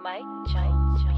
Mike Jones Beats.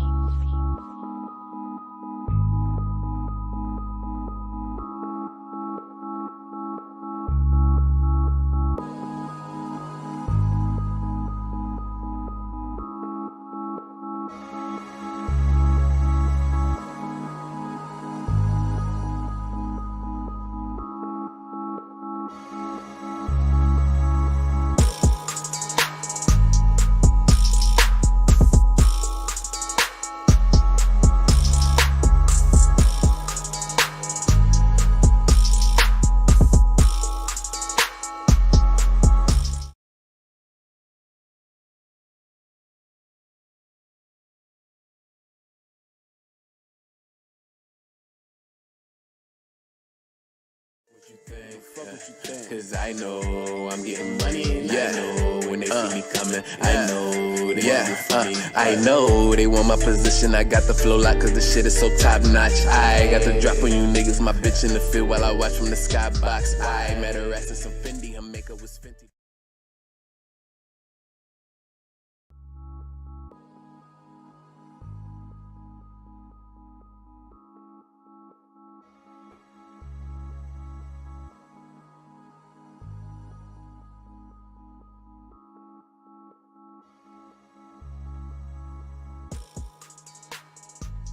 Cause I know I'm getting money and I know when they see me coming, I know they want it for me. I know they want my position, I got the flow lock cause the shit is so top notch. I got the drop on you niggas, my bitch in the field while I watch from the skybox. I met her ass in some Fendi, her makeup was Fenty.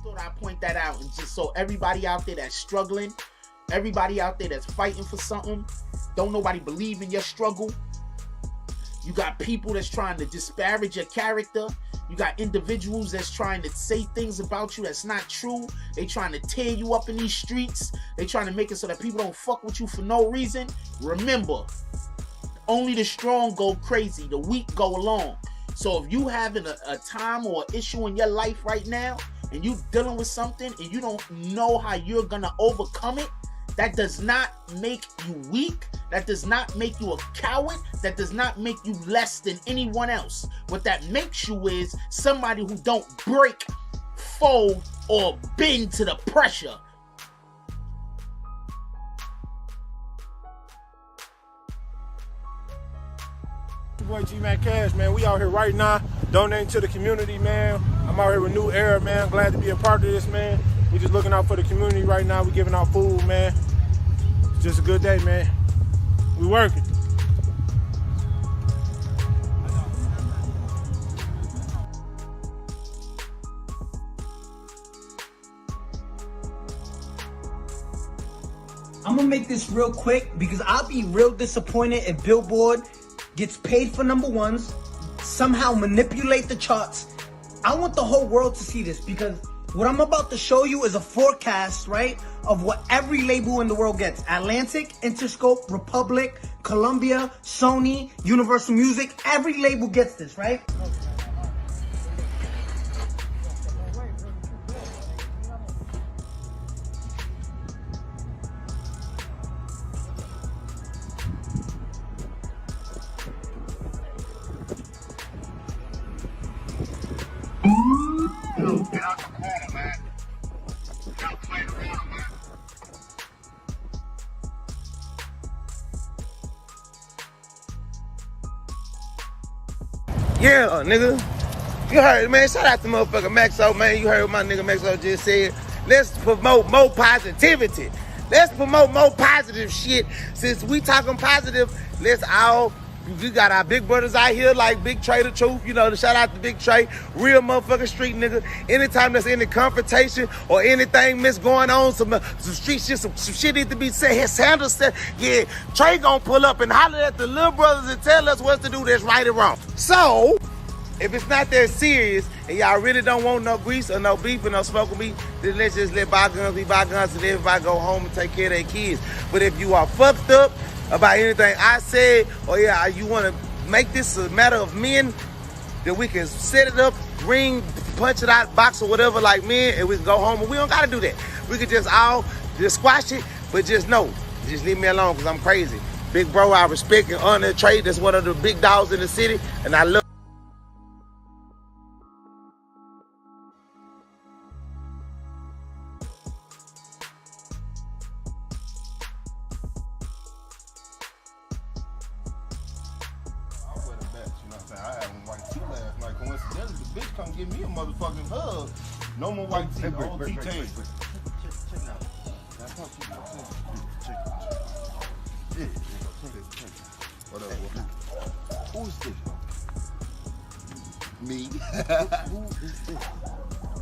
Thought I'd point that out, and just so everybody out there that's struggling, everybody out there that's fighting for something, don't nobody believe in your struggle. You got people that's trying to disparage your character. You got individuals that's trying to say things about you that's not true. They trying to tear you up in these streets. They trying to make it so that people don't fuck with you for no reason. Remember, only the strong go crazy, the weak go along. So if you having a time or an issue in your life right now, and you dealing with something and you don't know how you're gonna overcome it, that does not make you weak. That does not make you a coward. That does not make you less than anyone else. What that makes you is somebody who don't break, fold, or bend to the pressure. Boy G-Man Cash, man, we out here right now donating to the community, man. I'm out here with New Era, man. Glad to be a part of this, man. We just looking out for the community right now. We giving out food, man. It's just a good day, man. We working. I'm gonna make this real quick because I'll be real disappointed if Billboard gets paid for #1s, somehow manipulate the charts. I want the whole world to see this because what I'm about to show you is a forecast, right, of what every label in the world gets. Atlantic, Interscope, Republic, Columbia, Sony, Universal Music, every label gets this, right? Yeah, nigga. You heard, man. Shout out to motherfucker Maxo, man. You heard what my nigga Maxo just said. Let's promote more positivity. Let's promote more positive shit. Since we talking positive, let's all, we got our big brothers out here like Big Trey the Truth. You know, the shout out to Big Trey. Real motherfucking street nigga. Anytime there's any confrontation or anything miss going on, some street shit, some shit need to be said. His handle said, yeah, Trey gonna pull up and holler at the little brothers and tell us what to do that's right and wrong. So, if it's not that serious and y'all really don't want no grease or no beef or no smoke with me, then let's just let bygones be bygones and everybody go home and take care of their kids. But if you are fucked up about anything I said, or yeah, you want to make this a matter of men, then we can set it up, ring, punch it out, box or whatever like men, and we can go home. And we don't got to do that. We can just all just squash it, but just know, just leave me alone because I'm crazy. Big bro, I respect and honor Trey. That's one of the big dogs in the city, and I love I had on white tee last night. Coincidentally, the bitch come give me a motherfucking hug. No more white tee. All tee chain. Check it out. What up, boy? Who is this, bro? Me. Who is this?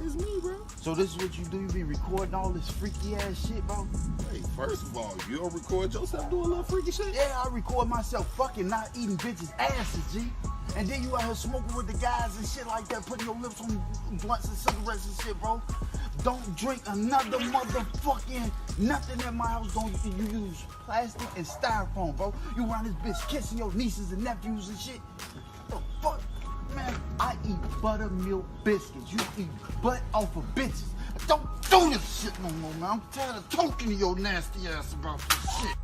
It's me, bro. So this is what you do? You be recording all this freaky ass shit, bro? Hey, first of all, you don't record yourself doing a little freaky shit? Yeah, I record myself fucking not eating bitches' asses, G. And then you out here smoking with the guys and shit like that, putting your lips on blunts and cigarettes and shit, bro. Don't drink another motherfucking nothing in my house. Don't you use plastic and styrofoam, bro. You around this bitch kissing your nieces and nephews and shit. What the fuck? Man, I eat buttermilk biscuits. You eat butt off of bitches. Don't do this shit no more, man. I'm tired of talking to your nasty ass about this shit.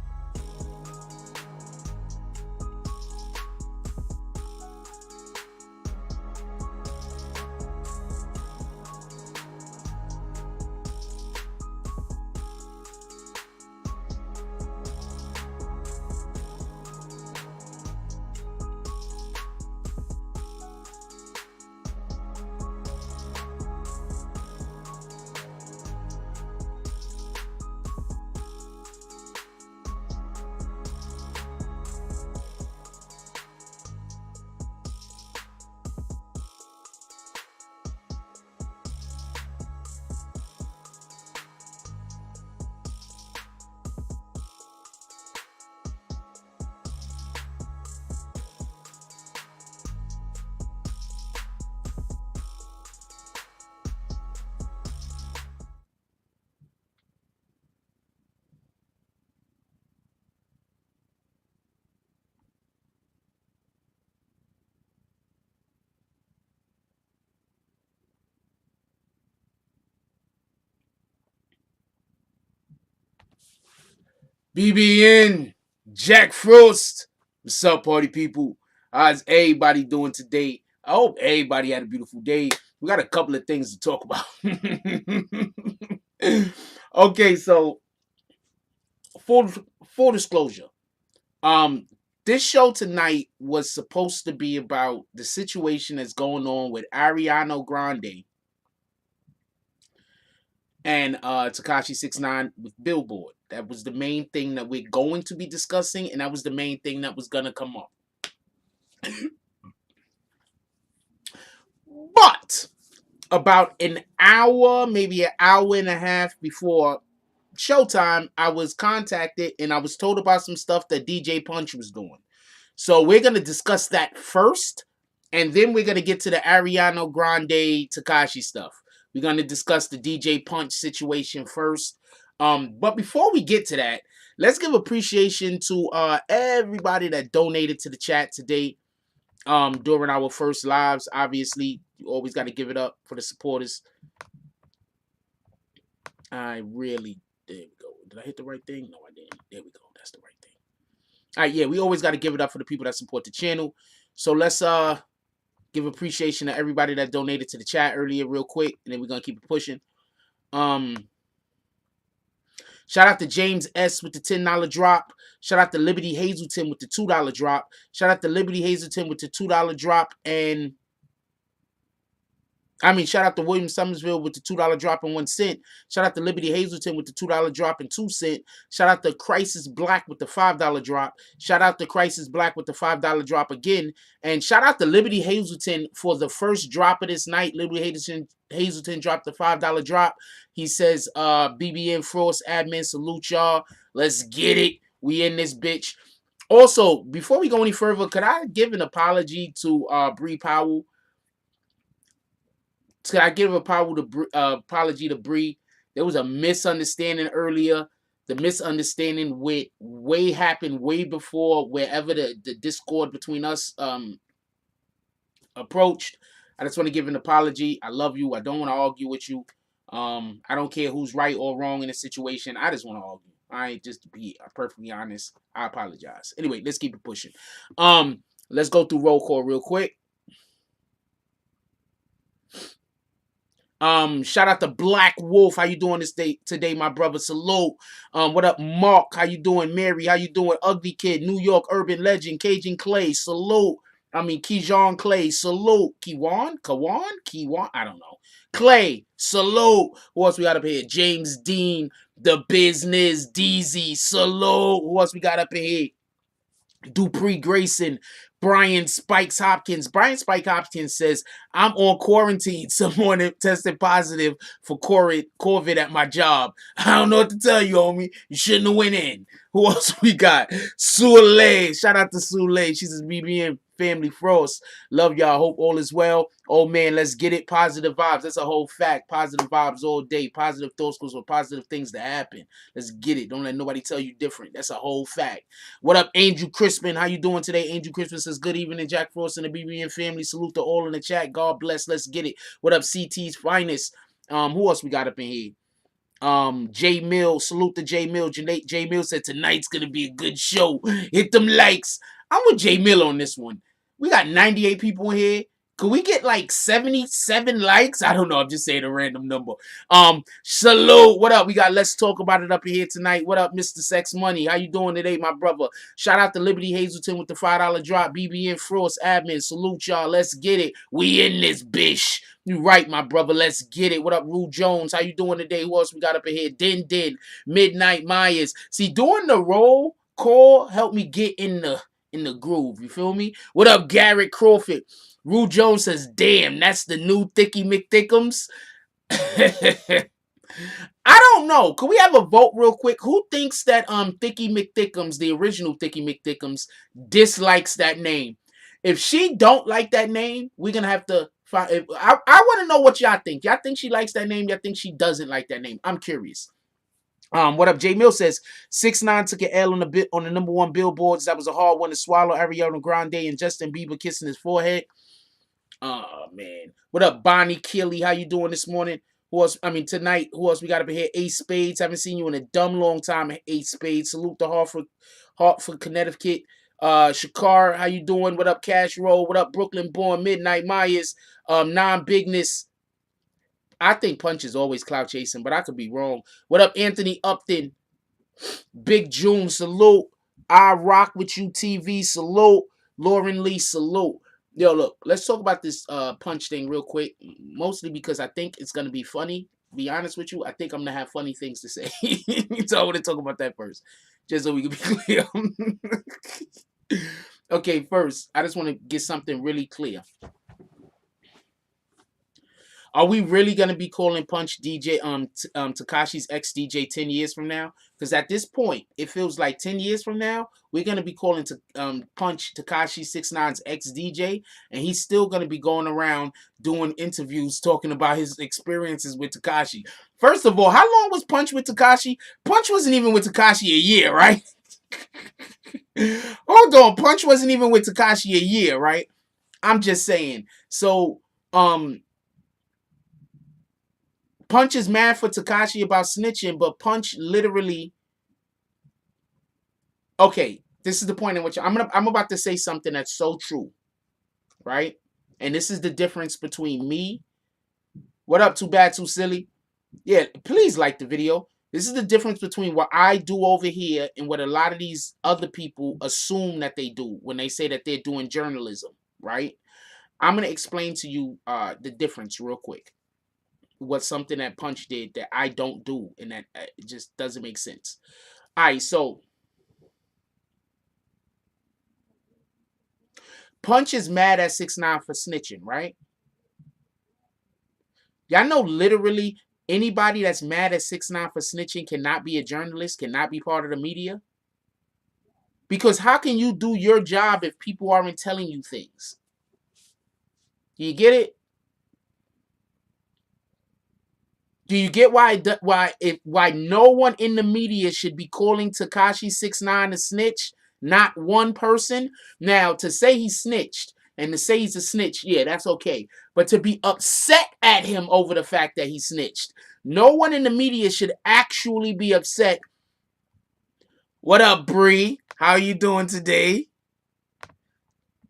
BBN, Jack Frost. What's up, party people? How's everybody doing today? I hope everybody had a beautiful day. We got a couple of things to talk about. Okay, so full disclosure. This show tonight was supposed to be about the situation that's going on with Ariana Grande and Tekashi 6ix9ine with Billboard. That was the main thing that we're going to be discussing, and that was the main thing that was gonna come up. But about an hour, maybe an hour and a half before showtime, I was contacted and I was told about some stuff that DJ Punch was doing. So we're gonna discuss that first, and then we're gonna get to the Ariana Grande Tekashi stuff. We're gonna discuss the DJ Punch situation first. But before we get to that, let's give appreciation to everybody that donated to the chat today during our first lives. Obviously, you always got to give it up for the supporters. There we go. Did I hit the right thing? No, I didn't. There we go. That's the right thing. All right, yeah, we always got to give it up for the people that support the channel. So let's give appreciation to everybody that donated to the chat earlier real quick, and then we're going to keep it pushing. Shout out to James S. with the $10 drop. Shout out to Liberty Hazelton with the $2 drop. Shout out to Liberty Hazelton with the $2 drop. And shout out to William Summersville with the $2 drop and 1 cent. Shout out to Liberty Hazelton with the $2 drop and 2 cents. Shout out to Crisis Black with the $5 drop. Shout out to Crisis Black with the $5 drop again. And shout out to Liberty Hazelton for the first drop of this night. Liberty Hazelton dropped the $5 drop. He says, BBN Frost admin, salute y'all. Let's get it. We in this bitch. Also, before we go any further, could I give an apology to Bree Powell? Could I give apology to Bree? There was a misunderstanding earlier. The misunderstanding happened way before wherever the discord between us approached. I just want to give an apology. I love you. I don't want to argue with you. I don't care who's right or wrong in the situation. I just want to argue. Just to be perfectly honest. I apologize. Anyway, let's keep it pushing. Let's go through roll call real quick. Shout out to Black Wolf. How you doing today, my brother? Salute. What up, Mark? How you doing? Mary, how you doing? Ugly Kid, New York Urban Legend, Cajun Clay. Salute. Keyshawn Clay, salute. Kawan, I don't know. Clay, salute. Who else we got up here? James Dean, The Business, DZ, salute. Who else we got up in here? Dupree Grayson, Brian Spikes Hopkins. Brian Spike Hopkins says, I'm on quarantine. Someone tested positive for COVID at my job. I don't know what to tell you, homie. You shouldn't have went in. Who else we got? Sule. Shout out to Sule. She's a BBN family frost. Love y'all. Hope all is well. Oh man, let's get it. Positive vibes. That's a whole fact. Positive vibes all day. Positive thoughts goes for positive things to happen. Let's get it. Don't let nobody tell you different. That's a whole fact. What up, Angel Crispin? How you doing today? Angel Crispin says, good evening, Jack Frost and the BBN family. Salute to all in the chat. God bless. Let's get it. What up, CT's finest? Who else we got up in here? J Mill, salute to J Mill. J Mill said tonight's gonna be a good show. Hit them likes. I'm with J Mill on this one. We got 98 people in here. Could we get like 77 likes? I don't know. I'm just saying a random number. Salute. What up? We got Let's Talk About It up in here tonight. What up, Mr. Sex Money? How you doing today, my brother? Shout out to Liberty Hazelton with the $5 drop. BBN Frost admin. Salute y'all. Let's get it. We in this bitch. You right, my brother. Let's get it. What up, Rue Jones? How you doing today? Who else we got up in here? Din. Midnight Myers. See, doing the roll call helped me get in the groove. You feel me? What up, Garrett Crawford? Rue Jones says, damn, that's the new Thicky McThickums. I don't know. Could we have a vote real quick? Who thinks that Thicky McThickums, the original Thicky McThickums, dislikes that name? If she don't like that name, we're gonna have to find. I want to know what y'all think. Y'all think she likes that name? Y'all think she doesn't like that name? I'm curious. What up? J Mill says 6ix9ine took an L on the #1 billboards. That was a hard one to swallow. Ariana Grande and Justin Bieber kissing his forehead. Oh man. What up, Bonnie Keeley? How you doing this morning? Who else? Tonight. Who else we got up in here? Ace Spades. Haven't seen you in a dumb long time. Ace Spades. Salute to Hartford, Connecticut. Shakar, how you doing? What up, Cash Roll? What up, Brooklyn Born? Midnight Myers. Non-bigness. I think Punch is always clout chasing, but I could be wrong. What up, Anthony Upton? Big June, salute. I Rock With You TV, salute. Lauren Lee, salute. Yo, look, let's talk about this Punch thing real quick. Mostly because I think it's going to be funny. Be honest with you, I think I'm going to have funny things to say. So I want to talk about that first. Just so we can be clear. Okay, first, I just want to get something really clear. Are we really going to be calling Punch DJ Tekashi's ex-DJ 10 years from now? Because at this point, it feels like 10 years from now, we're going to be calling Punch Tekashi 6ix9ine's ex-DJ, and he's still going to be going around doing interviews talking about his experiences with Tekashi. First of all, how long was Punch with Tekashi? Punch wasn't even with Tekashi a year, right? Hold on, Punch wasn't even with Tekashi a year, right? I'm just saying. So, Punch is mad for Tekashi about snitching, but Punch literally. Okay, this is the point in which I'm about to say something that's so true, right? And this is the difference between me. What up, Too Bad, Too Silly? Yeah, please like the video. This is the difference between what I do over here and what a lot of these other people assume that they do when they say that they're doing journalism, right? I'm going to explain to you the difference real quick. What's something that Punch did that I don't do, and that it just doesn't make sense. All right, so Punch is mad at 6ix9ine for snitching, right? Y'all know literally anybody that's mad at 6ix9ine for snitching cannot be a journalist, cannot be part of the media. Because how can you do your job if people aren't telling you things? You get it? Do you get why no one in the media should be calling Tekashi 6ix9ine a snitch? Not one person. Now, to say he snitched and to say he's a snitch, yeah, that's okay. But to be upset at him over the fact that he snitched, no one in the media should actually be upset. What up, Bree? How you doing today?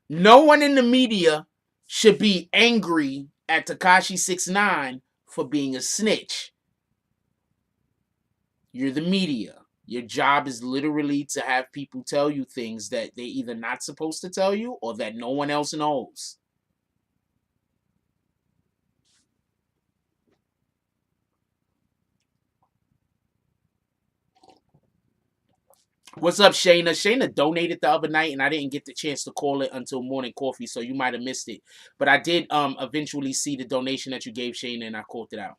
No one in the media should be angry at Tekashi 6ix9ine for being a snitch. You're the media. Your job is literally to have people tell you things that they either not supposed to tell you or that no one else knows. What's up, Shayna? Shayna donated the other night, and I didn't get the chance to call it until morning coffee, so you might have missed it. But I did eventually see the donation that you gave, Shayna, and I called it out.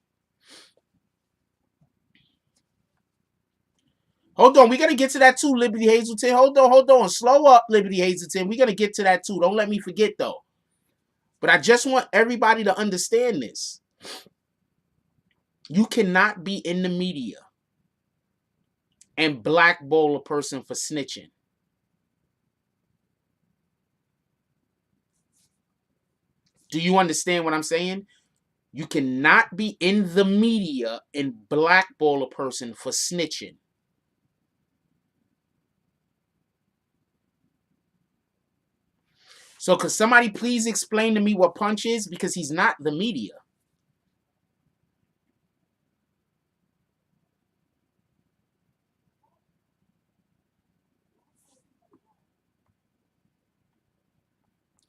Hold on, we gotta get to that too, Liberty Hazelton. Hold on. Slow up, Liberty Hazelton. We gotta get to that too. Don't let me forget though. But I just want everybody to understand this. You cannot be in the media and blackball a person for snitching. Do you understand what I'm saying? You cannot be in the media and blackball a person for snitching. So could somebody please explain to me what Punch is? Because he's not the media.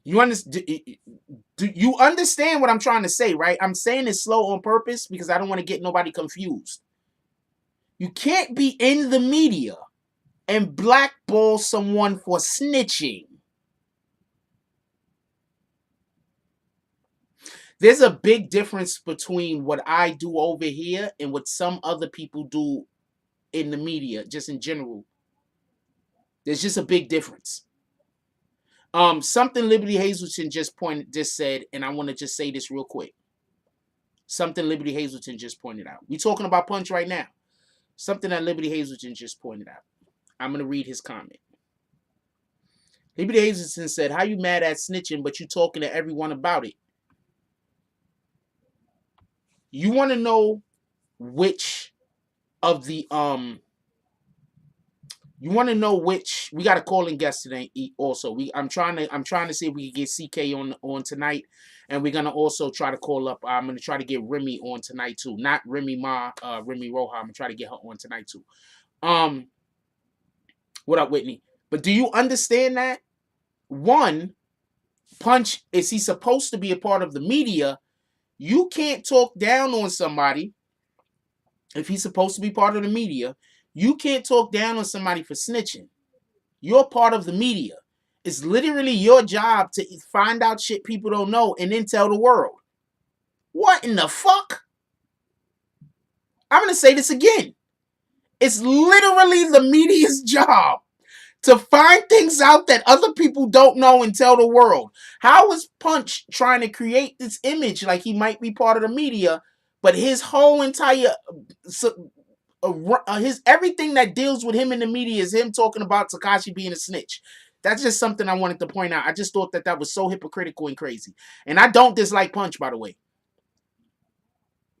You understand? Do you understand what I'm trying to say, right? I'm saying it slow on purpose because I don't want to get nobody confused. You can't be in the media and blackball someone for snitching. There's a big difference between what I do over here and what some other people do in the media, just in general. There's just a big difference. Something Liberty Hazelton just said, and I want to just say this real quick. Something Liberty Hazelton just pointed out. We're talking about Punch right now. Something that Liberty Hazelton just pointed out. I'm going to read his comment. Liberty Hazelton said, "How you mad at snitching, but you talking to everyone about it? You want to know which of the you want to know which we got a calling guest today also. I'm trying to see if we can get CK on tonight, and we're gonna also try to call up. I'm gonna try to get Remy on tonight too. Not Remy Remy Roja. I'm gonna try to get her on tonight too. What up, Whitney? But do you understand that? One, Punch, is he supposed to be a part of the media? You can't talk down on somebody if he's supposed to be part of the media. You can't talk down on somebody for snitching. You're part of the media. It's literally your job to find out shit people don't know and then tell the world. What in the fuck? I'm going to say this again. It's literally the media's job to find things out that other people don't know and tell the world. How is Punch trying to create this image like he might be part of the media, but his whole entire his everything that deals with him in the media is him talking about Tekashi being a snitch? That's just something I wanted to point out. I just thought that was so hypocritical and crazy. And I don't dislike Punch, by the way.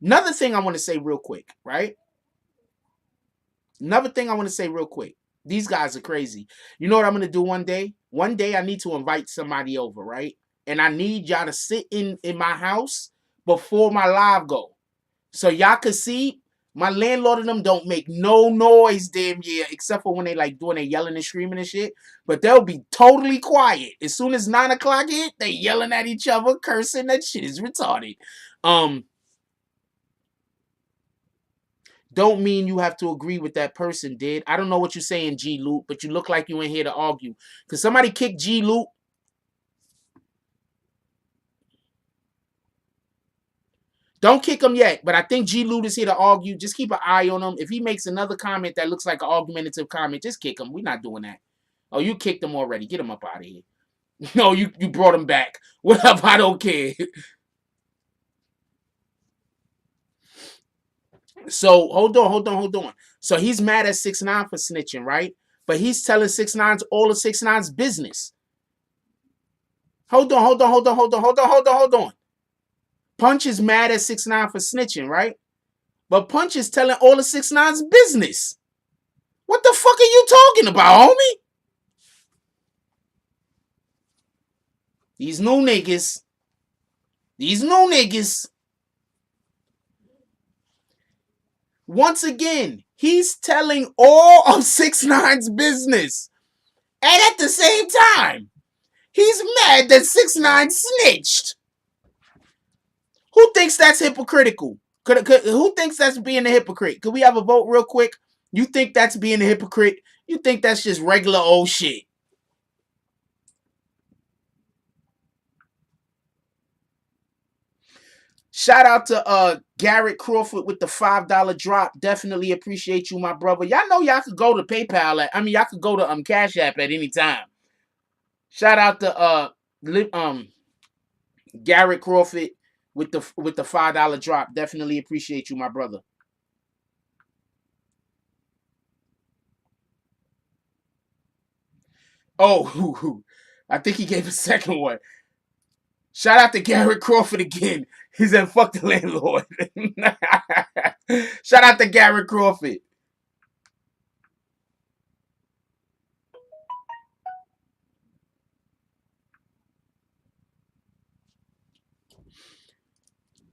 Another thing I want to say real quick, right? Another thing I want to say real quick. These guys are crazy. You know what I'm going to do one day? One day I need to invite somebody over, right? And I need y'all to sit in my house before my live go. So y'all can see my landlord and them don't make no noise damn year, except for when they like doing they yelling and screaming and shit. But they'll be totally quiet. As soon as 9 o'clock hit, they yelling at each other, cursing. That shit is retarded. Don't mean you have to agree with that person, did. I don't know what you're saying, G Loot, but you look like you ain't here to argue. Cause somebody kick G Loot. Don't kick him yet, but I think G Loot is here to argue. Just keep an eye on him. If he makes another comment that looks like an argumentative comment, just kick him. We're not doing that. Oh, you kicked him already. Get him up out of here. No, you brought him back. What up? I don't care. So hold on. So he's mad at 6ix9ine for snitching, right? But he's telling 6ix9ine all of 6ix9ine's business. Hold on. Punch is mad at 6ix9ine for snitching, right? But Punch is telling all of 6ix9ine's business. What the fuck are you talking about, homie? These new niggas. Once again, He's telling all of 6ix9ine's business. And at the same time, he's mad that 6ix9ine snitched. Who thinks that's hypocritical? Who thinks that's being a hypocrite? Could we have a vote real quick? You think that's being a hypocrite? You think that's just regular old shit? Shout out to Garrett Crawford with the $5 drop. Definitely appreciate you, my brother. Y'all know y'all could go to PayPal. Y'all could go to Cash App at any time. Shout out to Garrett Crawford with the $5 drop. Definitely appreciate you, my brother. Oh, I think he gave a second one. Shout out to Garrett Crawford again. He said, fuck the landlord. Shout out to Garrett Crawford.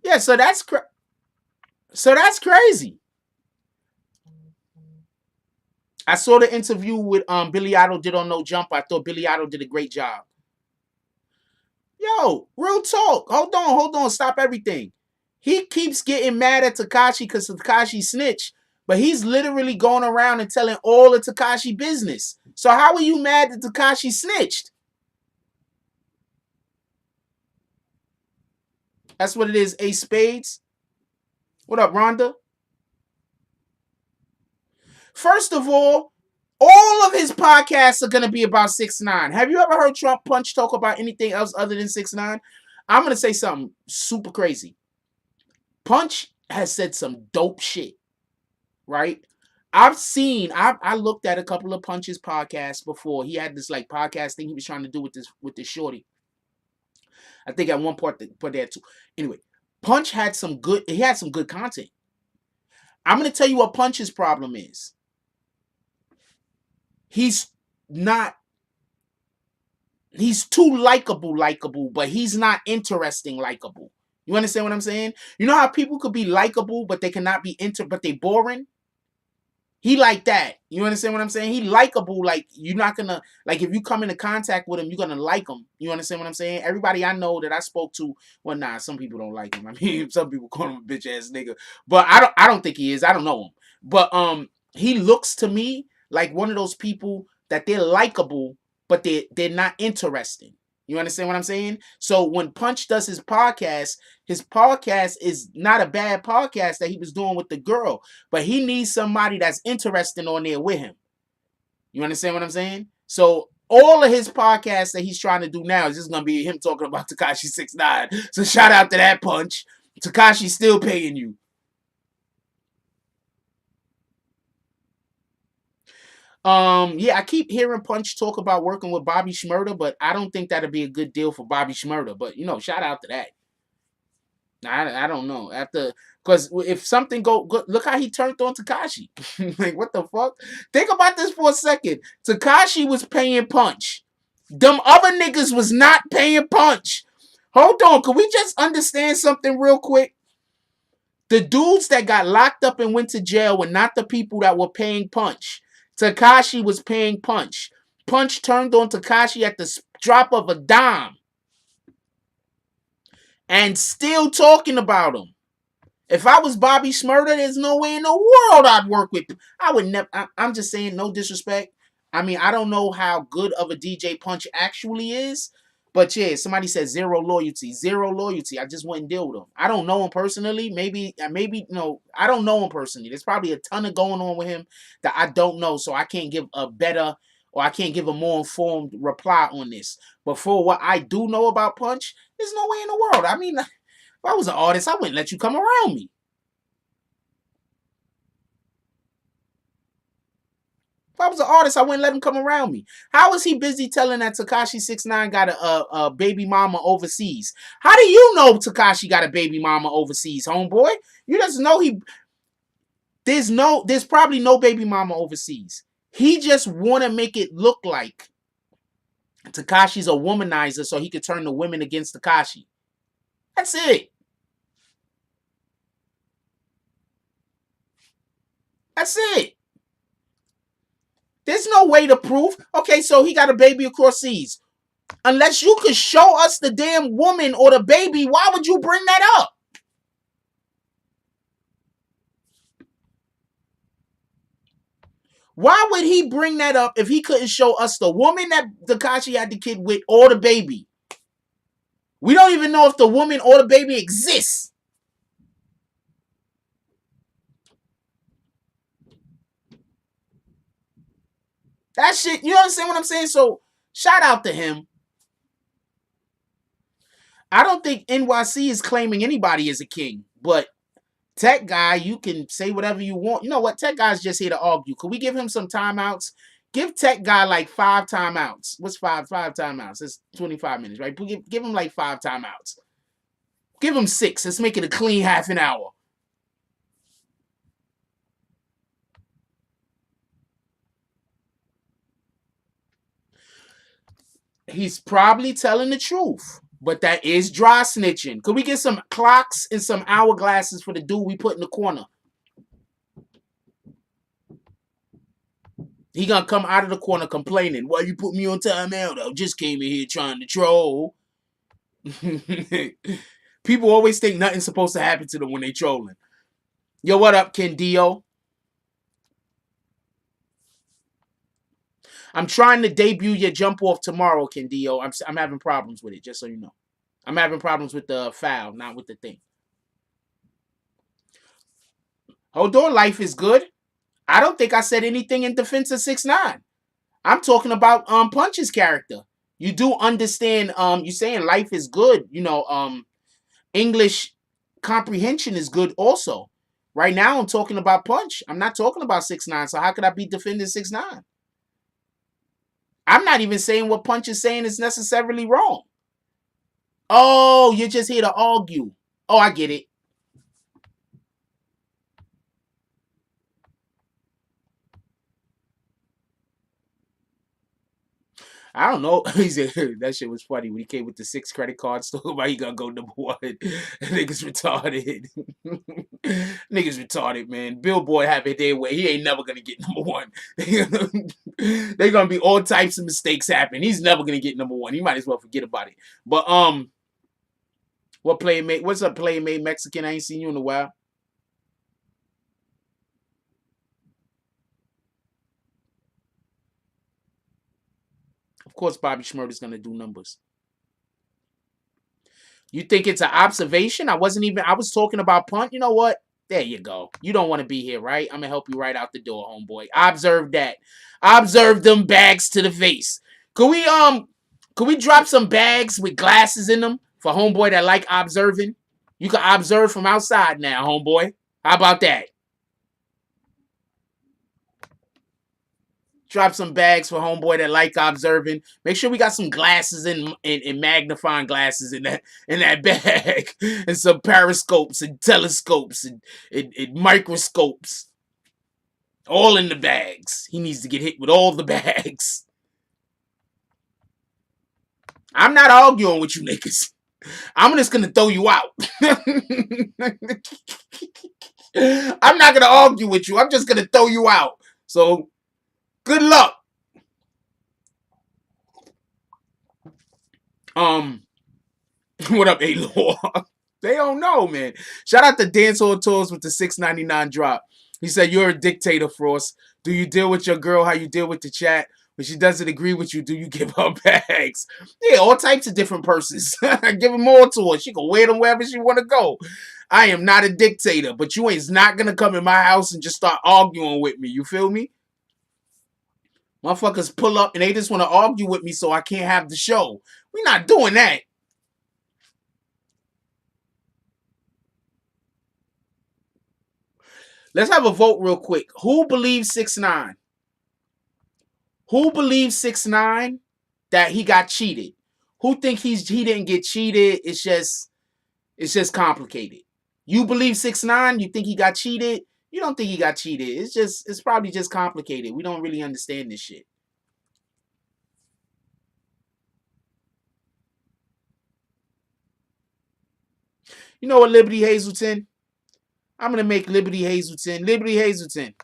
Yeah, so that's crazy. I saw the interview with Billy Idol did on No Jumper. I thought Billy Idol did a great job. Yo, real talk. Hold on. Stop everything. He keeps getting mad at Tekashi because Tekashi snitched, but he's literally going around and telling all of Tekashi business. So how are you mad that Tekashi snitched? That's what it is, Ace Spades. What up, Rhonda? First of all of his podcasts are going to be about 6ix9ine. Have you ever heard Trump Punch talk about anything else other than 6ix9ine? I'm going to say something super crazy. Punch has said some dope shit, right? I looked at a couple of Punch's podcasts before. He had this like podcast thing he was trying to do with this shorty. I think at one part there too. Anyway, Punch had some good content. I'm going to tell you what Punch's problem is. He's too likable, but he's not interesting likable. You understand what I'm saying? You know how people could be likable, but they cannot be but they boring? He like that. You understand what I'm saying? He likable, like you're not gonna, like if you come into contact with him, you're gonna like him. You understand what I'm saying? Everybody I know that I spoke to, well, nah, some people don't like him. I mean, some people call him a bitch ass nigga. But I don't think he is. I don't know him. But he looks to me like one of those people that they're likable, but they're not interesting. You understand what I'm saying? So when Punch does his podcast is not a bad podcast that he was doing with the girl, but he needs somebody that's interesting on there with him. You understand what I'm saying? So all of his podcasts that he's trying to do now is just going to be him talking about Tekashi 6ix9ine. So shout out to that, Punch. Tekashi's still paying you. Yeah, I keep hearing Punch talk about working with Bobby Shmurda, but I don't think that'd be a good deal for Bobby Shmurda. But you know, shout out to that. I don't know. Because if something look how he turned on Tekashi. Like, what the fuck? Think about this for a second. Tekashi was paying Punch. Them other niggas was not paying Punch. Hold on, can we just understand something real quick? The dudes that got locked up and went to jail were not the people that were paying Punch. Tekashi was paying Punch. Punch turned on Tekashi at the drop of a dime. And still talking about him. If I was Bobby Shmurda, there's no way in the world I'd work with him. I would never. I'm just saying, no disrespect. I mean, I don't know how good of a DJ Punch actually is. But yeah, somebody said zero loyalty. Zero loyalty. I just wouldn't deal with him. I don't know him personally. Maybe, no, I don't know him personally. There's probably a ton of going on with him that I don't know. So I can't give a better, or I can't give a more informed reply on this. But for what I do know about Punch, there's no way in the world. I mean, if I was an artist, I wouldn't let you come around me. If I was an artist, I wouldn't let him come around me. How is he busy telling that Tekashi 6ix9ine got a baby mama overseas? How do you know Tekashi got a baby mama overseas, homeboy? You just know there's probably no baby mama overseas. He just want to make it look like Tekashi's a womanizer so he could turn the women against Tekashi. That's it. That's it. There's no way to prove. Okay, so he got a baby across seas. Unless you could show us the damn woman or the baby, why would you bring that up? Why would he bring that up if he couldn't show us the woman that Tekashi had the kid with or the baby? We don't even know if the woman or the baby exists. That shit, you understand what I'm saying? So, shout out to him. I don't think NYC is claiming anybody as a king, but Tech Guy, you can say whatever you want. You know what? Tech Guy's just here to argue. Could we give him some timeouts? Give Tech Guy like 5 timeouts. What's five timeouts? It's 25 minutes, right? Give him like 5 timeouts. Give him 6. Let's make it a clean half an hour. He's probably telling the truth, but that is dry snitching. Could we get some clocks and some hourglasses for the dude we put in the corner? He gonna come out of the corner complaining. Why you put me on timeout? I just came in here trying to troll. People always think nothing's supposed to happen to them when they trolling. Yo, what up, Kendio? I'm trying to debut your jump off tomorrow, Kendio. I'm having problems with it, just so you know. I'm having problems with the file, not with the thing. Hold on, life is good. I don't think I said anything in defense of 6ix9ine. I'm talking about Punch's character. You do understand, you saying life is good, you know, English comprehension is good also. Right now I'm talking about Punch. I'm not talking about 6ix9ine, so how could I be defending 6ix9ine? I'm not even saying what Punch is saying is necessarily wrong. Oh, you're just here to argue. Oh, I get it. I don't know. He said that shit was funny when he came with the 6 credit cards. Talking about he gonna go #1. Niggas retarded. Niggas retarded, man. Billboard have it their way. He ain't never gonna get #1. They gonna be all types of mistakes happen. He's never gonna get #1. He might as well forget about it. But what playmate? What's up, playmate Mexican? I ain't seen you in a while. Of course, Bobby Shmurda's gonna do numbers. You think it's an observation? I was talking about Punt. You know what? There you go. You don't want to be here, right? I'm gonna help you right out the door, homeboy. Observe that. Observe them bags to the face. Could we drop some bags with glasses in them for homeboy that like observing? You can observe from outside now, homeboy. How about that? Drop some bags for homeboy that like observing. Make sure we got some glasses and magnifying glasses in that bag. And some periscopes and telescopes and microscopes. All in the bags. He needs to get hit with all the bags. I'm not arguing with you niggas. I'm just going to throw you out. I'm not going to argue with you. I'm just going to throw you out. So, good luck. What up, A-Law? They don't know, man. Shout out to Dancehall Tours with the $6.99 drop. He said, you're a dictator, Frost. Do you deal with your girl how you deal with the chat? When she doesn't agree with you, do you give her bags? Yeah, all types of different persons. Give them all to her. She can wear them wherever she want to go. I am not a dictator, but you ain't not going to come in my house and just start arguing with me. You feel me? Motherfuckers pull up and they just want to argue with me so I can't have the show. We're not doing that. Let's have a vote real quick. Who believes 6ix9ine? Who believes 6ix9ine that he got cheated? Who think he didn't get cheated? It's just complicated. You believe 6ix9ine? You think he got cheated? You don't think he got cheated. It's probably just complicated. We don't really understand this shit. You know what, Liberty Hazelton? I'm going to make Liberty Hazelton. Liberty Hazelton.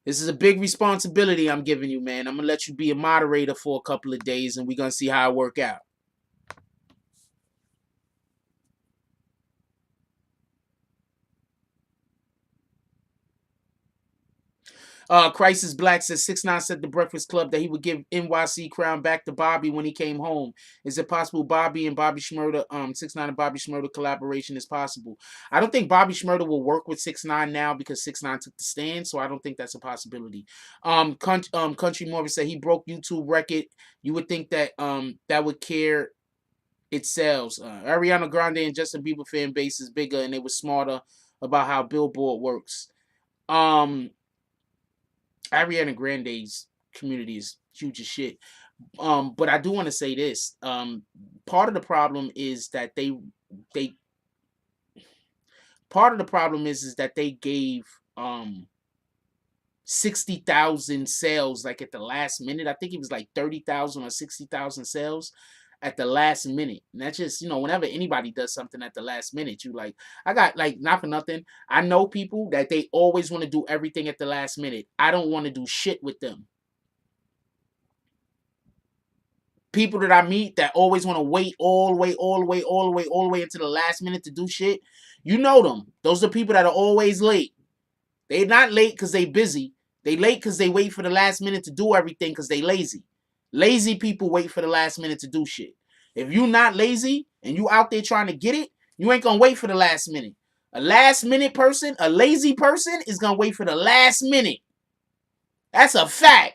This is a big responsibility I'm giving you, man. I'm going to let you be a moderator for a couple of days, and we're going to see how it work out. Crisis Black says 6ix9ine said the Breakfast Club that he would give NYC crown back to Bobby when he came home. Is it possible Bobby and Bobby Shmurda, 6ix9ine and Bobby Shmurda collaboration is possible? I don't think Bobby Shmurda will work with 6ix9ine now because 6ix9ine took the stand, so I don't think that's a possibility. Country Morris said he broke YouTube record. You would think that that would care it sells. Ariana Grande and Justin Bieber fan base is bigger, and they were smarter about how Billboard works. Ariana Grande's community is huge as shit. But I do want to say this. Part of the problem is that they gave 60,000 sales like at the last minute. I think it was like 30,000 or 60,000 sales at the last minute. And that's just, whenever anybody does something at the last minute, you like, I got like, not for nothing, I know people that they always want to do everything at the last minute. I don't want to do shit with them. People that I meet that always want to wait all the way into the last minute to do shit. You know them. Those are people that are always late. They're not late because they busy. They late because they wait for the last minute to do everything because they lazy. Lazy people wait for the last minute to do shit. If you not lazy and you out there trying to get it, you ain't gonna wait for the last minute. A last minute person, a lazy person is gonna wait for the last minute. That's a fact.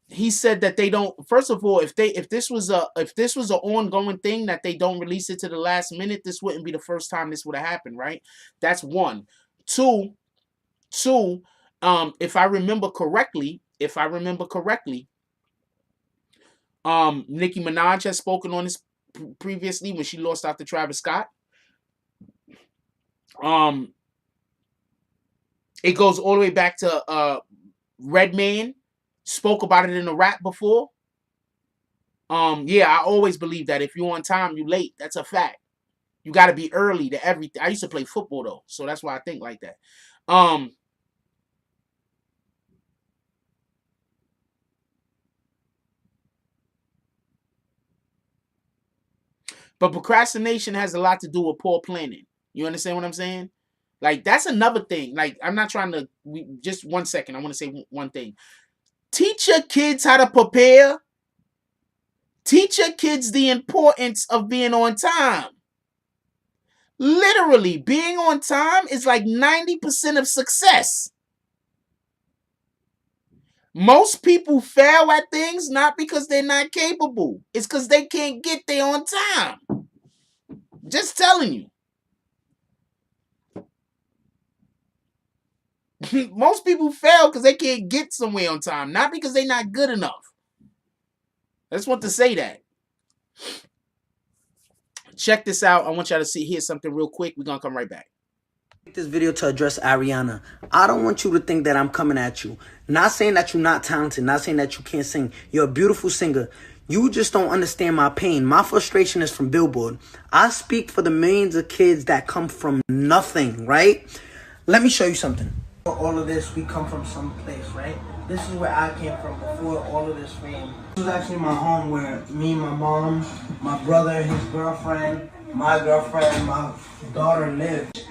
He said that they don't. First of all, if this was an ongoing thing that they don't release it to the last minute, this wouldn't be the first time this would have happened, right? That's one. Two. If I remember correctly, Nicki Minaj has spoken on this previously when she lost out to Travis Scott. It goes all the way back to Redman. Spoke about it in a rap before. Yeah, I always believe that if you're on time, you late. That's a fact. You got to be early to everything. I used to play football though, so that's why I think like that. But procrastination has a lot to do with poor planning. You understand what I'm saying? Like, that's another thing. Like, I'm not trying to... just 1 second. I want to say one thing. Teach your kids how to prepare. Teach your kids the importance of being on time. Literally, being on time is like 90% of success. Most people fail at things not because they're not capable. It's because they can't get there on time. Just telling you. Most people fail because they can't get somewhere on time, not because they're not good enough. I just want to say that. Check this out. I want y'all to hear something real quick. We're going to come right back. This video to address Ariana. I don't want you to think that I'm coming at you. Not saying that you're not talented. Not saying that you can't sing. You're a beautiful singer. You just don't understand my pain. My frustration is from Billboard. I speak for the millions of kids that come from nothing, right? Let me show you something. All of this, we come from some place, right? This is where I came from before all of this fame. This was actually my home where me, my mom, my brother, his girlfriend, my girlfriend, my daughter lived.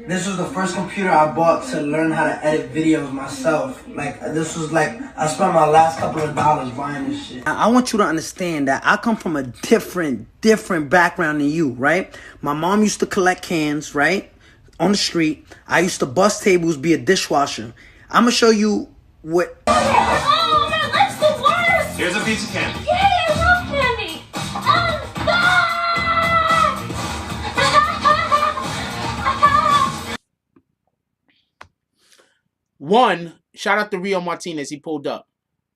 This was the first computer I bought to learn how to edit videos myself. Like, this was like, I spent my last couple of dollars buying this shit. I want you to understand that I come from a different background than you, right? My mom used to collect cans, right? On the street. I used to bust tables, be a dishwasher. I'm gonna show you what. Oh man, that's the worst! Here's a piece of candy. Yay, I love candy! One, shout out to Rio Martinez. He pulled up.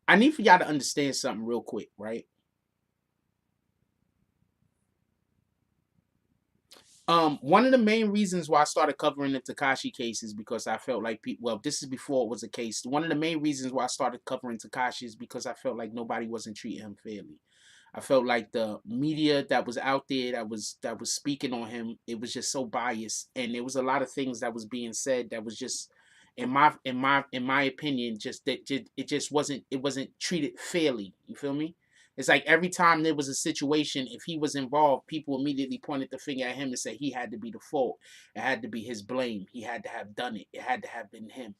I need for y'all to understand something real quick, right? One of the main reasons why I started covering the Tekashi case is because I felt like people, well, this is before it was a case. One of the main reasons why I started covering Tekashi is because I felt like nobody wasn't treating him fairly. I felt like the media that was out there that was speaking on him, it was just so biased, and there was a lot of things that was being said that was just, in my opinion, just that it wasn't treated fairly. You feel me? It's like every time there was a situation, if he was involved, people immediately pointed the finger at him and said he had to be the fault. It had to be his blame. He had to have done it. It had to have been him.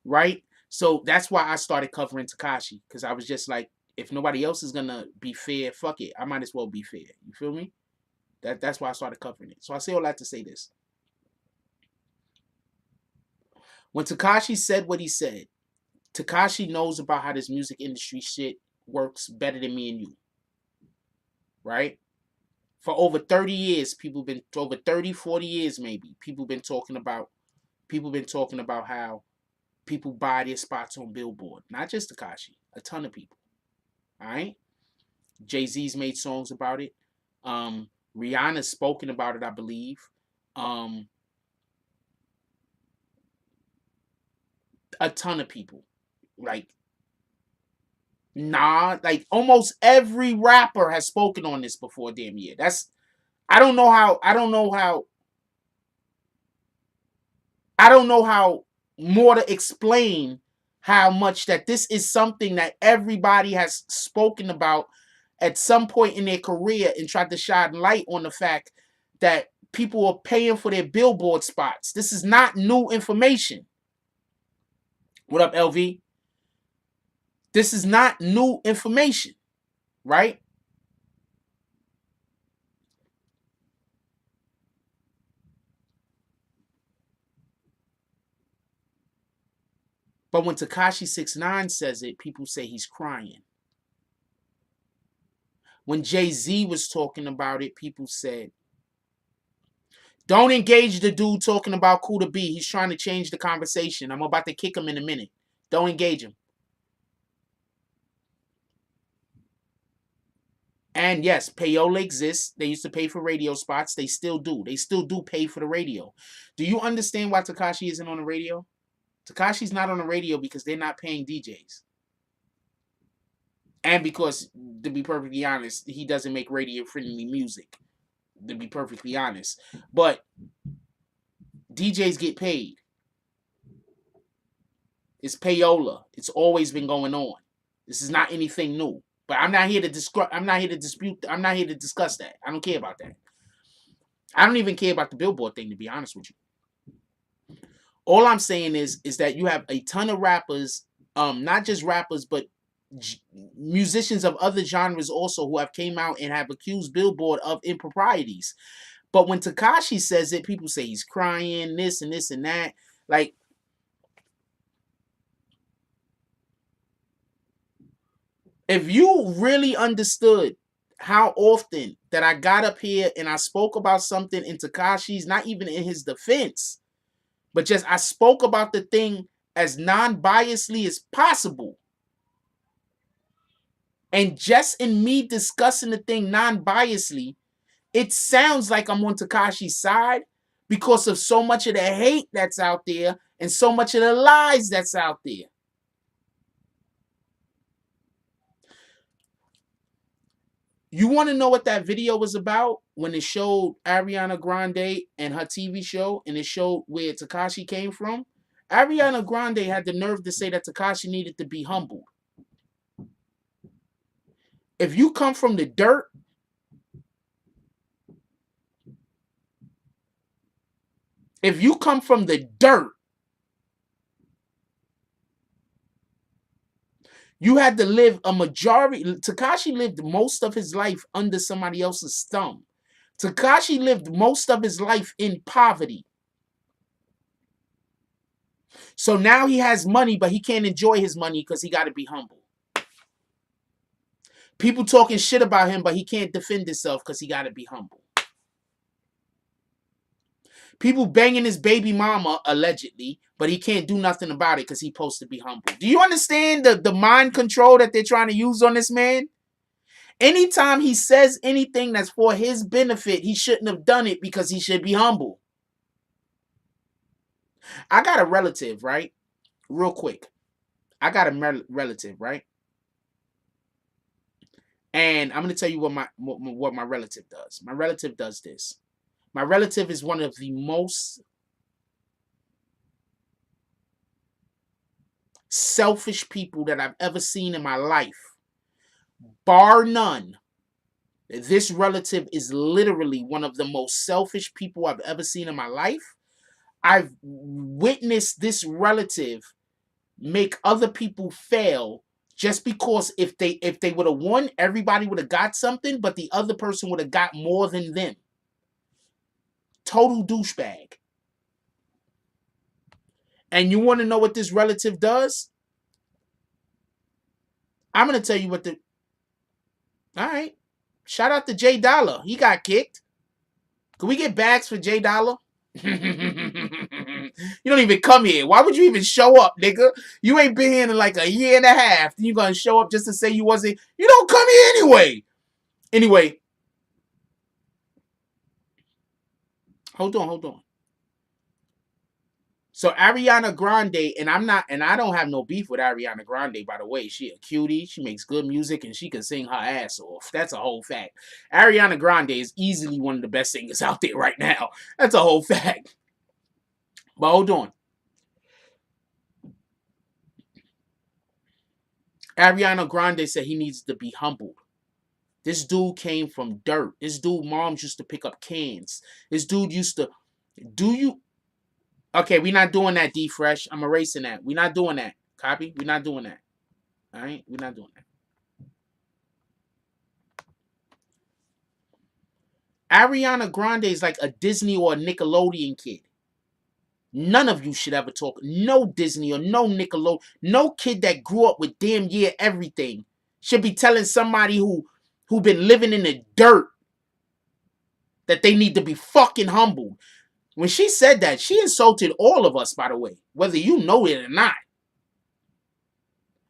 Right? So that's why I started covering Tekashi, because I was just like, if nobody else is gonna be fair, fuck it. I might as well be fair. You feel me? That's why I started covering it. So I say all that to say this. When Tekashi said what he said, Tekashi knows about how this music industry shit works better than me and you. Right? For over 30 years, over 30, 40 years maybe, people been talking about how people buy their spots on Billboard. Not just Tekashi, a ton of people. Alright? Jay-Z's made songs about it. Rihanna's spoken about it, I believe. A ton of people. Like almost every rapper has spoken on this before damn year. I don't know how more to explain how much that this is something that everybody has spoken about at some point in their career and tried to shine light on the fact that people are paying for their Billboard spots. This is not new information. What up, LV? This is not new information, right? But when Tekashi 6ix9ine says it, people say he's crying. When Jay-Z was talking about it, people said, don't engage the dude talking about Kuda B. He's trying to change the conversation. I'm about to kick him in a minute. Don't engage him. And yes, payola exists. They used to pay for radio spots. They still do. They still do pay for the radio. Do you understand why Tekashi isn't on the radio? Tekashi's not on the radio because they're not paying DJs. And because, to be perfectly honest, he doesn't make radio-friendly music. To be perfectly honest. But DJs get paid. It's payola. It's always been going on. This is not anything new. But I'm not here to discuss that. I don't care about that. I don't even care about the Billboard thing, to be honest with you. All I'm saying is that you have a ton of rappers, not just rappers, but musicians of other genres also, who have came out and have accused Billboard of improprieties. But when Tekashi says it, people say he's crying, this and this and that. Like, if you really understood how often that I got up here and I spoke about something in Tekashi's, not even in his defense, but just I spoke about the thing as non-biasedly as possible. And just in me discussing the thing non-biasedly, it sounds like I'm on Tekashi's side because of so much of the hate that's out there and so much of the lies that's out there. You want to know what that video was about when it showed Ariana Grande and her TV show and it showed where Tekashi came from? Ariana Grande had the nerve to say that Tekashi needed to be humbled. If you come from the dirt, you had to live a majority. Tekashi lived most of his life under somebody else's thumb. Tekashi lived most of his life in poverty. So now he has money, but he can't enjoy his money because he got to be humble. People talking shit about him, but he can't defend himself because he got to be humble. People banging his baby mama, allegedly, but he can't do nothing about it because he's supposed to be humble. Do you understand the mind control that they're trying to use on this man? Anytime he says anything that's for his benefit, he shouldn't have done it because he should be humble. I got a relative, right? Real quick. I got a relative, right? And I'm gonna tell you what my relative does. My relative does this. My relative is one of the most selfish people that I've ever seen in my life. Bar none. This relative is literally one of the most selfish people I've ever seen in my life. I've witnessed this relative make other people fail just because if they would have won, everybody would have got something, but the other person would have got more than them. Total douchebag. And you want to know what this relative does? I'm going to tell you what the... All right. Shout out to Jay Dollar. He got kicked. Can we get bags for Jay Dollar? You don't even come here. Why would you even show up, nigga? You ain't been here in like a year and a half. Then you gonna show up just to say you wasn't... You don't come here anyway. Anyway. Hold on. So Ariana Grande, and I don't have no beef with Ariana Grande, by the way. She a cutie, she makes good music, and she can sing her ass off. That's a whole fact. Ariana Grande is easily one of the best singers out there right now. That's a whole fact. But hold on. Ariana Grande said he needs to be humbled. This dude came from dirt. This dude moms used to pick up cans. This dude used to... Okay, we're not doing that, D-Fresh. I'm erasing that. We're not doing that. Copy? We're not doing that. All right? We're not doing that. Ariana Grande is like a Disney or a Nickelodeon kid. None of you should ever talk. No Disney or no Nickelodeon. No kid that grew up with damn near everything should be telling somebody who been living in the dirt that they need to be fucking humbled. When she said that, she insulted all of us, by the way, whether you know it or not.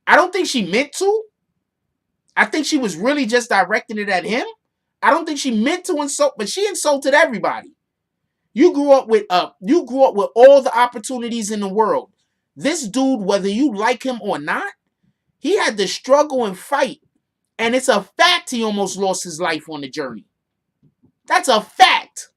I don't think she meant to. I think she was really just directing it at him. I don't think she meant to insult, but she insulted everybody. You grew up with all the opportunities in the world. This dude, whether you like him or not, he had to struggle and fight. And it's a fact he almost lost his life on the journey. That's a fact.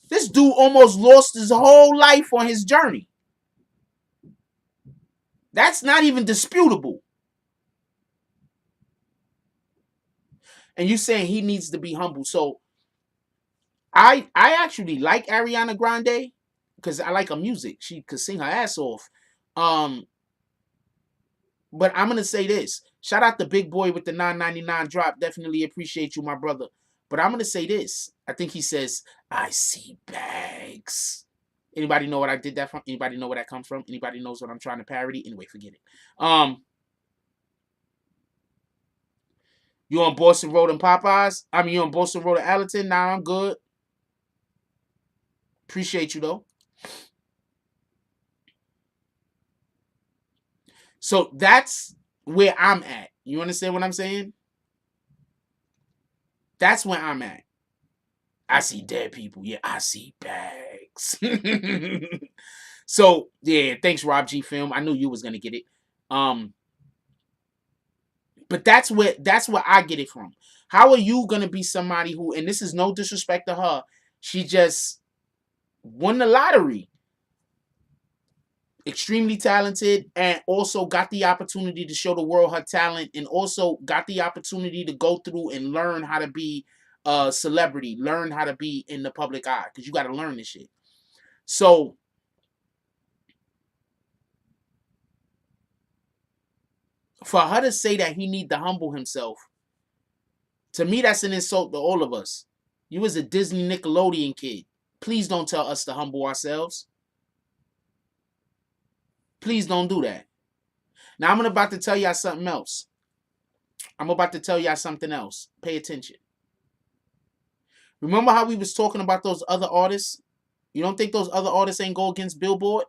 This dude almost lost his whole life on his journey. That's not even disputable. And you saying he needs to be humble. So I actually like Ariana Grande because I like her music. She could sing her ass off. But I'm going to say this. Shout out to Big Boy with the $9.99 drop. Definitely appreciate you, my brother. But I'm going to say this. I think he says, I see bags. Anybody know what I did that from? Anybody know where that comes from? Anybody knows what I'm trying to parody? Anyway, forget it. You on Boston Road and Popeyes? I mean, you on Boston Road and Allerton? Nah, I'm good. Appreciate you, though. So that's where I'm at. You understand what I'm saying? That's where I'm at. I see dead people. Yeah, I see bags. So, yeah, thanks, Rob G Film. I knew you was going to get it. But that's where I get it from. How are you going to be somebody who, and this is no disrespect to her, she just won the lottery. Extremely talented, and also got the opportunity to show the world her talent, and also got the opportunity to go through and learn how to be a celebrity, learn how to be in the public eye, because you got to learn this shit. So for her to say that he need to humble himself, to me, that's an insult to all of us. You was a Disney Nickelodeon kid. Please don't tell us to humble ourselves. Please don't do that. Now, I'm about to tell y'all something else. Pay attention. Remember how we was talking about those other artists? You don't think those other artists ain't go against Billboard?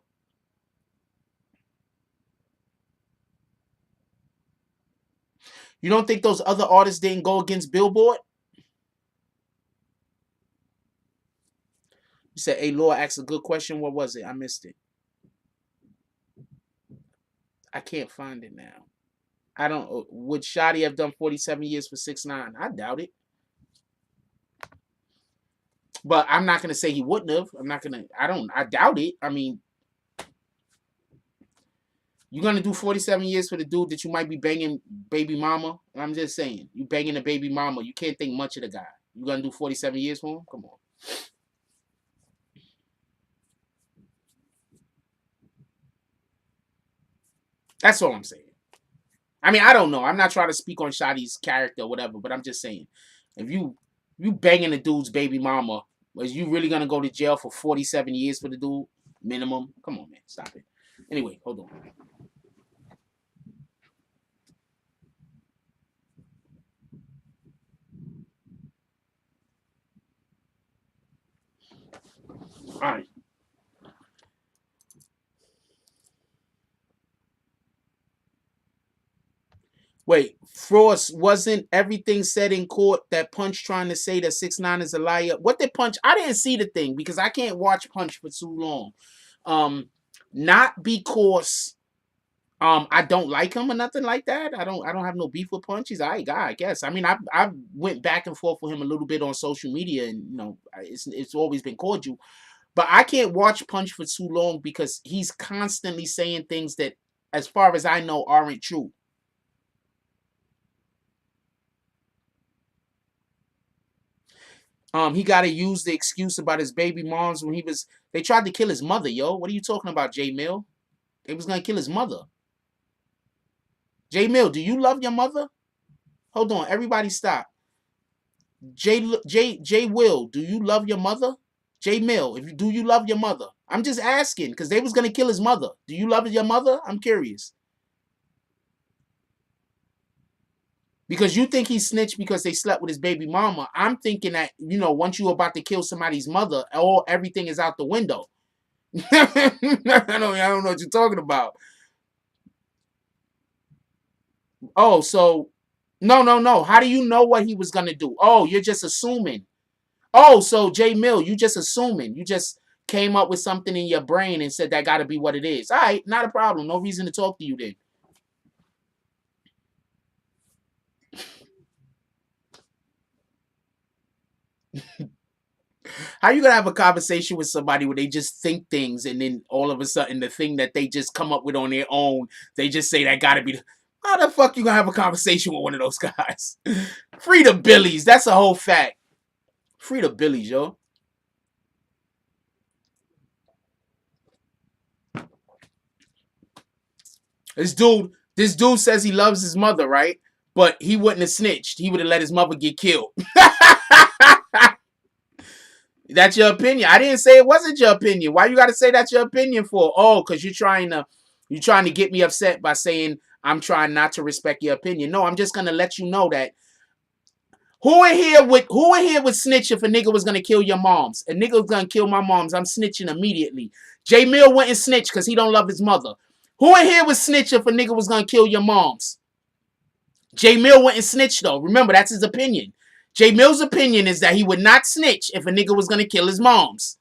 You don't think those other artists didn't go against Billboard? You said, hey, Laura asked a good question. What was it? I missed it. can't find it now. I don't. Would Shotty have done 47 years for 6ix9ine? I doubt it. But I'm not gonna say he wouldn't have. I'm not gonna. I doubt it. I mean, you're gonna do 47 years for the dude that you might be banging baby mama. I'm just saying, you banging a baby mama. You can't think much of the guy. You gonna do 47 years for him? Come on. That's all I'm saying. I mean, I don't know. I'm not trying to speak on Shotty's character or whatever, but I'm just saying, if you banging a dude's baby mama, was you really gonna go to jail for 47 years for the dude? Minimum? Come on, man. Stop it. Anyway, hold on. All right. Wait, Frost, wasn't everything said in court that Punch trying to say that 6ix9ine is a liar? What did Punch? I didn't see the thing because I can't watch Punch for too long. Not because I don't like him or nothing like that. I don't have no beef with Punch. He's a guy, I guess. I mean, I went back and forth with him a little bit on social media, and you know, it's always been cordial. But I can't watch Punch for too long because he's constantly saying things that, as far as I know, aren't true. He got to use the excuse about his baby moms when they tried to kill his mother, yo. What are you talking about, J Mill? They was going to kill his mother. J Mill, do you love your mother? Hold on, everybody stop. J Will, do you love your mother? J Mill, do you love your mother? I'm just asking because they was going to kill his mother. Do you love your mother? I'm curious. Because you think he snitched because they slept with his baby mama. I'm thinking that, you know, once you're about to kill somebody's mother, everything is out the window. I don't know what you're talking about. Oh, so, no. How do you know what he was going to do? Oh, you're just assuming. Oh, so J Mill, you just assuming. You just came up with something in your brain and said that got to be what it is. All right, not a problem. No reason to talk to you then. How you gonna have a conversation with somebody where they just think things and then all of a sudden the thing that they just come up with on their own, they just say that gotta be how the fuck you gonna have a conversation with one of those guys? Free the Billies. That's a whole fact. Free the Billies, yo. This dude says he loves his mother, right? But he wouldn't have snitched. He would have let his mother get killed. That's your opinion. I didn't say it wasn't your opinion. Why you got to say that's your opinion for? Oh, because you're trying to get me upset by saying I'm trying not to respect your opinion. No, I'm just gonna let you know that who in here would snitch if a nigga was gonna kill your moms? A nigga was gonna kill my moms. I'm snitching immediately. J Mill wouldn't snitch because he don't love his mother. Who in here would snitch if a nigga was gonna kill your moms? J Mill wouldn't snitch though. Remember, that's his opinion. J Mill's opinion is that he would not snitch if a nigga was going to kill his moms.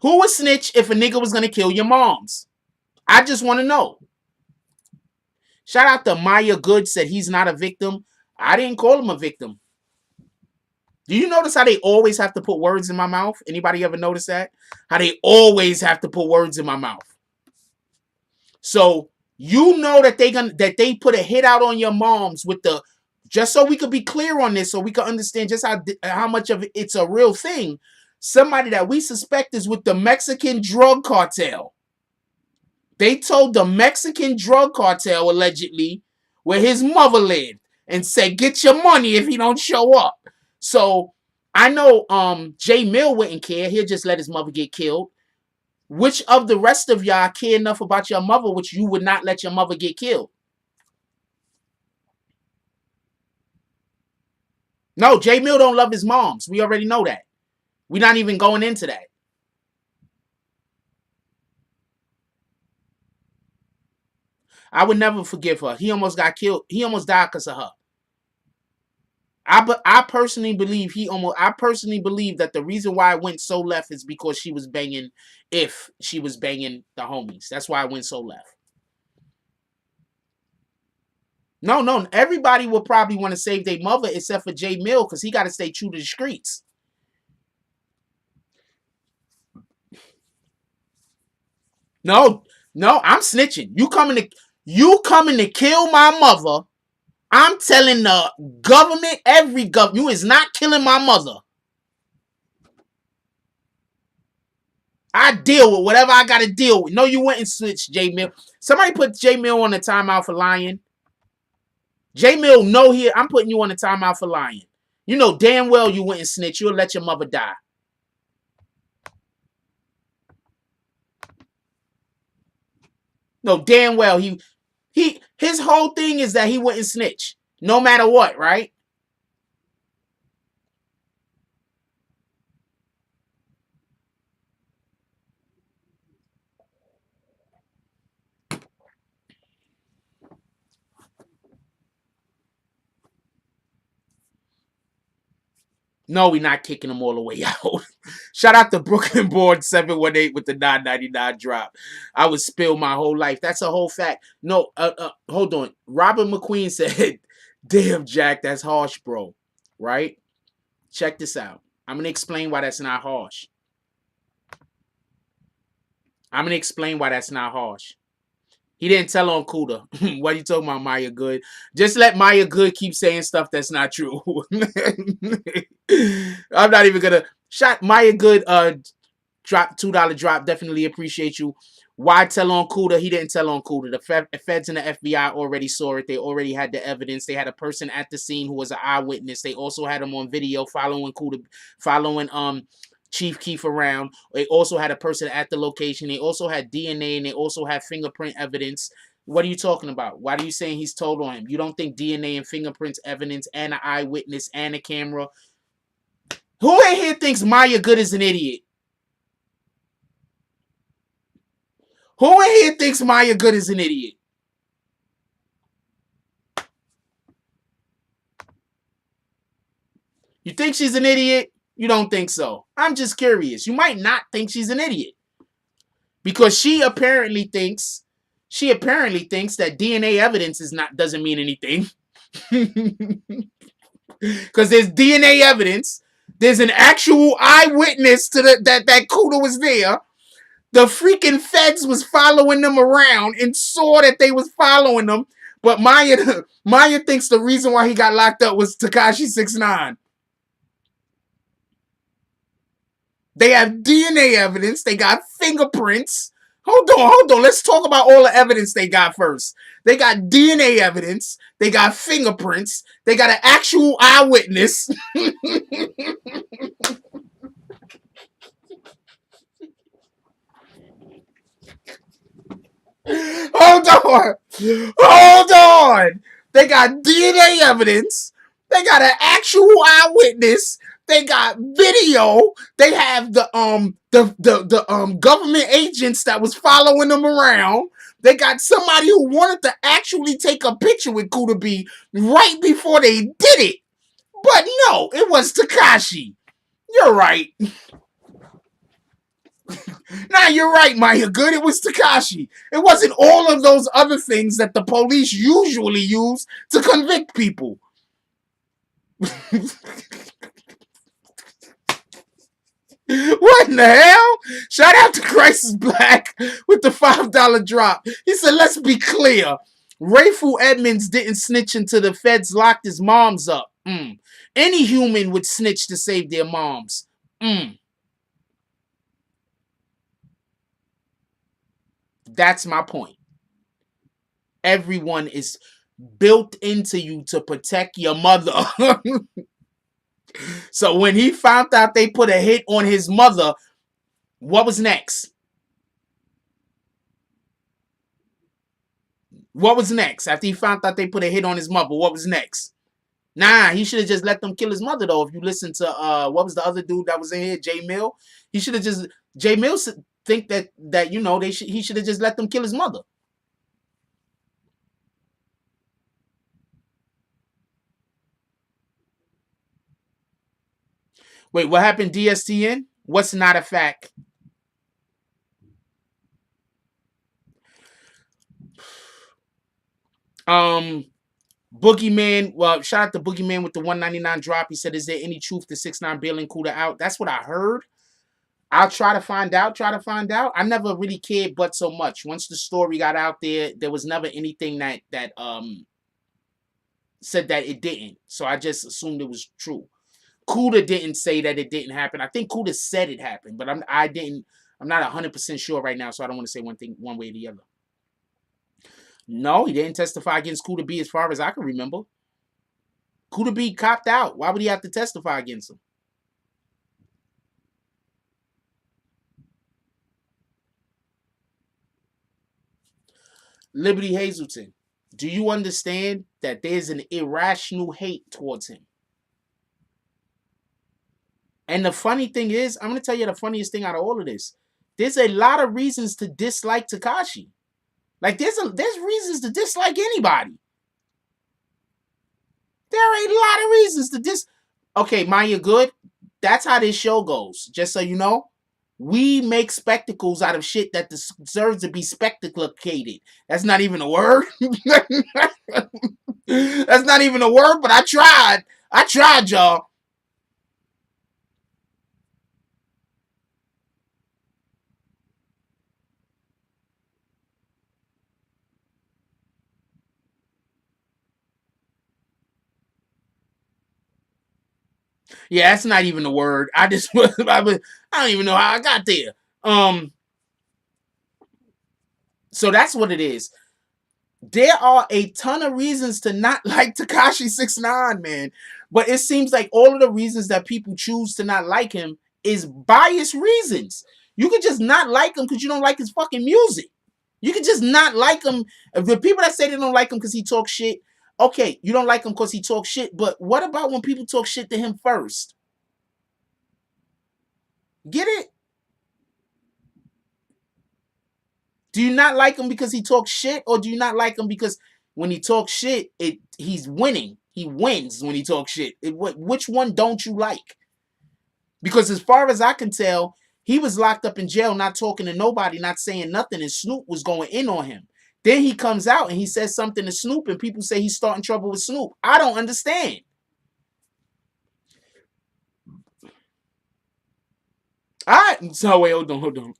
Who would snitch if a nigga was going to kill your moms? I just want to know. Shout out to Maya Good said he's not a victim. I didn't call him a victim. Do you notice how they always have to put words in my mouth? Anybody ever notice that? How they always have to put words in my mouth. So you know that they put a hit out on your moms with the. Just so we could be clear on this, so we could understand just how much of it's a real thing. Somebody that we suspect is with the Mexican drug cartel. They told the Mexican drug cartel, allegedly, where his mother lived, and said, get your money if he don't show up. So, I know J Mill wouldn't care. He'll just let his mother get killed. Which of the rest of y'all care enough about your mother, which you would not let your mother get killed? No, J Mill don't love his moms. We already know that. We're not even going into that. I would never forgive her. He almost got killed. He almost died because of her. I personally believe I personally believe that the reason why it went so left is because she was banging the homies. That's why it went so left. No, everybody will probably want to save their mother except for J Mill because he got to stay true to the streets. No, I'm snitching. You coming to kill my mother. I'm telling the government, every government, you is not killing my mother. I deal with whatever I got to deal with. No, you went and switched J Mill. Somebody put J Mill on the timeout for lying. J Mill, no here. I'm putting you on the timeout for lying. You know damn well you went and snitch. You'll let your mother die. No, damn well his whole thing is that he wouldn't snitch. No matter what, right? No, we're not kicking them all the way out. Shout out to Brooklyn Board 718 with the $9.99 drop. I would spill my whole life. That's a whole fact. No, hold on. Robert McQueen said, damn, Jack, that's harsh, bro. Right? Check this out. I'm going to explain why that's not harsh. He didn't tell on Cuda. What are you talking about, Maya Good? Just let Maya Good keep saying stuff that's not true. I'm not even gonna shot Maya Good drop $2 drop. Definitely appreciate you. Why tell on Cuda? He didn't tell on Cuda. The feds and the FBI already saw it. They already had the evidence. They had a person at the scene who was an eyewitness. They also had him on video following Cuda, Chief Keef around. They also had a person at the location. They also had DNA and they also had fingerprint evidence. What are you talking about? Why are you saying he's told on him? You don't think DNA and fingerprints evidence and an eyewitness and a camera? Who in here thinks Maya Good is an idiot? Who in here thinks Maya Good is an idiot? You think she's an idiot? You don't think so. I'm just curious. You might not think she's an idiot. Because she apparently thinks that DNA evidence doesn't mean anything. Because there's DNA evidence. There's an actual eyewitness to that Cuda was there. The freaking feds was following them around and saw that they was following them. But Maya thinks the reason why he got locked up was Tekashi 6ix9ine. They have DNA evidence. They got fingerprints. Hold on. Let's talk about all the evidence they got first. They got DNA evidence. They got fingerprints. They got an actual eyewitness. Hold on. They got DNA evidence. They got an actual eyewitness. They got video. They have the government agents that was following them around. They got somebody who wanted to actually take a picture with Cuda B right before they did it. But no, it was Tekashi. You're right. Nah, you're right, Maya Good. It was Tekashi. It wasn't all of those other things that the police usually use to convict people. What in the hell? Shout out to Crisis Black with the $5 drop. He said, let's be clear. Rayful Edmonds didn't snitch until the feds locked his moms up. Any human would snitch to save their moms. That's my point. Everyone is built into you to protect your mother. So when he found out they put a hit on his mother, what was next? What was next? After he found out they put a hit on his mother, what was next? Nah, he should have just let them kill his mother, though. If you listen to, what was the other dude that was in here? J Mill? He should have just, J Mill think that you know, he should have just let them kill his mother. Wait, what happened? DSTN? What's not a fact? Boogeyman. Well, shout out to Boogeyman with the 199 drop. He said, "Is there any truth to 6ix9ine bailing Cuda out?" That's what I heard. I'll try to find out. I never really cared but so much. Once the story got out there was never anything that said that it didn't. So I just assumed it was true. Cuda didn't say that it didn't happen. I think Cuda said it happened, but I'm not 100% sure right now, so I don't want to say one way or the other. No, he didn't testify against Cuda B as far as I can remember. Cuda B copped out. Why would he have to testify against him? Liberty Hazelton, do you understand that there's an irrational hate towards him? And the funny thing is, I'm going to tell you the funniest thing out of all of this. There's a lot of reasons to dislike Tekashi. Like, there's reasons to dislike anybody. There are a lot of reasons to Okay, Maya Good, that's how this show goes. Just so you know, we make spectacles out of shit that deserves to be spectacularcated. That's not even a word. That's not even a word, but I tried. Y'all. Yeah, that's not even a word. I don't even know how I got there. So that's what it is. There are a ton of reasons to not like Tekashi 6ix9ine, man. But it seems like all of the reasons that people choose to not like him is biased reasons. You could just not like him because you don't like his fucking music. You could just not like him. The people that say they don't like him because he talks shit, okay, you don't like him because he talks shit, but what about when people talk shit to him first? Get it? Do you not like him because he talks shit, or do you not like him because when he talks shit, he's winning? He wins when he talks shit. Which one don't you like? Because as far as I can tell, he was locked up in jail, not talking to nobody, not saying nothing, and Snoop was going in on him. Then he comes out and he says something to Snoop, and people say he's starting trouble with Snoop. I don't understand. All right. So wait, hold on.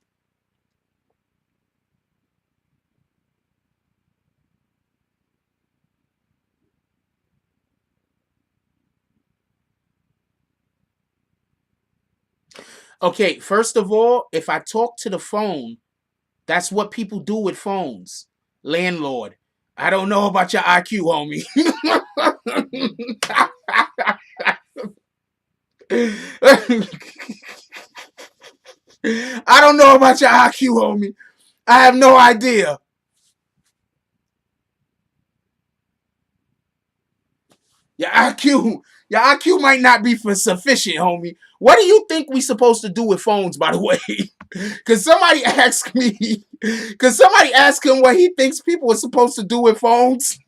Okay, first of all, if I talk to the phone, that's what people do with phones. Landlord. I don't know about your IQ, homie. I don't know about your IQ, homie. I have no idea. Your IQ might not be for sufficient, homie. What do you think we supposed to do with phones, by the way? Because somebody asked me, somebody asked him what he thinks people are supposed to do with phones.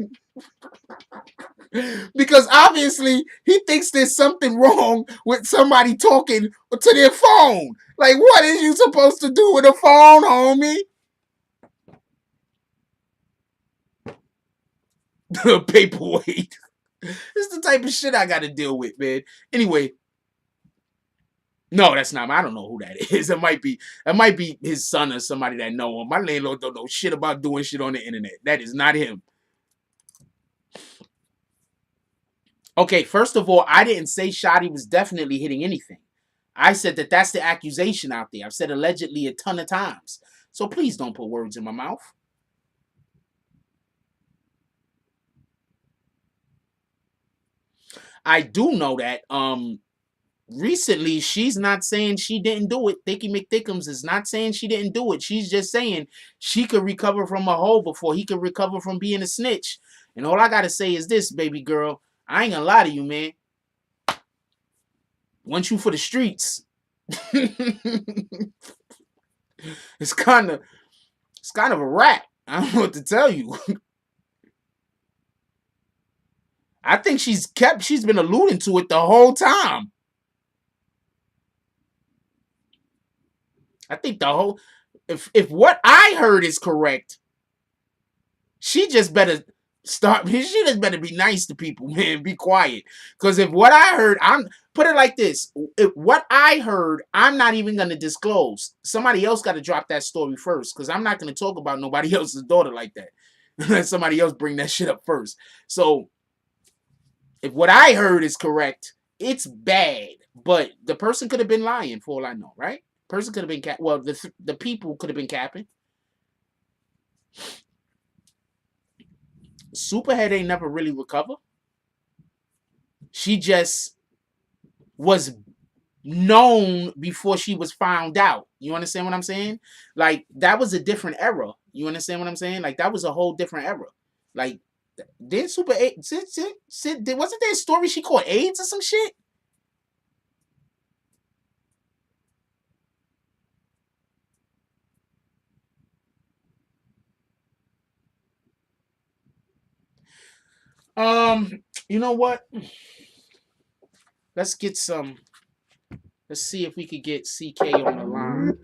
Because obviously he thinks there's something wrong with somebody talking to their phone. Like, what is you supposed to do with a phone, homie? The paperweight. This is the type of shit I got to deal with, man. Anyway. No, that's not. I don't know who that is. It might be his son or somebody that know him. My landlord don't know shit about doing shit on the internet. That is not him. Okay, first of all, I didn't say Shotty was definitely hitting anything. I said that that's the accusation out there. I've said allegedly a ton of times. So please don't put words in my mouth. I do know that recently she's not saying she didn't do it. Thicky McThickums is not saying she didn't do it. She's just saying she could recover from a hoe before he could recover from being a snitch. And all I got to say is this, baby girl. I ain't gonna lie to you, man. Want you for the streets. It's kind of a rat. I don't know what to tell you. I think she's been alluding to it the whole time. I think the whole if what I heard is correct, she just better start. She just better be nice to people, man. Be quiet. Because if what I heard, I'm put it like this. If what I heard, I'm not even gonna disclose. Somebody else got to drop that story first. Because I'm not gonna talk about nobody else's daughter like that. Let somebody else bring that shit up first. So if what I heard is correct, it's bad. But the person could have been lying for all I know, right? Person could have been well, the people could have been capping. Superhead ain't never really recovered. She just was known before she was found out. You understand what I'm saying? Like, that was a different era. You understand what I'm saying? Like, that was a whole different era. Like, did Super wasn't there a story she caught AIDS or some shit? You know what? Let's see if we could get CK on the line.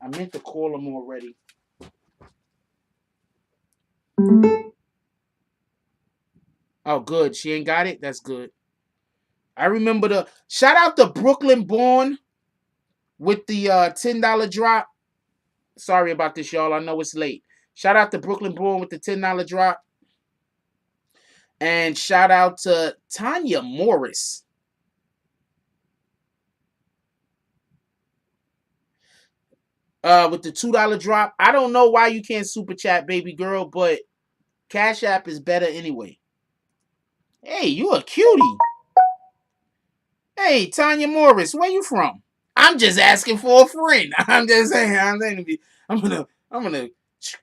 I meant to call him already. Oh, good. She ain't got it? That's good. I remember shout out to Brooklyn Born with the $10 drop. Sorry about this, y'all. I know it's late. Shout out to Brooklyn Born with the $10 drop. And shout out to Tanya Morris. With the $2 drop. I don't know why you can't super chat, baby girl, but Cash App is better anyway. Hey, you a cutie. Hey, Tanya Morris, where you from? I'm just asking for a friend. I'm just saying. I'm gonna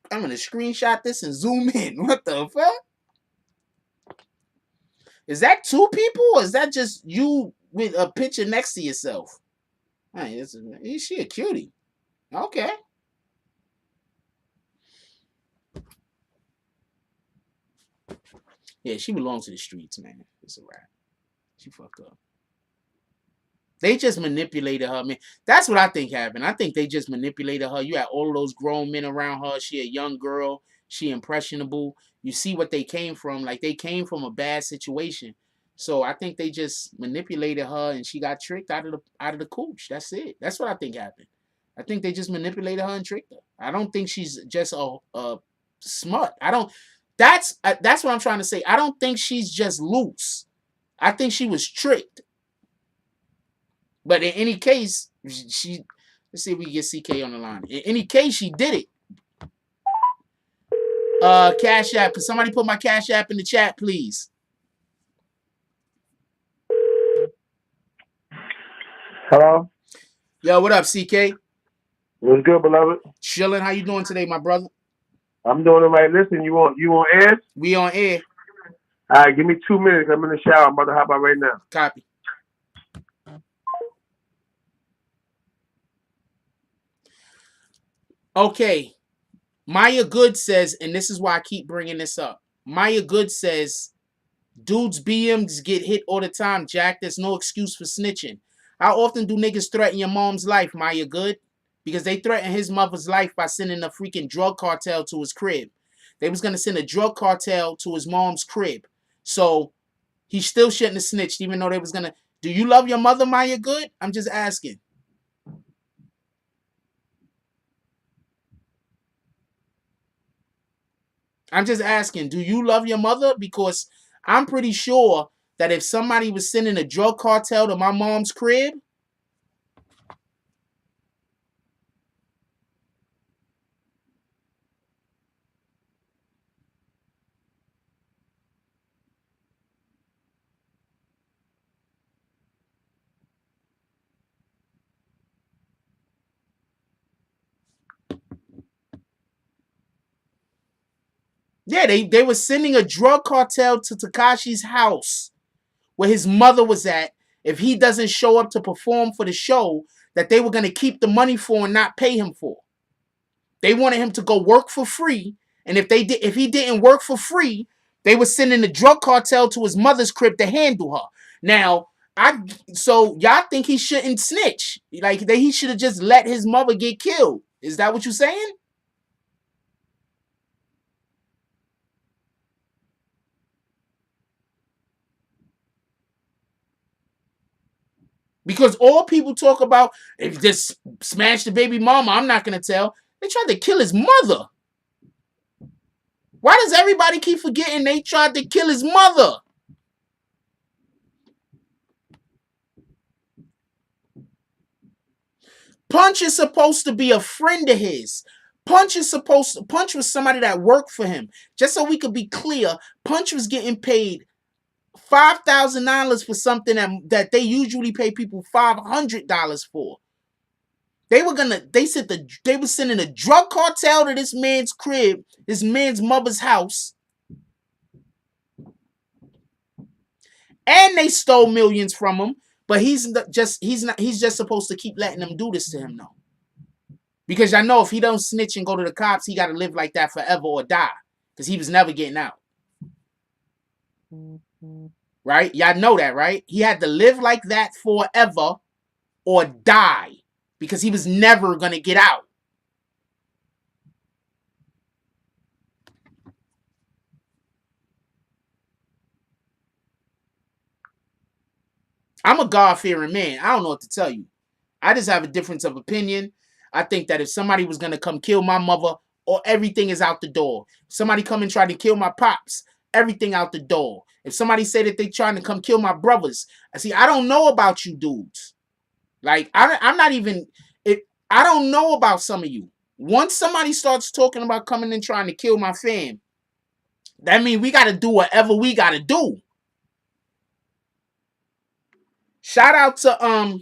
screenshot this and zoom in. What the fuck? Is that two people, or is that just you with a picture next to yourself? Hey, is she a cutie? Okay. Yeah, she belongs to the streets, man. It's a wrap. She fucked up. They just manipulated her, man. That's what I think happened. I think they just manipulated her. You had all of those grown men around her. She a young girl. She impressionable. You see what they came from. Like, they came from a bad situation. So I think they just manipulated her, and she got tricked out of the cooch. That's it. That's what I think happened. I think they just manipulated her and tricked her. I don't think she's just a smut. That's what I'm trying to say. I don't think she's just loose. I think she was tricked. But in any case, let's see if we can get CK on the line. In any case, she did it. Cash App. Can somebody put my Cash App in the chat, please? Hello? Yo, what up, CK? What's good, beloved? Chilling. How you doing today, my brother? I'm doing it right. Listen, you on air? We on air. All right, give me 2 minutes. I'm in the shower. I'm about to hop out right now. Copy. Okay. Maya Good says, and this is why I keep bringing this up. Maya Good says, dudes BMs get hit all the time, Jack. There's no excuse for snitching. How often do niggas threaten your mom's life, Maya Good? Because they threatened his mother's life by sending a freaking drug cartel to his crib. They was going to send a drug cartel to his mom's crib. So he still shouldn't have snitched, even though they was going to. Do you love your mother, Maya Good? I'm just asking. I'm just asking, do you love your mother? Because I'm pretty sure that if somebody was sending a drug cartel to my mom's crib, yeah, they were sending a drug cartel to Tekashi's house where his mother was at. If he doesn't show up to perform for the show that they were going to keep the money for and not pay him for. They wanted him to go work for free. And if he didn't work for free, they were sending the drug cartel to his mother's crib to handle her. Now, So y'all think he shouldn't snitch? Like that he should have just let his mother get killed? Is that what you're saying? Because all people talk about, if this smashed the baby mama, I'm not gonna tell. They tried to kill his mother. Why does everybody keep forgetting they tried to kill his mother? Punch is supposed to be a friend of his. Punch was somebody that worked for him. Just so we could be clear, Punch was getting paid $5,000 for something that they usually pay people $500 for. They were sending a drug cartel to this man's crib, this man's mother's house, and they stole millions from him. But he's just supposed to keep letting them do this to him, though. Because y'all know if he don't snitch and go to the cops, he got to live like that forever or die. Because he was never getting out. Right? Y'all know that, right? He had to live like that forever or die. Because he was never going to get out. I'm a God-fearing man. I don't know what to tell you. I just have a difference of opinion. I think that if somebody was going to come kill my mother, or everything is out the door. If somebody come and try to kill my pops, everything out the door. If somebody say that they trying to come kill my brothers, I don't know about you dudes. Like, I'm not even... I don't know about some of you. Once somebody starts talking about coming and trying to kill my fam, that means we got to do whatever we got to do. Shout out to...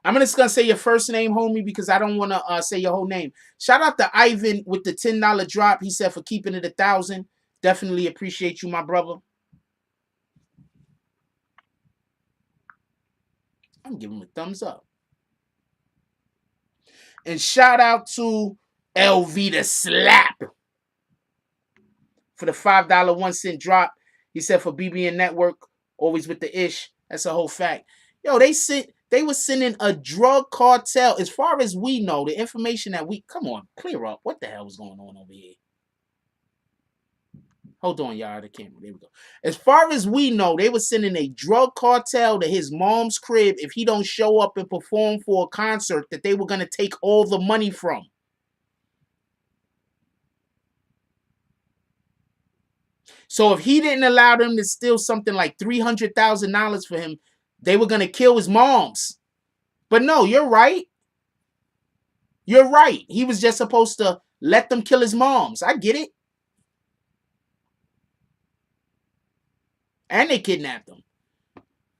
I'm just going to say your first name, homie, because I don't want to say your whole name. Shout out to Ivan with the $10 drop. He said for keeping it 1,000. Definitely appreciate you, my brother. I'm giving him a thumbs up. And shout out to LV the Slap for the $5 1 cent drop. He said for BBN Network, always with the ish. That's a whole fact. Yo, they were sending a drug cartel. As far as we know, the information that come on, clear up. What the hell was going on over here? Hold on, y'all. The camera. There we go. As far as we know, they were sending a drug cartel to his mom's crib if he don't show up and perform for a concert that they were going to take all the money from. So if he didn't allow them to steal something like $300,000 for him, they were going to kill his moms. But no, you're right. You're right. He was just supposed to let them kill his moms. I get it. And they kidnapped him.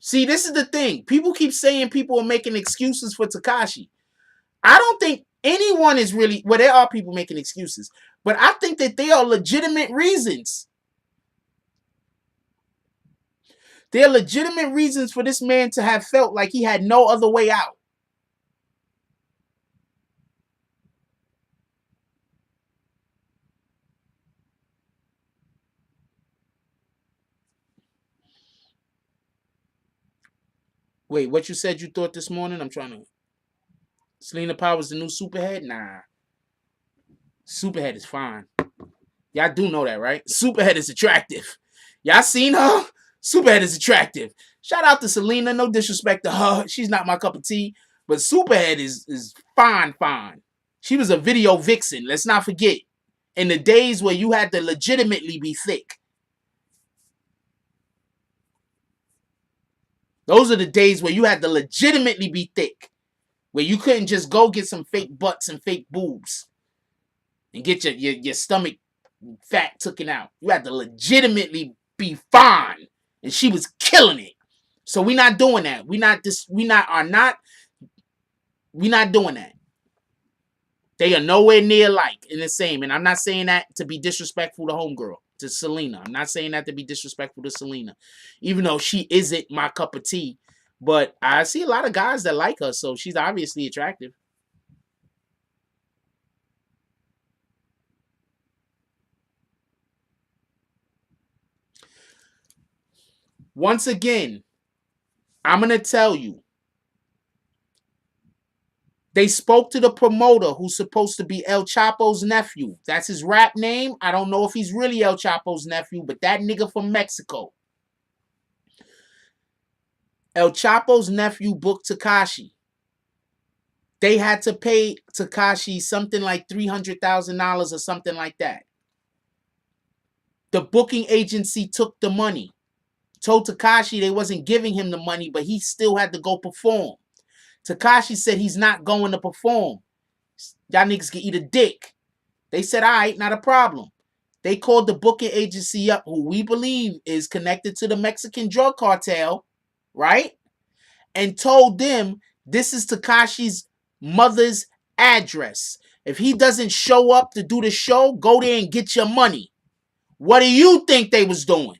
See, this is the thing. People keep saying people are making excuses for Tekashi. I don't think anyone is really... Well, there are people making excuses. But I think that they are legitimate reasons. There are legitimate reasons for this man to have felt like he had no other way out. Wait, what you said you thought this morning? I'm trying to... Selena Powers the new Superhead? Nah. Superhead is fine. Y'all do know that, right? Superhead is attractive. Y'all seen her? Superhead is attractive. Shout out to Selena. No disrespect to her. She's not my cup of tea. But Superhead is fine. She was a video vixen. Let's not forget. In the days where you had to legitimately be thick. Those are the days where you had to legitimately be thick. Where you couldn't just go get some fake butts and fake boobs. And get your stomach fat taken out. You had to legitimately be fine. And she was killing it. So we're not doing that. We're not doing that. They are nowhere near like in the same. And I'm not saying that to be disrespectful to homegirl, to Selena. I'm not saying that to be disrespectful to Selena. Even though she isn't my cup of tea. But I see a lot of guys that like her. So she's obviously attractive. Once again, I'm going to tell you. They spoke to the promoter who's supposed to be El Chapo's nephew. That's his rap name. I don't know if he's really El Chapo's nephew, but that nigga from Mexico. El Chapo's nephew booked Tekashi. They had to pay Tekashi something like $300,000 or something like that. The booking agency took the money. Told Tekashi they wasn't giving him the money, but he still had to go perform. Tekashi said he's not going to perform. Y'all niggas can eat a dick. They said, all right, not a problem. They called the booking agency up, who we believe is connected to the Mexican drug cartel, right? And told them this is Tekashi's mother's address. If he doesn't show up to do the show, go there and get your money. What do you think they was doing?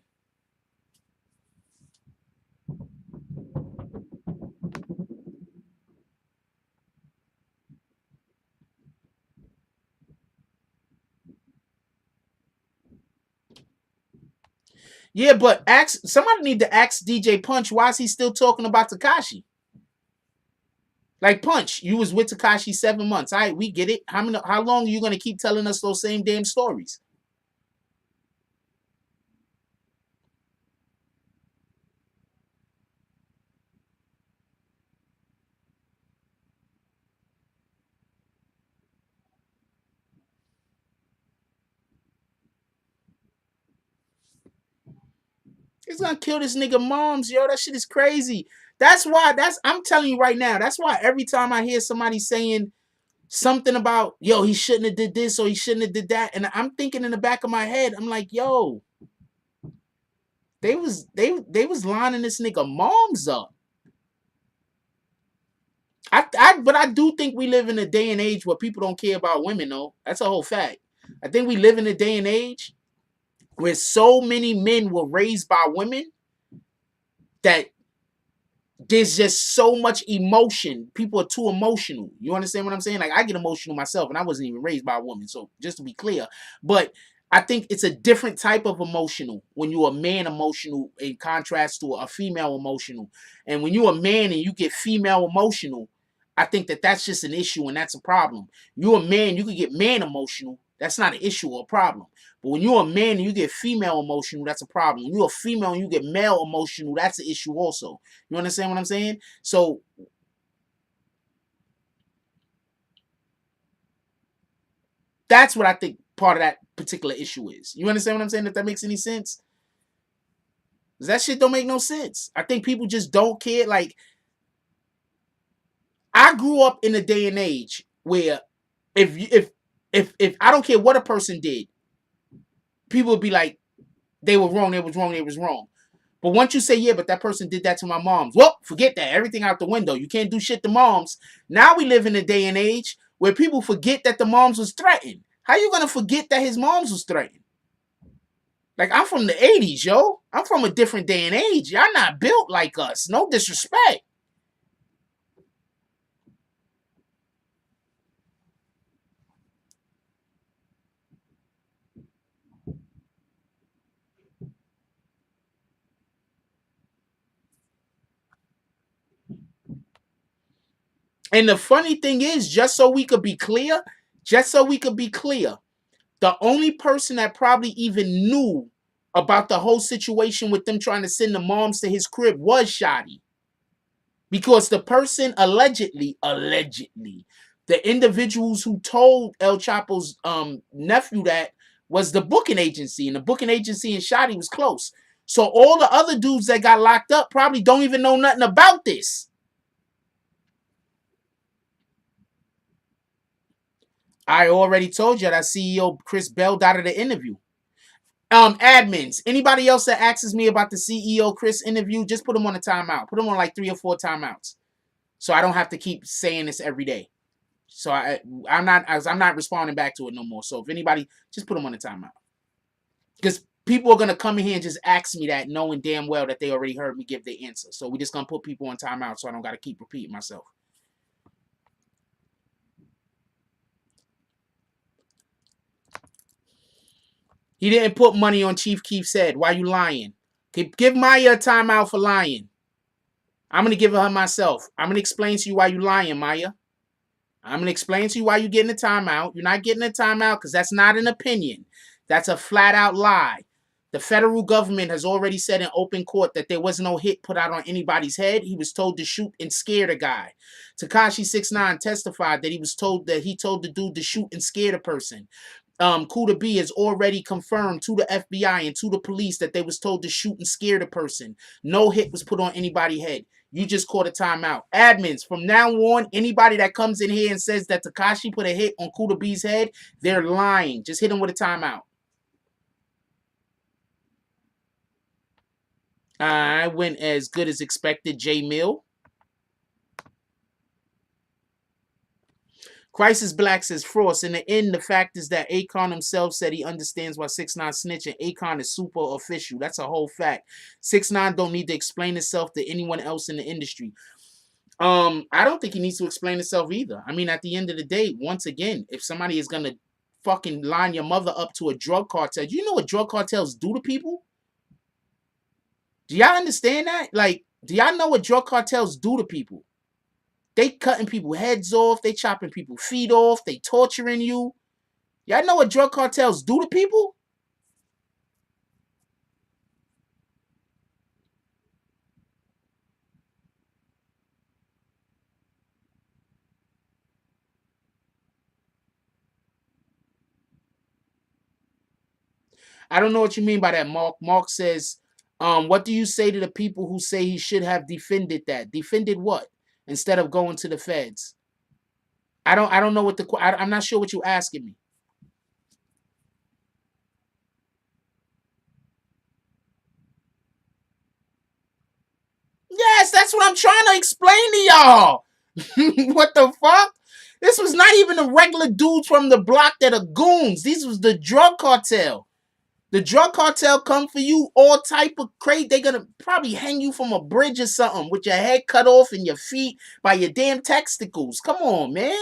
Yeah, but somebody need to ask DJ Punch, why is he still talking about Tekashi? Like, Punch, you was with Tekashi 7 months. All right, we get it. How long are you going to keep telling us those same damn stories? He's gonna kill this nigga moms, yo. That shit is crazy. I'm telling you right now, that's why every time I hear somebody saying something about, yo, he shouldn't have did this or he shouldn't have did that, and I'm thinking in the back of my head, I'm like, yo, they was lining this nigga moms up. But I do think we live in a day and age where people don't care about women, though. That's a whole fact. I think we live in a day and age where so many men were raised by women that there's just so much emotion. People are too emotional. You understand what I'm saying? Like, I get emotional myself, and I wasn't even raised by a woman, so just to be clear. But I think it's a different type of emotional when you're a man emotional in contrast to a female emotional. And when you're a man and you get female emotional, I think that's just an issue, and that's a problem. You're a man, you can get man emotional. That's not an issue or a problem. But when you're a man and you get female emotional, that's a problem. When you're a female and you get male emotional, that's an issue also. You understand what I'm saying? So that's what I think part of that particular issue is. You understand what I'm saying? If that makes any sense? Because that shit don't make no sense. I think people just don't care. Like, I grew up in a day and age where if I don't care what a person did, people would be like, they were wrong, they was wrong, they was wrong. But once you say, yeah, but that person did that to my moms, well, forget that. Everything out the window. You can't do shit to moms. Now we live in a day and age where people forget that the moms was threatened. How you going to forget that his moms was threatened? Like, I'm from the 80s, yo. I'm from a different day and age. Y'all not built like us. No disrespect. And the funny thing is, just so we could be clear, the only person that probably even knew about the whole situation with them trying to send the moms to his crib was Shotty. Because the person allegedly, the individuals who told El Chapo's nephew that was the booking agency. And the booking agency and Shotty was close. So all the other dudes that got locked up probably don't even know nothing about this. I already told you that CEO Chris bailed out of the interview. Admins, anybody else that asks me about the CEO Chris interview, just put them on a timeout. Put them on like 3 or 4 timeouts, so I don't have to keep saying this every day. So I'm not responding back to it no more. So if anybody, just put them on a timeout, because people are gonna come in here and just ask me that, knowing damn well that they already heard me give their answer. So we're just gonna put people on timeout, so I don't gotta keep repeating myself. He didn't put money on Chief Keef's head. Why you lying? Give Maya a timeout for lying. I'm going to give her myself. I'm going to explain to you why you lying, Maya. I'm going to explain to you why you're getting a timeout. You're not getting a timeout because that's not an opinion. That's a flat out lie. The federal government has already said in open court that there was no hit put out on anybody's head. He was told to shoot and scare the guy. Tekashi 6ix9ine testified that he told the dude to shoot and scare the person. Kuda B has already confirmed to the FBI and to the police that they was told to shoot and scare the person. No hit was put on anybody's head. You just caught a timeout. Admins, from now on, anybody that comes in here and says that Tekashi put a hit on Kuda B's head, they're lying. Just hit him with a timeout. I went as good as expected, J Mill. Crisis Black says, Frost, in the end, the fact is that Akon himself said he understands why 6ix9ine snitching. Akon is super official. That's a whole fact. 6ix9ine don't need to explain himself to anyone else in the industry. I don't think he needs to explain himself either. I mean, at the end of the day, once again, if somebody is going to fucking line your mother up to a drug cartel, do you know what drug cartels do to people? Do y'all understand that? Like, do y'all know what drug cartels do to people? They cutting people heads off. They chopping people feet off. They torturing you. Y'all know what drug cartels do to people? I don't know what you mean by that, Mark. Mark says, what do you say to the people who say he should have defended that? Defended what? Instead of going to the feds. I don't know what I'm not sure what you're asking me. Yes, that's what I'm trying to explain to y'all. What the fuck? This was not even the regular dudes from the block that are goons. These was the drug cartel. The drug cartel come for you, all type of crate. They're gonna probably hang you from a bridge or something with your head cut off and your feet by your damn testicles. Come on, man.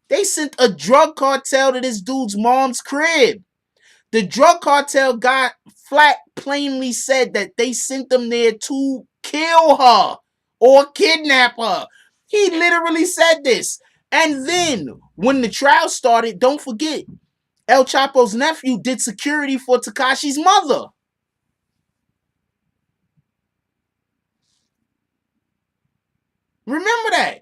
They sent a drug cartel to this dude's mom's crib. The drug cartel got flat plainly said that they sent them there to kill her or kidnap her. He literally said this. And then when the trial started, don't forget, El Chapo's nephew did security for Tekashi's mother. Remember that.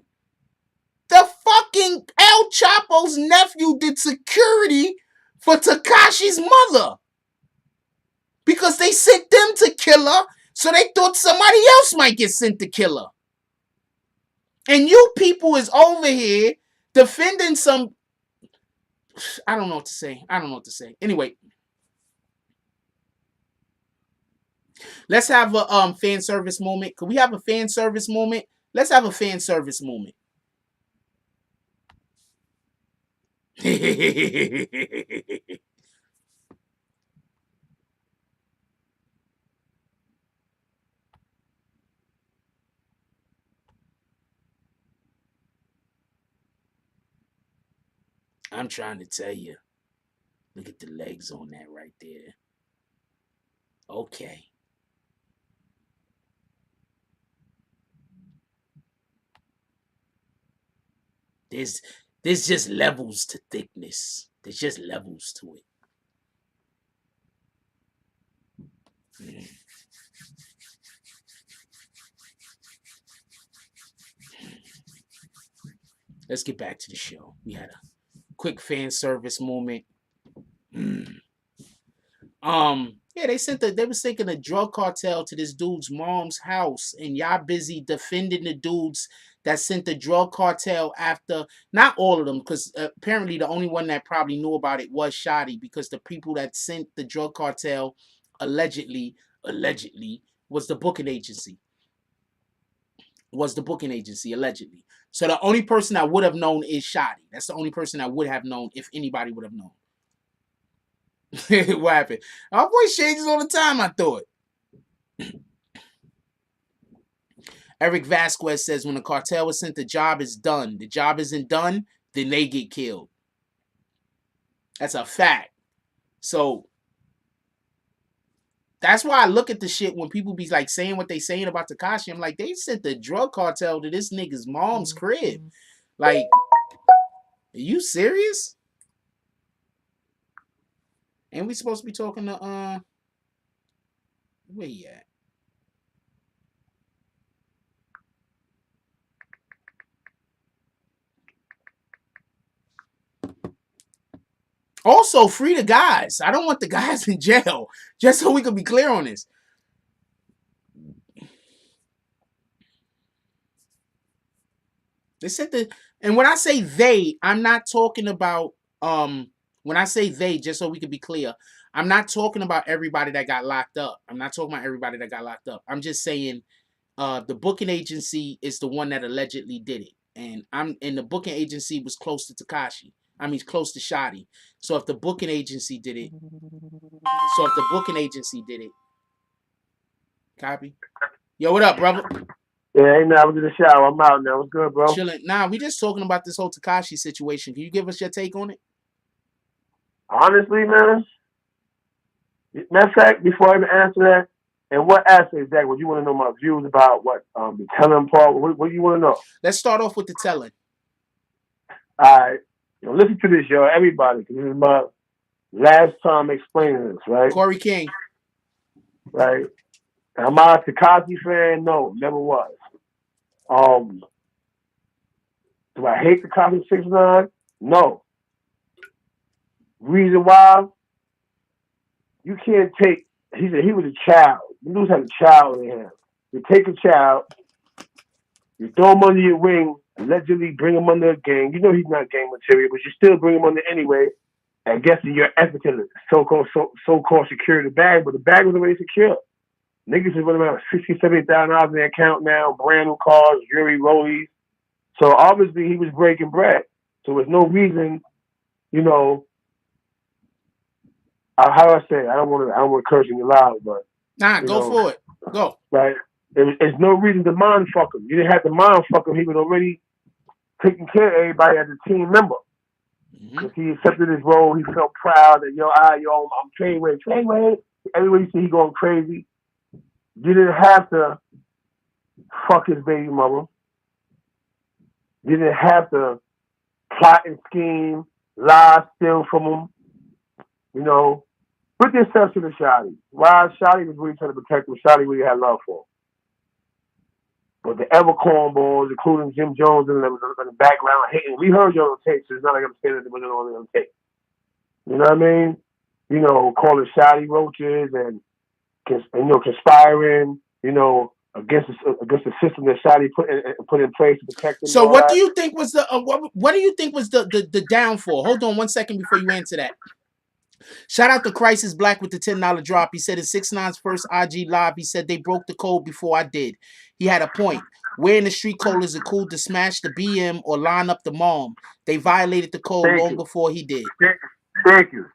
The fucking El Chapo's nephew did security for Tekashi's mother. Because they sent them to kill her, so they thought somebody else might get sent to kill her. And you people is over here defending some... I don't know what to say. I don't know what to say. Anyway. Let's have a fan service moment. Could we have a fan service moment? Let's have a fan service moment. I'm trying to tell you. Look at the legs on that right there. Okay. There's just levels to thickness. There's just levels to it. Let's get back to the show. We had a quick fan service moment. Yeah, they was taking a drug cartel to this dude's mom's house, and y'all busy defending the dudes that sent the drug cartel after, not all of them, because apparently the only one that probably knew about it was Shotty, because the people that sent the drug cartel allegedly was the booking agency. Allegedly. So the only person that would have known is Shotty. That's the only person that would have known if anybody would have known. What happened? Our voice changes all the time, I thought. Eric Vasquez says when the cartel was sent, the job is done. The job isn't done, then they get killed. That's a fact. So that's why I look at the shit when people be like saying what they saying about Tekashi. I'm like, they sent the drug cartel to this nigga's mom's crib. Like, are you serious? And we supposed to be talking to where you at? Also, free the guys. I don't want the guys in jail. Just so we can be clear on this. They said that, and when I say they, I'm not talking about when I say they, just so we can be clear, I'm not talking about everybody that got locked up. I'm not talking about everybody that got locked up. I'm just saying the booking agency is the one that allegedly did it. And the booking agency was close to Tekashi. I mean, close to Shotty. So if the booking agency did it, copy. Yo, what up, brother? Yeah, ain't I was in the shower. I'm out now. What's good, bro? Chilling. Nah, we just talking about this whole Tekashi situation. Can you give us your take on it? Honestly, man. Matter of fact, before I even answer that, and what aspect, Zach, would you want to know my views about what the telling part? What do you want to know? Let's start off with the telling. All right. Listen to this, yo, everybody, because this is my last time explaining this, right? Corey King. Right. Am I a Tekashi fan? No, never was. Do I hate Tekashi 6ix9ine? No. Reason why? You can't take. He said he was a child. You dudes had a child in him. You take a child, you throw him under your wing, allegedly bring him under a gang. You know he's not gang material, but you still bring him under anyway. I guess you're ethical, so-called security bag, but the bag was already secure. Niggas is running around $60,000, $70,000 in their account now, brand new cars, jewelry, rollies. So obviously he was breaking bread. So there's no reason, you know. How do I say it? I don't want to curse you loud, but nah, go for it. Go. Right. There's no reason to mind fuck him. You didn't have to mind fuck him. He was already taking care of everybody as a team member. Because he accepted his role, he felt proud that I'm Treyway. Everybody see he going crazy. You didn't have to fuck his baby mother. You didn't have to plot and scheme, lie, steal from him. You know, put yourself to the Shotty. Why Shotty was really trying to protect him. Shotty really had love for him. But the ever cornballs, including Jim Jones in the background hating. We heard you on the tape, so it's not like I'm saying that it wasn't on the tape. You know what I mean? You know, calling Shotty roaches and conspiring, you know, against the system that Shotty put in place to protect them. So what do you think was the what do you think was the downfall? Hold on 1 second before you answer that. Shout out to Crisis Black with the $10 drop. He said in 6ix9ine's first IG live, he said they broke the code before I did. He had a point. Where in the street code is it cool to smash the BM or line up the mom? They violated the code before he did. Thank you.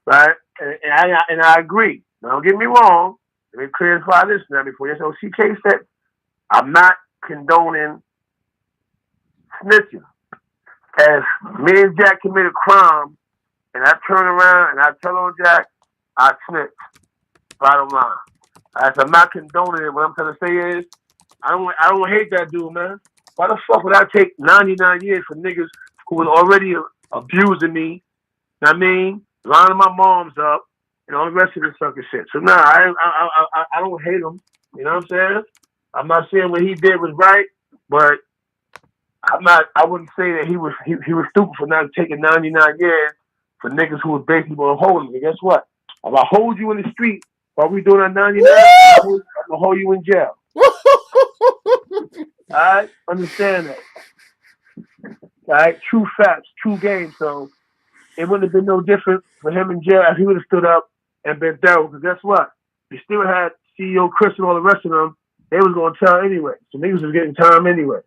Right? And I agree. Now, don't get me wrong. Let me clarify this now before you. So CK said, I'm not condoning snitching. As me and Jack commit a crime, and I turn around and I tell on Jack, I snitch. Bottom line. As I'm not condoning it. What I'm trying to say is, I don't hate that dude, man. Why the fuck would I take 99 years for niggas who was already abusing me? You know what I mean? Lining my moms up and all the rest of this sucker shit. So nah, I don't hate him. You know what I'm saying? I'm not saying what he did was right, but I wouldn't say that he was stupid for not taking 99 years for niggas who was basically gonna hold him. And guess what? If I hold you in the street while we doing that 99, I'm gonna hold you in jail. Alright? Understand that. Alright? True facts, true game. So it wouldn't have been no different for him in jail if he would have stood up and been thorough. Because guess what? You still had CEO Chris and all the rest of them. They was going to tell anyway. So niggas was getting time anyway.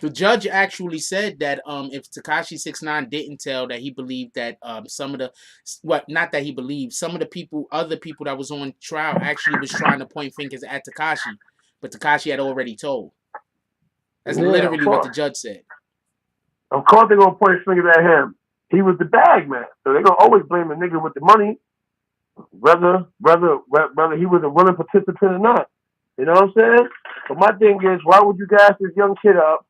The judge actually said that if Tekashi 6ix9ine didn't tell, that he believed that some of the other people that was on trial actually was trying to point fingers at Tekashi, but Tekashi had already told. That's literally what the judge said. Of course they're gonna point fingers at him. He was the bag man, so they're gonna always blame the nigga with the money. whether he was a willing participant or not. You know what I'm saying? But my thing is, why would you gas this young kid up?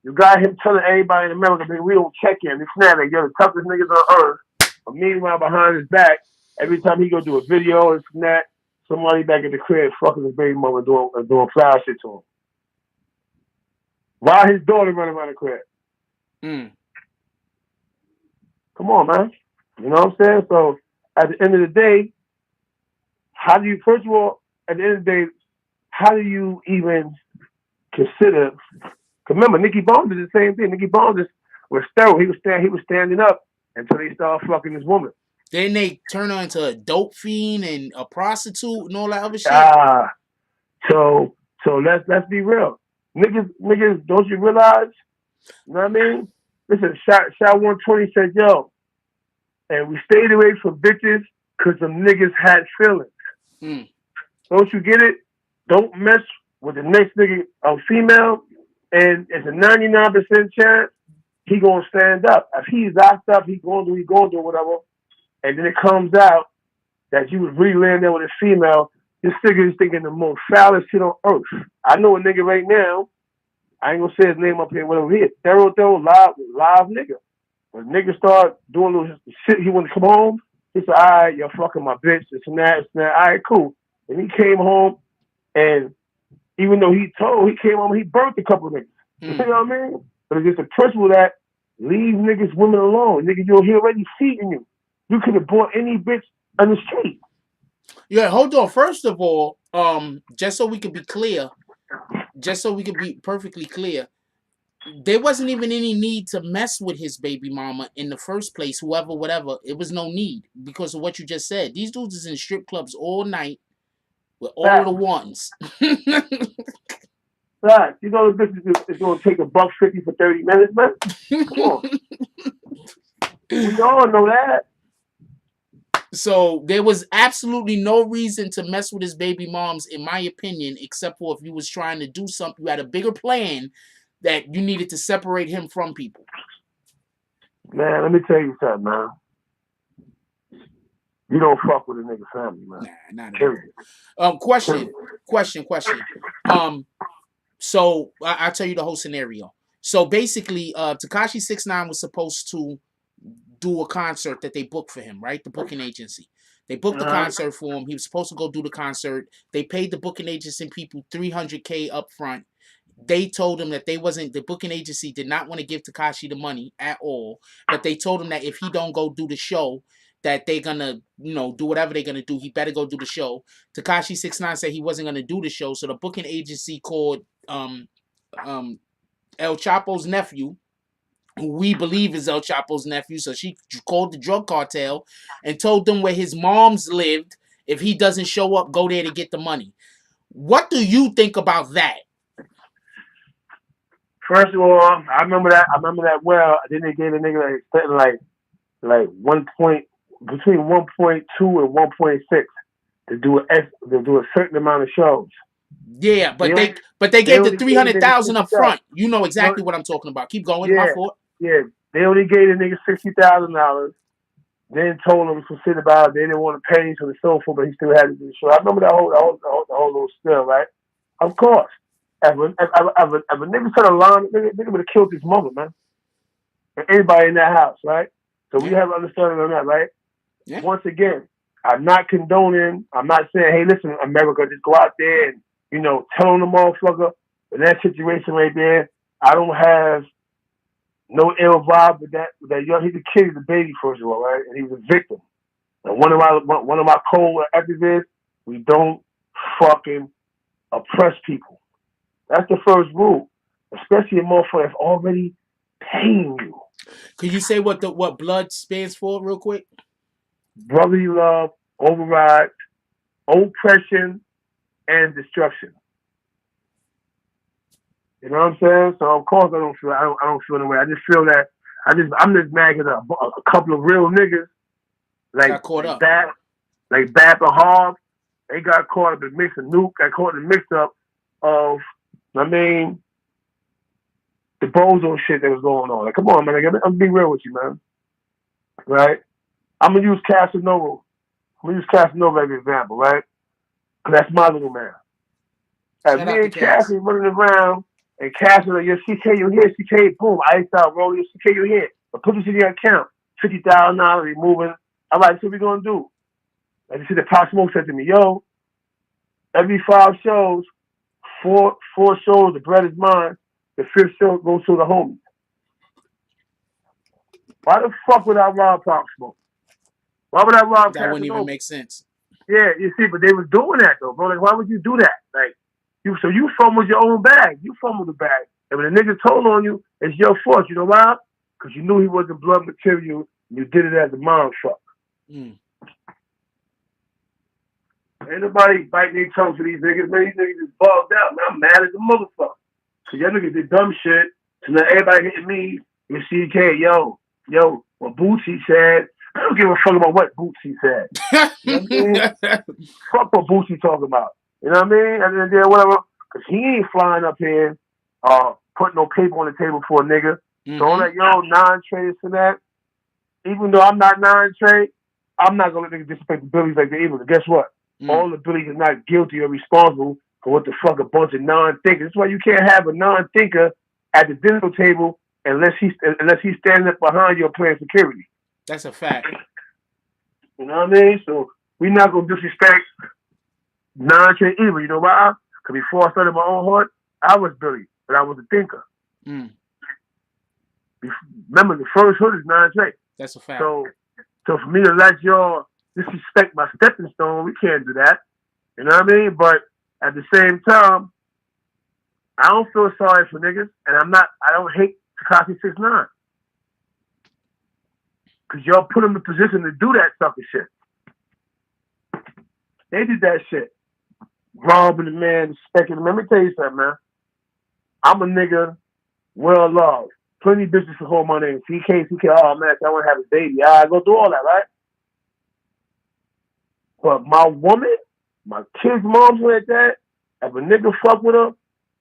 You got him telling everybody in America that we don't check him. He's not like, you're the toughest niggas on earth. But meanwhile, behind his back, every time he go do a video and snap, somebody back at the crib fucking his baby mama doing foul shit to him. Why his daughter running around the crib? Come on, man. You know what I'm saying? So at the end of the day, how do you, first of all, at the end of the day, how do you even consider? Cause remember, Nicky Barnes did the same thing. Nicky Barnes was sterile. He was standing up until they started fucking this woman. Then they turn her into a dope fiend and a prostitute and all that other shit. So let's be real. Niggas, don't you realize? You know what I mean? Listen, Shot 120 said, yo, and we stayed away from bitches because some niggas had feelings. Don't you get it? Don't mess with the next nigga, a female, and it's a 99% chance he gonna stand up. If he's locked up, he gonna do whatever. And then it comes out that you was really laying there with a female. This nigga is thinking the most foulest shit on earth. I know a nigga right now. I ain't gonna say his name up here, whatever he is. Thorough live nigga. When niggas start doing little shit, he want to come home. He said, all right, you're fucking my bitch. It's that. All right, cool. And he came home, and even though he came home, he burnt a couple of niggas. You know what I mean? But it's just a principle that leave niggas, women alone. Nigga, he already feeding you. You could have bought any bitch on the street. Yeah, hold on. First of all, just so we could be clear, just so we could be perfectly clear, there wasn't even any need to mess with his baby mama in the first place, whoever, whatever. It was no need because of what you just said. These dudes is in strip clubs all night with all the ones. Right. You know this bitch is going to take $1.50 for 30 minutes, man? Come on. We all know that. So there was absolutely no reason to mess with his baby moms, in my opinion, except for if you was trying to do something, you had a bigger plan that you needed to separate him from people. Man, let me tell you something, man. You don't fuck with a nigga family, man. Nah, not at all. Question. So I'll tell you the whole scenario. So basically, Tekashi 6ix9ine was supposed to do a concert that they booked for him, right? The booking agency. They booked the concert for him. He was supposed to go do the concert. They paid the booking agency people $300K up front. They told him that the booking agency did not want to give Tekashi the money at all, but they told him that if he don't go do the show, that they're gonna, do whatever they're gonna do. He better go do the show. Tekashi 6ix9ine said he wasn't gonna do the show, so the booking agency called El Chapo's nephew, who we believe is El Chapo's nephew. So she called the drug cartel and told them where his mom's lived. If he doesn't show up, go there to get the money. What do you think about that? First of all, I remember that well. Then they gave a nigga like 1 point, between 1.2 and 1.6 to do a certain amount of shows. Yeah, but they gave the 300,000 up front. You know exactly what I'm talking about. Keep going. My fault. Yeah, they only gave the nigga $60,000. Then told him some shit about it. They didn't want to pay him for the so forth, but he still had to do the show. I remember the whole little spill, right? Of course. If a nigga said a line, nigga would have killed his mother, man. And anybody in that house, right? So we have understanding on that, right? Yeah. Once again, I'm not condoning. I'm not saying, hey, listen, America, just go out there and, tell the motherfucker. In that situation right there, I don't have no ill vibe with that young. He's a kid, he's a baby, first of all, right? And he was a victim. And one of my cold activists, we don't fucking oppress people. That's the first rule, especially a motherfucker that's already paying you. Could you say what blood stands for, real quick? Brotherly love overrides oppression and destruction. You know what I'm saying? So of course I don't feel the way. I just feel that I'm just mad because a couple of real niggas got caught up. Like Bap and Harv, they got caught up in mix of Nuke, got caught in the mix up of the bozo shit that was going on. Like, come on, man. I'm being real with you, man. Right? I'm gonna use Casanova. me use Casanova as an example, right? Because that's my little man. And me and Cassie running around, and Cassie like, yo, CK, you here? CK, boom, I out rolling, CK, you here? But put this in your account, $50,000, we moving. I'm like, so what we gonna do? And you see the Pop Smoke said to me, yo, every 5 shows, four shows, the bread is mine. The 5th show goes to the homies. Why the fuck would I rob Pop Smoke? Why would I rob That wouldn't even make sense. Yeah, you see, but they was doing that though, bro. Like, why would you do that? Like, you fumbled your own bag. You fumbled the bag. And when the nigga told on you, it's your fault. You know why? Because you knew he wasn't blood material. And you did it as a mind fuck. Mm. Ain't nobody biting their tongue for these niggas. Man, these niggas just bugged out. Man, I'm mad as a motherfucker. Because y'all niggas did dumb shit. So now everybody hitting me with CK. Yo, what Bootsy said. I don't give a fuck about what Bootsy said. You know what I mean? Fuck what Bootsy talking about. You know what I mean? And then whatever. Because he ain't flying up here putting no paper on the table for a nigga. Mm-hmm. So all that, non-trade for that. Even though I'm not non-trade, I'm not going to let niggas disrespect the Billies like they evil. But guess what? All the Billies are not guilty or responsible for what the fuck a bunch of non-thinkers. That's why you can't have a non-thinker at the dinner table unless he's standing up behind you playing security. That's a fact. You know what I mean? So we're not going to disrespect non-trade either. You know why? Because before I started my own heart, I was Billy, but I was a thinker. Mm. Remember, the first hood is non-trade. That's a fact. So for me to let y'all disrespect my stepping stone, we can't do that. You know what I mean? But at the same time, I don't feel sorry for niggas, and I don't hate Tekashi 6ix9ine. Because y'all put him in a position to do that sucker shit. They did that shit. Robbing the man, disrespecting him. Let me tell you something, man. I'm a nigga, well loved. Plenty of bitches to hold my name. CK, oh man, I want to have a baby. I go through all that, right? But my woman, my kids' moms like that, if a nigga fuck with her,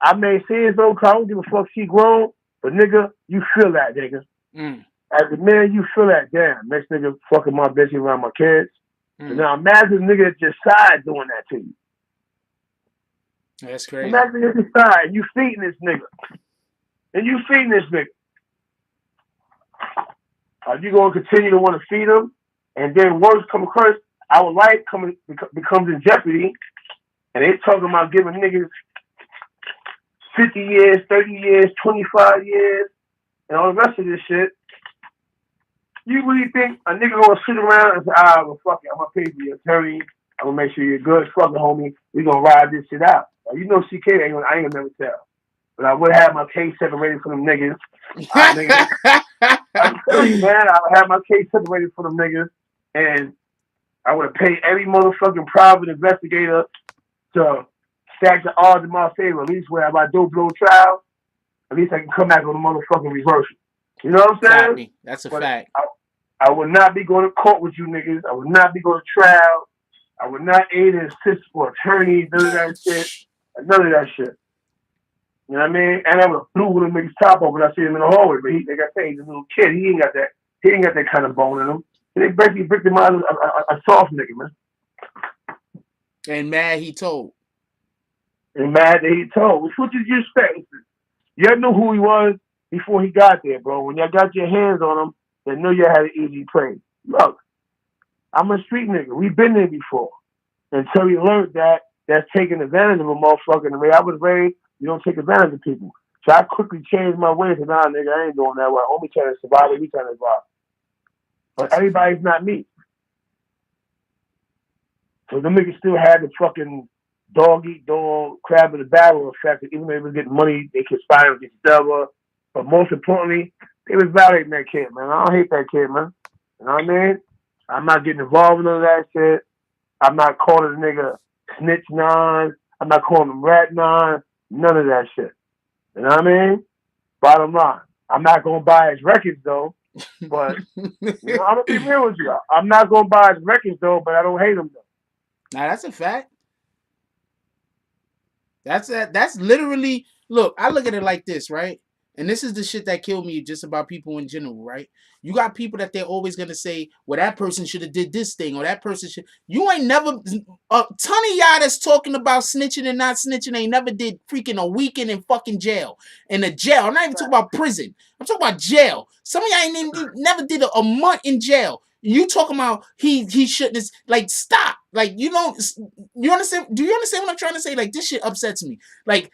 I may say it's okay. I don't give a fuck she grown, but nigga, you feel that, nigga. Mm. As a man, you feel that. Damn, next nigga fucking my bitch around my kids. Mm. Now imagine a nigga at your side doing that to you. That's crazy. Imagine at your side and you feeding this nigga. Are you going to continue to want to feed him? And then worse come across, our life becomes in jeopardy, and they talking about giving niggas 50 years, 30 years, 25 years, and all the rest of this shit. You really think a nigga gonna sit around and say, well, fuck it, I'm gonna pay for your attorney, I'm gonna make sure you're good, fuck it, homie, we gonna ride this shit out. You know CK I ain't gonna never tell. But I would have my case separated from them niggas. I'm telling you, man, I would have my case separated from them niggas, and I would have paid every motherfucking private investigator to stack the odds in my favor. At least when I do blow trial, at least I can come back on the motherfucking reversal. You know what I'm saying? Exactly. That's a fact. I would not be going to court with you niggas. I would not be going to trial. I would not aid and assist for attorneys, none of that shit. None of that shit. You know what I mean? And I would have blew with him niggas top off when I see him in the hallway. But like I say, he's a little kid. He ain't got that kind of bone in him. They basically victimized a soft nigga, man. And mad he told. And mad that he told. What did you expect? Y'all knew who he was before he got there, bro. When y'all got your hands on him, they knew y'all had an easy prey. Look, I'm a street nigga. We've been there before. Until we learned that's taking advantage of a motherfucker. The way I was raised, you don't take advantage of people. So I quickly changed my ways. And nah, nigga, I ain't doing that way. Homie trying to survive it. We trying to survive. But everybody's not me. So them niggas still had the fucking dog eat dog, crab in the barrel effect. Even though they was getting money, they conspired with each other. But most importantly, they was validating that kid, man. I don't hate that kid, man. You know what I mean? I'm not getting involved in none of that shit. I'm not calling the nigga snitch 9. I'm not calling him rat 9. None of that shit. You know what I mean? Bottom line. I'm not going to buy his records, though. But, you know, I'm going to be real with you. I'm not going to buy his records, though, but I don't hate him, though. Now, that's a fact. That's literally, look, I look at it like this, right? And this is the shit that killed me just about people in general, right? You got people that they're always gonna say, well, that person should have did this thing, or that person should. You ain't never, a ton of y'all that's talking about snitching and not snitching ain't never did freaking a weekend in fucking jail. In a jail. I'm not even talking about prison. I'm talking about jail. Some of y'all ain't even, never did a month in jail. You talking about he shouldn't have, like, stop. Like, you understand? Do you understand what I'm trying to say? Like, this shit upsets me. Like,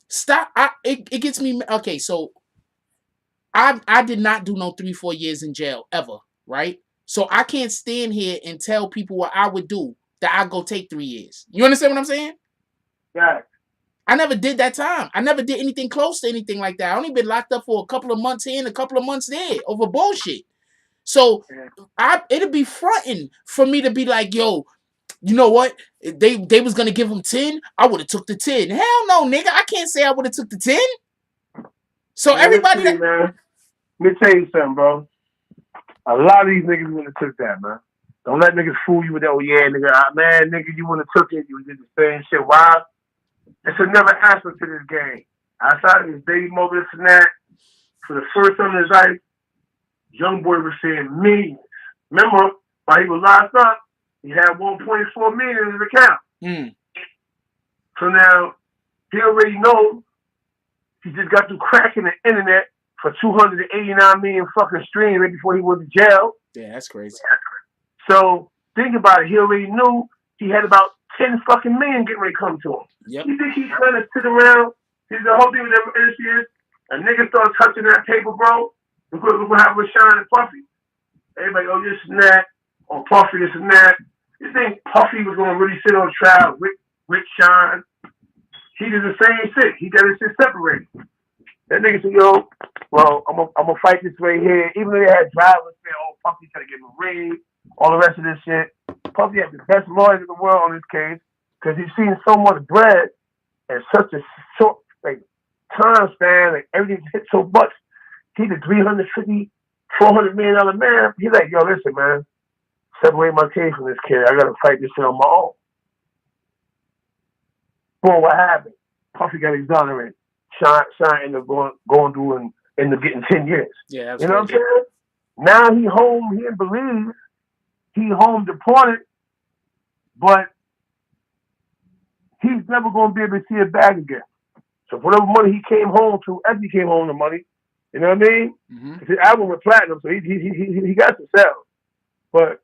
stop. It gets me. Okay, so I did not do no 3-4 years in jail ever, right? So I can't stand here and tell people what I would do that I go take 3 years. You understand what I'm saying? Yeah. I never did that time. I never did anything close to anything like that. I only been locked up for a couple of months here and a couple of months there over bullshit. So it'd be fronting for me to be like, yo, you know what? They was gonna give him 10. I would have took the 10. Hell no, nigga. I can't say I would have took the 10. So man, everybody that, man, let me tell you something, bro. A lot of these niggas would have took that, man. Don't let niggas fool you with that. Oh yeah, nigga, man, nigga, you would have took it. You did the same shit. Why? It's another aspect to this game. Outside of his baby mother, this and that, for the first time in his life, young boy was saying millions. Remember, while he was locked up, he had 1.4 million in his account. So now, he already knows he just got through cracking the internet for 289 million fucking streams right before he went to jail. Yeah, that's crazy. So, think about it. He already knew he had about 10 fucking million getting ready to come to him. Yep. You think he's trying to sit around? He's the whole thing with that industry is a nigga starts touching that paper, bro. Look what happened with Sean and Puffy. Everybody, oh, this and that. Oh, Puffy, this and that. You think Puffy was going to really sit on trial with Sean? He did the same shit. He got his shit separated. That nigga said, yo, well, I'm gonna fight this way here. Even though they had drivers saying, oh, Puffy trying to get him a ring, all the rest of this shit. Puffy had the best lawyers in the world on this case because he's seen so much bread in such a short time span. Like, everything's hit so much. He's a $350, $400 million man. He's like, yo, listen, man, separate my case from this kid. I got to fight this shit on my own. Boom, what happened? Puffy got exonerated. Sean ended up going through and ended up getting 10 years. Yeah, you know what I'm saying? Now he home, he in Belize. He home deported, but he's never going to be able to see it back again. So whatever money he came home to, after he came home to money, you know what I mean? Mm-hmm. His album was platinum, so he got to sell. But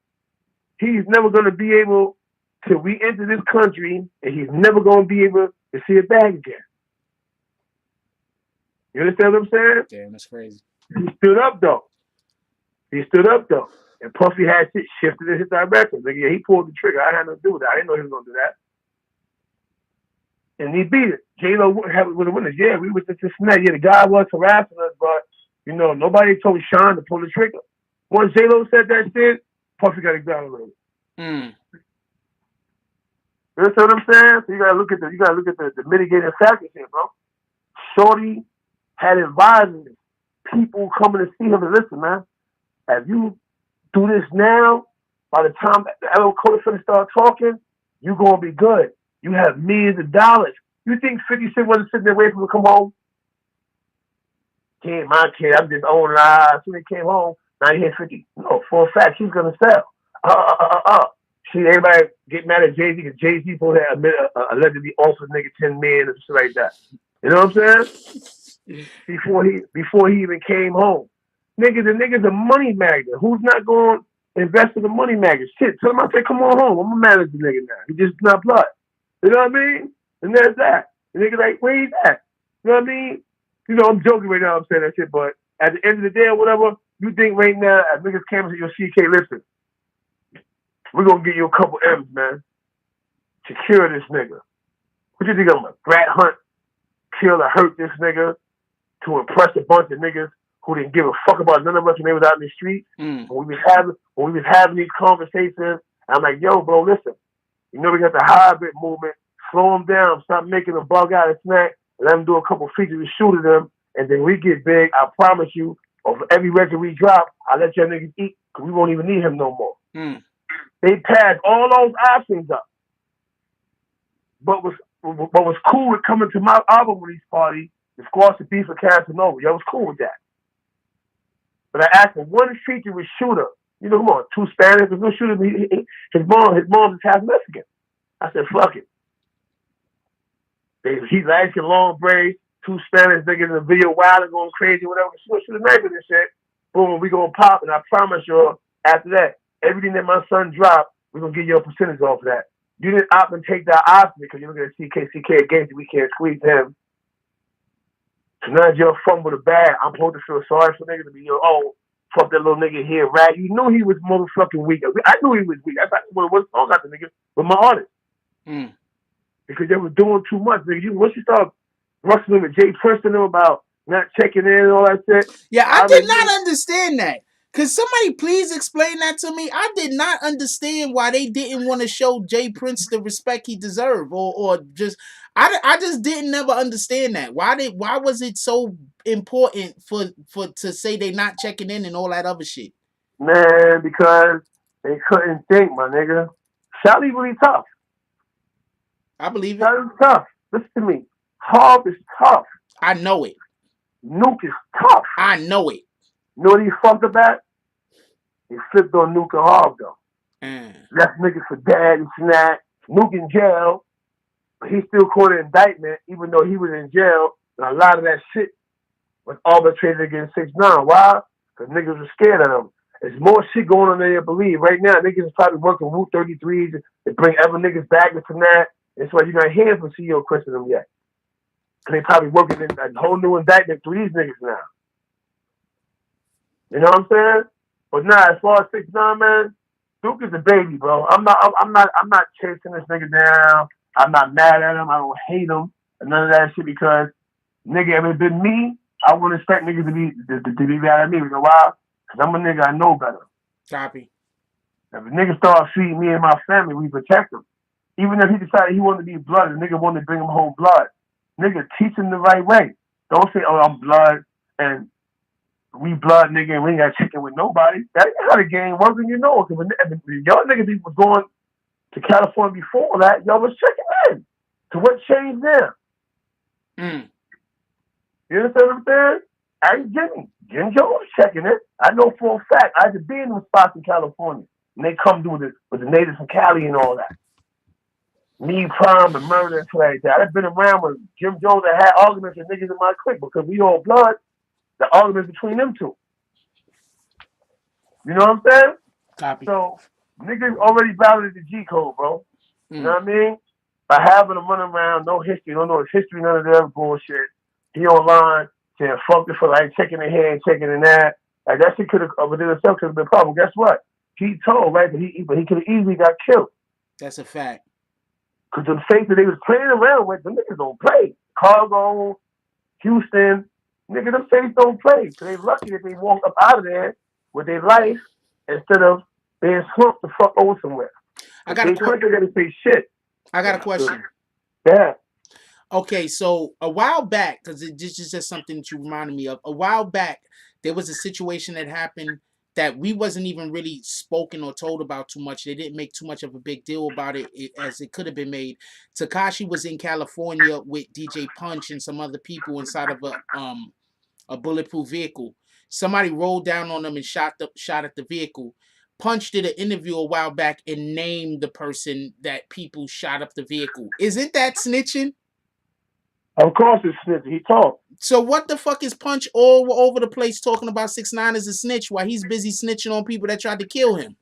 he's never going to be able to re-enter this country, and he's never going to be able to see it back again. You understand what I'm saying? Damn, that's crazy. He stood up, though. And Puffy had shit shifted in his direction. Like, yeah, he pulled the trigger. I had nothing to do with that. I didn't know he was going to do that. And he beat it. J-Lo was a winner. Yeah, we was just that. Yeah, the guy was harassing us, but, you know, nobody told Sean to pull the trigger. Once J-Lo said that shit, Puffy got exonerated. You understand what I'm saying? So you gotta look at the mitigating factors here, bro. Shorty had advisors, people coming to see him and listen, man. If you do this now, by the time the LL Coda finna start talking, you gonna be good. You have millions of dollars. You think 50 Cent wasn't sitting there waiting for him to come home? Kid, my kid, I'm just owning as soon as he came home, now he hit 50. No, for a fact, he's gonna sell. See, everybody get mad at Jay-Z because Jay-Z supposed to allegedly offered nigga 10 million or shit like that. You know what I'm saying? Before he even came home. The nigga's a money magnet. Who's not going to invest in the money magnet? Shit, tell him I say, come on home. I'm going to manage the nigga now. He just not blood. You know what I mean? And there's that. The nigga like, where he's at? You know what I mean? You know, I'm joking right now, I'm saying that shit, but at the end of the day or whatever, you think right now, at niggas campus at your CK, listen, we're going to give you a couple M's, man. Secure this nigga. What you think I'm a brat hunt, kill or hurt this nigga to impress a bunch of niggas who didn't give a fuck about none of us when they was out in the street? When we was having these conversations, I'm like, yo, bro, listen. You know we got the hybrid movement. Slow them down. Stop making them bug out of snack. Let them do a couple features and shoot at them. And then we get big. I promise you, over every record we drop, I'll let your niggas eat because we won't even need him no more. They passed all those options up. But what's cool with coming to my album release party The squad should be for Casanova. Yo, I was cool with that. But I asked for one featureless shooter. You know, come on, 2 Spanish, there's no shooter. His mom's half Mexican. I said, fuck it. He's asking long braids, 2 Spanish niggas in the video wild and going crazy, whatever. Shoot the knife and shit. Boom, we gonna pop, and I promise you, after that, everything that my son dropped, we're gonna give you a percentage off of that. You didn't opt and take that option because you're looking at CK against you. We can't squeeze him. So now it's your fumble the bag. I'm supposed to feel sorry for niggas to be, fuck that little nigga here, right? You knew he was motherfucking weak. I knew he was weak. I thought what song got the nigga with my artist. Because they were doing too much, nigga. Once you start wrestling with Jay Princeton about not checking in and all that shit. Yeah, I did not understand that. Could somebody please explain that to me? I did not understand why they didn't want to show Jay Prince the respect he deserved, or just I just didn't never understand that. Why was it so important for to say they not checking in and all that other shit? Man, because they couldn't think, my nigga. Shelly really tough. I believe it. Shelly's tough. Listen to me. Harv is tough. I know it. Nuke is tough. I know it. You know what he fucked up at? He flipped on Nuke and Harv, though. Left niggas for dead and snap. Nuke in jail. But he still caught an indictment, even though he was in jail. And a lot of that shit was arbitrated against 6ix9ine. Why? Because niggas were scared of him. There's more shit going on than you believe. Right now, niggas is probably working Route 33s. They bring other niggas back from that. That's why you're not hearing from CEO Chris and them yet. Because they probably working in a whole new indictment through these niggas now. You know what I'm saying? But nah, as far as 6ix9ine, man, Duke is a baby, bro. I'm not chasing this nigga down. I'm not mad at him. I don't hate him and none of that shit because nigga, if it been me, I wouldn't expect niggas to be mad at me. You know why? Because I'm a nigga, I know better. Copy. If a nigga start feeding me and my family, we protect him. Even if he decided he wanted to be blood, the nigga wanted to bring him home blood. Nigga, teach him the right way. Don't say, oh, I'm blood and we blood, nigga, and we ain't got chicken with nobody. That ain't how the game works, and you know. Because y'all niggas was going to California before that, y'all was checking in. So what changed there? You understand what I'm saying? I ain't Jim Jones was checking it. I know for a fact. I had to be in those spots in California. And they come through with the natives from Cali and all that. Me, Prime, and murder and shit like that. I've been around with Jim Jones that had arguments with niggas in my clique because we all blood. The arguments between them two. You know what I'm saying? Copy. So, niggas already validated the G code, bro. You know what I mean? By having him running around, no history, don't know his history, none of that other bullshit. He online saying, fuck it for like checking in here and checking in that. Like that shit could have, within itself could have been a problem. Guess what? He told, right? But he could have easily got killed. That's a fact. Because the faith that they was playing around with, the niggas don't play. Chicago, Houston, nigga, them faiths don't play. So they lucky that they walked up out of there with their life instead of being slumped the fuck over somewhere. I got a question. Yeah. Okay, so a while back, because this is just something that you reminded me of. A while back, there was a situation that happened that we wasn't even really spoken or told about too much. They didn't make too much of a big deal about it as it could have been made. Tekashi was in California with DJ Punch and some other people inside of a bulletproof vehicle. Somebody rolled down on them and shot at the vehicle. Punch did an interview a while back and named the person that people shot up the vehicle. Isn't that snitching? Of course it's snitching. He talked. So what the fuck is Punch all over the place talking about 6ix9ine as a snitch while he's busy snitching on people that tried to kill him?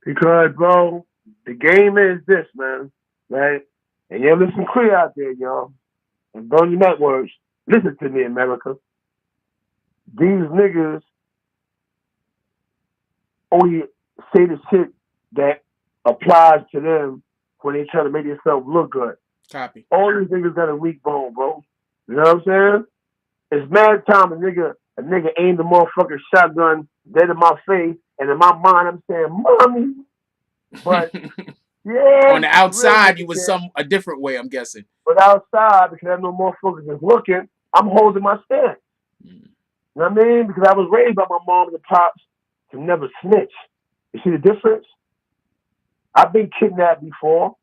Because, bro, the game is this, man. Right? And you listen clear out there, y'all. And burn your networks. Listen to me, America. These niggas only say the shit that applies to them when they try to make themselves look good. Copy. All these niggas got a weak bone, bro. You know what I'm saying? It's mad time a nigga aimed a motherfucking shotgun dead in my face, and in my mind I'm saying, mommy. But yeah. On the outside, you was a different way, I'm guessing. But outside, because I know motherfuckers is looking, I'm holding my stance. You know what I mean? Because I was raised by my mom and pops to never snitch. You see the difference? I've been kidnapped before.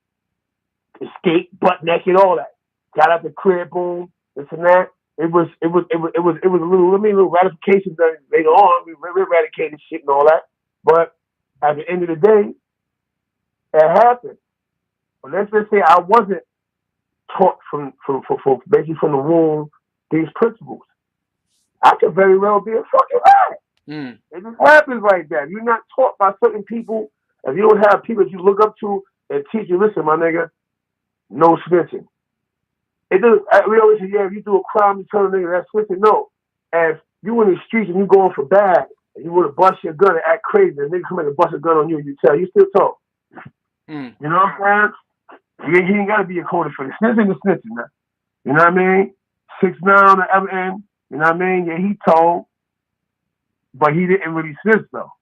Escaped, butt naked, all that. Got out the crib, boom. this and that. It was a little ratification done later on. We eradicated shit and all that. But at the end of the day, it happened. But let's just say I wasn't taught from basically from the womb these principles. I could very well be a fucking rat. It just happens like that. You're not taught by certain people. If you don't have people that you look up to and teach you, listen, my nigga, no snitching. We always say, yeah, if you do a crime, you tell a nigga that's snitching. No. If you in the streets and you going for bad, and you want to bust your gun and act crazy, and nigga come in and bust a gun on you, and you tell, you still talk. You know what I'm saying? He ain't got to be a code for the snitching is snitching, man. You know what I mean? 6'9" on the other end. You know what I mean? Yeah, he told, but he didn't really snitch, though.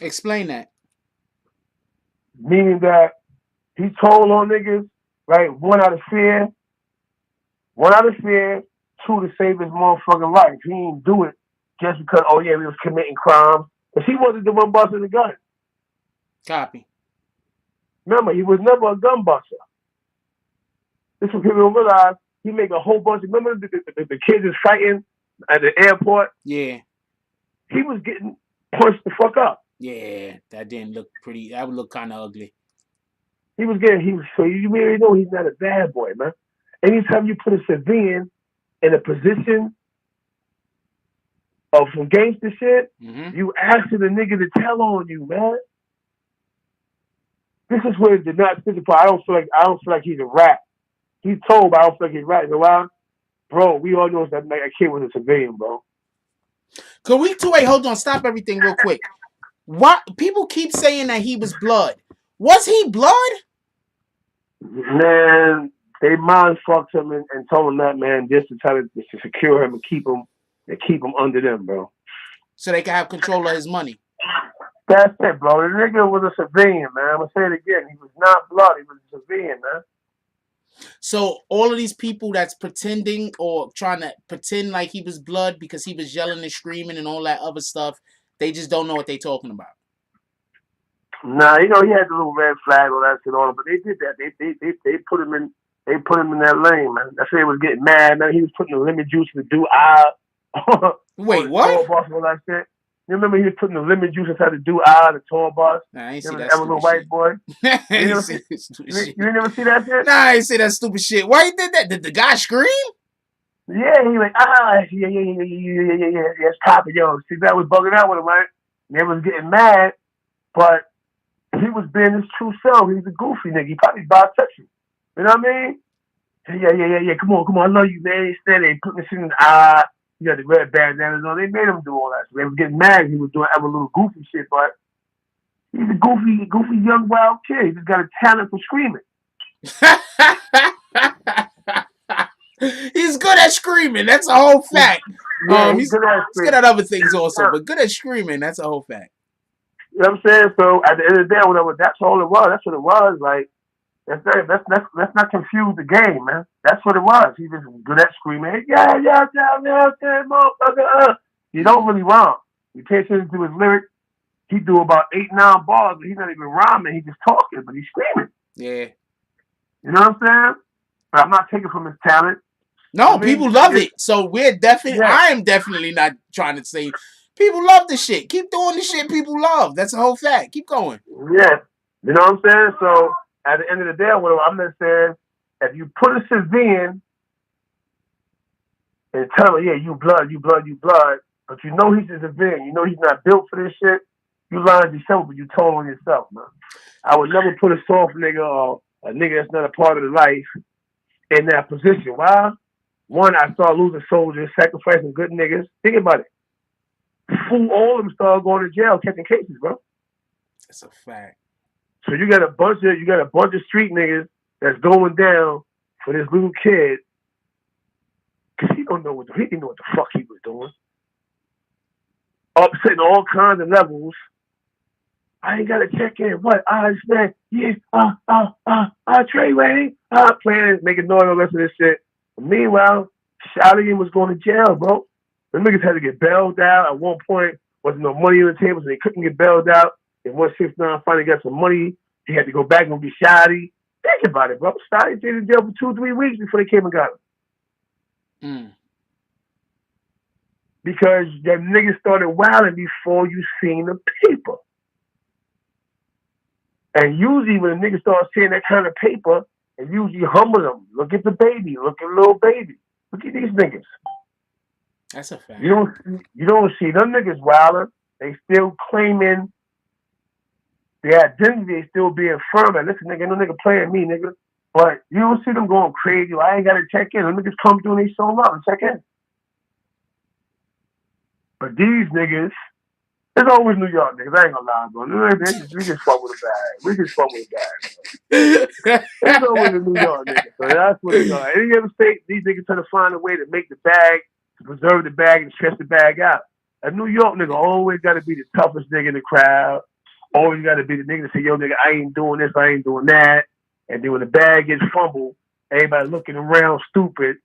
Explain that. Meaning that he told on niggas, right? One out of fear, two to save his motherfucking life. He didn't do it just because, oh yeah, we was committing crimes. Because he wasn't the one busting the gun. Copy. Remember, he was never a gun buster. This is what people don't realize. He make a whole bunch of, remember the kids is fighting at the airport? Yeah. He was getting punched the fuck up. Yeah, that didn't look pretty, that would look kind of ugly. So you really know he's not a bad boy, man. Anytime you put a civilian in a position of some gangster shit, you asking the nigga to tell on you, man. This is where it did not specify. I don't feel like he's a rat. He's told, but I don't feel like he's a rat. You know why? Bro, we all know that kid was a civilian, bro. Wait, hold on, stop everything real quick. What people keep saying that he was blood. Was he blood? Man, they mind fucked him and told him that, man, just to try to secure him and keep him under them, bro. So they can have control of his money. That's it, bro. The nigga was a civilian, man. I'm gonna say it again. He was not blood. He was a civilian, man. So all of these people that's pretending or trying to pretend like he was blood because he was yelling and screaming and all that other stuff, they just don't know what they talking about. Nah, you know he had the little red flag, all that shit on him, but they did that. They put him in. They put him in that lane, man. That's why he was getting mad, man. He was putting the lemon juice in the do-eye. Wait, what? Boss, all that shit. You remember he was putting the lemon juice inside the do-eye, the tour bus? Nah, I ain't see that stupid little white shit. boy. You never see that shit? Nah, I ain't see that stupid shit. Why he did that? Did the guy scream? Yeah, he like, yeah, it's copy, yo. See, that was bugging out with him, right? And they was getting mad, but he was being his true self. He's a goofy nigga. He probably bisexual. You know what I mean? Yeah. Come on. I love you, man. He said they put this shit in the eye. You got the red bandanas on. They made him do all that. So they was getting mad. He was doing every little goofy shit, but he's a goofy young wild kid. He just got a talent for screaming. He's good at screaming. That's a whole fact. Yeah, he's good at other things also, but good at screaming. That's a whole fact. You know what I'm saying? So at the end of the day, whatever, that's all it was. That's what it was. Like, let's not confuse the game, man. That's what it was. He was good at screaming. Yeah, motherfucker. He don't really rhyme. You pay attention to his lyrics. He do about 8-9 bars, but he's not even rhyming. He's just talking, but he's screaming. Yeah. You know what I'm saying? But I'm not taking from his talent. No, people love it. So we're definitely. Yeah. I am definitely not trying to say. People love the shit. Keep doing the shit people love. That's a whole fact. Keep going. Yeah. You know what I'm saying? So at the end of the day, what I'm just saying, if you put a civilian and tell him, yeah, you blood, but you know he's a civilian, you know he's not built for this shit, you lying to yourself, but you told on yourself, man. I would never put a soft nigga or a nigga that's not a part of the life in that position. Why? One, I started losing soldiers, sacrificing good niggas. Think about it. All of them started going to jail, catching cases, bro. That's a fact. So you got a bunch of street niggas that's going down for this little kid because he didn't know what the fuck he was doing. Upsetting all kinds of levels. I ain't gotta check in. What? Man, yeah, Treyway, playing, making noise, all the rest of this shit. Meanwhile, Shotty was going to jail, bro. The niggas had to get bailed out. At one point, wasn't no money on the table, so they couldn't get bailed out. And 169 finally got some money. He had to go back and be Shotty. Think about it, bro. Shotty stayed in jail for 2-3 weeks before they came and got him. Because that nigga started wilding before you seen the paper. And usually when a nigga starts seeing that kind of paper, it usually humble them. Look at the baby. Look at little baby. Look at these niggas. That's a fact. You don't see them niggas wilding. They still claiming their identity. They still being firm. And listen, nigga, no nigga playing me, nigga. But you don't see them going crazy. I ain't got to check in. Them niggas come through and they show up and check in. But these niggas, it's always New York niggas. I ain't gonna lie, bro. We just fuck with a bag. We just fuck with a bag. It's always a New York nigga. So that's what it is. Any other state, these niggas try to find a way to make the bag, to preserve the bag, and stretch the bag out. A New York nigga always got to be the toughest nigga in the crowd. Always got to be the nigga that say, yo, nigga, I ain't doing this, I ain't doing that. And then when the bag gets fumbled, everybody looking around stupid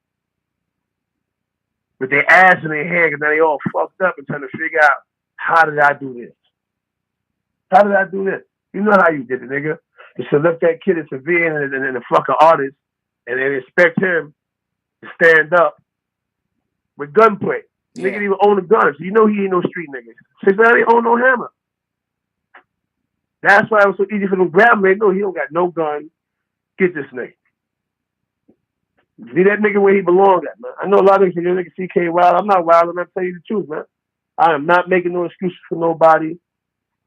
with their ass in their hand, and now they all fucked up and trying to figure out, how did I do this? How did I do this? You know how you did it, nigga. You should look that kid as severe and the fucking artist, and then expect him to stand up with gunplay. Yeah. Nigga didn't even own a gun, so you know he ain't no street nigga. Since I didn't own no hammer. That's why it was so easy for them to grab him. They know he don't got no gun. Get this nigga. See that nigga where he belong at, man. I know a lot of niggas say, yo, nigga CK wild. I'm not wild. I'm not telling you the truth, man. I am not making no excuses for nobody.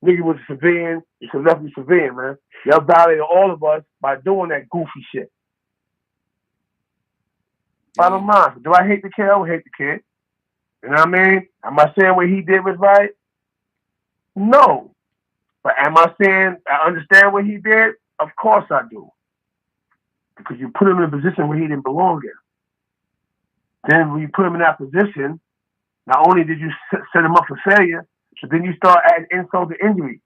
Nigga was a civilian. He should left me civilian, man. Y'all violated all of us by doing that goofy shit. Bottom line, do I hate the kid? I don't hate the kid. You know what I mean? Am I saying what he did was right? No. But am I saying I understand what he did? Of course I do. Because you put him in a position where he didn't belong in. Then when you put him in that position, not only did you set him up for failure, so then you start adding insult to injury.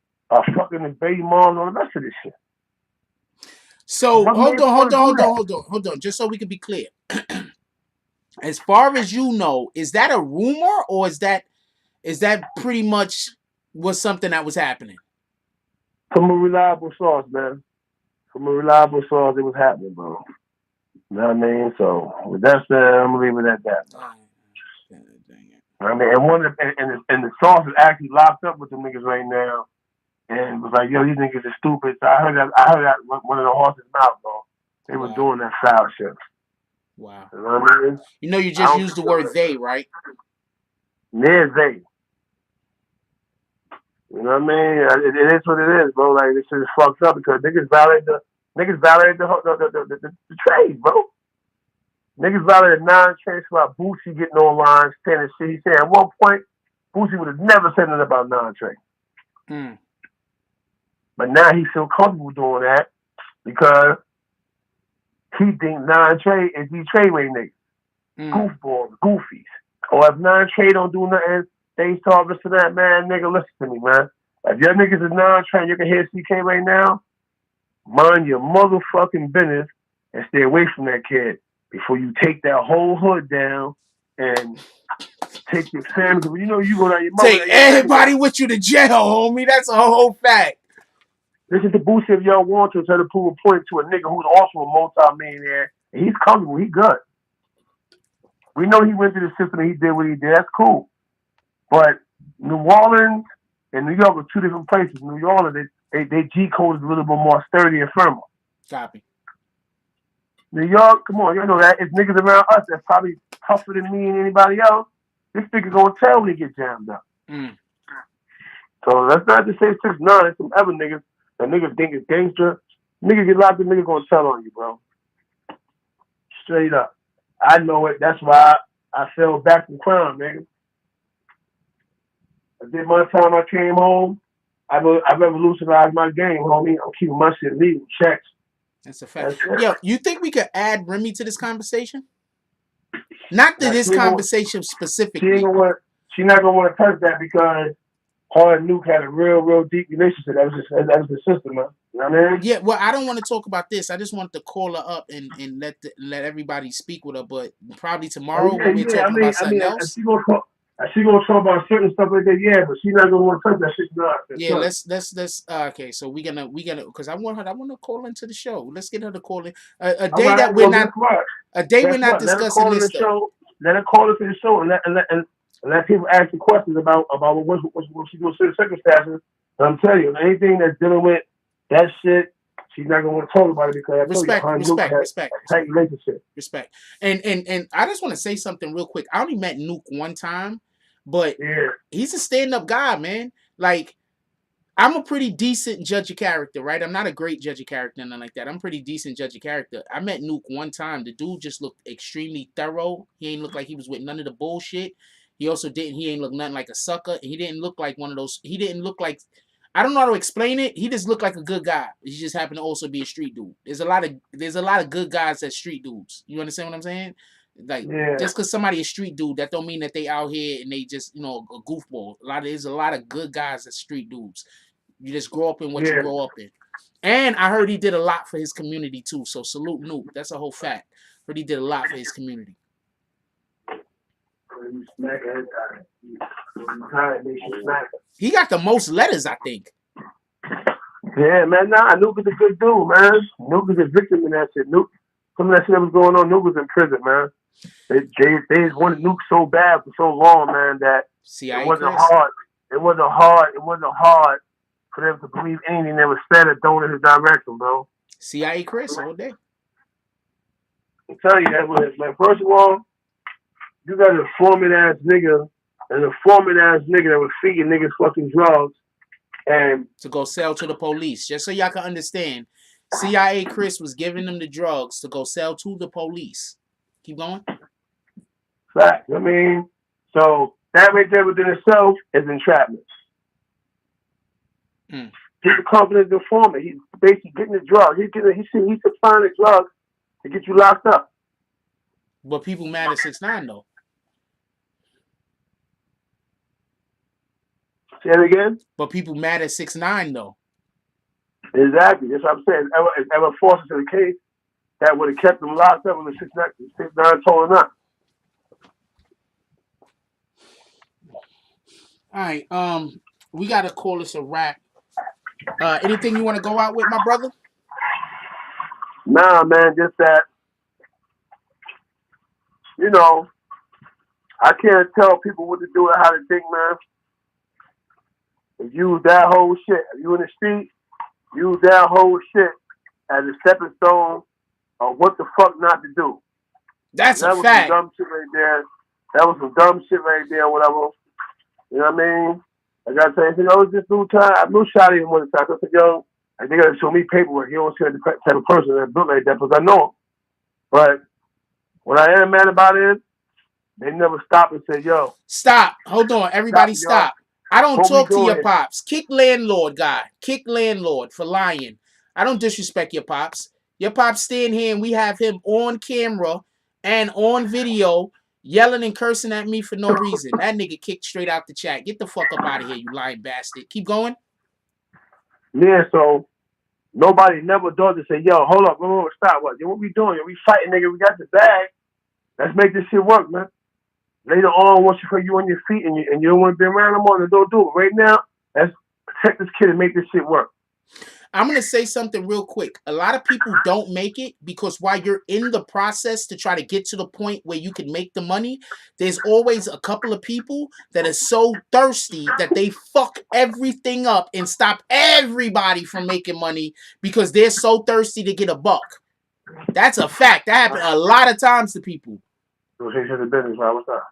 Fucking his baby mom and all the rest of this shit. So hold on. Just so we can be clear. As far as you know, is that a rumor or is that pretty much was something that was happening? From a reliable source, man. From a reliable source, it was happening, bro. You know what I mean? So with that said, I'm gonna leave it at that. I mean, and the source is actually locked up with the niggas right now, and was like, yo, these niggas are stupid. So I heard that one of the horses' mouth, bro. They were doing that foul shit. Wow. You know what I mean? You know, you just used the word they, right? Yeah, they. You know what I mean? It is what it is, bro. Like, this shit is fucked up because niggas violated the trade, bro. Niggas violated non-trade about Boosie getting online, saying shit. He said at one point, Boosie would have never said nothing about non-trade. But now he feel comfortable doing that because he think non-trade is these tradeway niggas. Goofballs, goofies. Or if non-trade don't do nothing, they start listening to that, man, nigga, listen to me, man. If your niggas is non-trade, you can hear CK right now, mind your motherfucking business and stay away from that kid before you take that whole hood down and take your family. You know you go down your mother. Take everybody with you to jail, homie. That's a whole fact. This is the Boosie if y'all want to try to prove a point to a nigga who's also a multi-millionaire. And he's comfortable. He good. We know he went through the system and he did what he did. That's cool. But New Orleans and New York are two different places. New Orleans, they G-code is a little bit more sturdy and firmer. Copy. New York, come on, you know that. It's niggas around us that's probably tougher than me and anybody else. This nigga gonna tell when he get jammed up. So that's not to say 6ix9ine. It's some other niggas that niggas think is gangster. Niggas get locked in, niggas gonna tell on you, bro. Straight up. I know it. That's why I fell back from crime, nigga. I did my time. I came home. I revolutionized my game, homie. I'm keeping my shit legal. Checks. That's a fact. Yo, you think we could add Remy to this conversation? Not to this conversation specifically. She's not gonna want to touch that because her and Nuke had a real deep relationship. That was the sister, man. You know what I mean? Yeah. Well, I don't want to talk about this. I just want to call her up and let everybody speak with her. But probably tomorrow when we're talking about something else. She gonna talk about certain stuff like that, yeah, but she's not gonna want to touch that shit. Yeah, let's. Okay, so we gonna because I want to call into the show. Let's get her to call in a day that we're not discussing this stuff. let her call us to the show and let people ask you questions about what she doing certain circumstances. And I'm telling you, anything that's dealing with that shit, she's not gonna want to talk about it because I told you, her and Nuke has a tight relationship. Respect. And I just want to say something real quick. I only met Nuke one time, but he's a stand-up guy, man. Like, I'm a pretty decent judge of character, right? I'm not a great judge of character, nothing like that. I'm a pretty decent judge of character. I met Nuke one time. The dude just looked extremely thorough. He ain't look like he was with none of the bullshit. He also he ain't look nothing like a sucker. And he didn't look like one of those. He didn't look like, I don't know how to explain it. He just looked like a good guy. He just happened to also be a street dude. There's a lot of good guys that's street dudes. You understand what I'm saying? Like, just because somebody is street dude, that don't mean that they out here and they just, you know, a goofball. There's a lot of good guys that's street dudes. You just grow up in what you grow up in. And I heard he did a lot for his community too. So salute Nuke. That's a whole fact. Heard he did a lot for his community. He got the most letters, I think. Yeah, man. Nah, Nuke is a good dude, man. Nuke is a victim in that shit. Nuke, some of that shit that was going on, Nuke was in prison, man. They wanted Nuke so bad for so long, man, that it wasn't hard. It wasn't hard for them to believe anything that was said or thrown in his direction, bro. CIA Chris all day. I'm telling you that, man. First of all, you got an informant ass nigga, that was feeding niggas fucking drugs, and to go sell to the police. Just so y'all can understand, CIA Chris was giving them the drugs to go sell to the police. Keep going. Fact. I mean, so that right there within itself is entrapment. He's a confident informant. He's basically getting the drugs. He's supplying the drugs to get you locked up. But people mad at 6ix9ine though. Say it again. But people mad at 6ix9ine though. Exactly. That's what I'm saying. If ever forced into the case, that would have kept them locked up when the 6ix9ine told him not. All right. We gotta call this a wrap. Anything you want to go out with, my brother? Nah, man, just that, you know, I can't tell people what to do and how to think, man. If you that whole shit, if you in the street, use that whole shit as a stepping stone of what the fuck not to do. That's a fact. That was some dumb shit right there. That was some dumb shit right there, whatever. You know what I mean? I gotta tell you, I was just new time. I knew shot him one time. I said, yo, they gotta show me paperwork. He don't see the type of person that built like that because I know him. But what I am mad about is they never stopped and said, yo. Stop. Hold on. Everybody stop. I don't talk to your pops. Kick landlord guy. Kick landlord for lying. I don't disrespect your pops. Your pops stand here and we have him on camera and on video yelling and cursing at me for no reason. That nigga kicked straight out the chat. Get the fuck up out of here, you lying bastard. Keep going. Yeah, so nobody never does to say, yo, hold up, stop. What we doing? We fighting, nigga. We got the bag. Let's make this shit work, man. Later on, once you on your feet and you don't want to be around no more, then don't do it. Right now, let's protect this kid and make this shit work. I'm going to say something real quick. A lot of people don't make it because while you're in the process to try to get to the point where you can make the money, there's always a couple of people that are so thirsty that they fuck everything up and stop everybody from making money because they're so thirsty to get a buck. That's a fact. That happened a lot of times to people. So she should have business, right? What's up?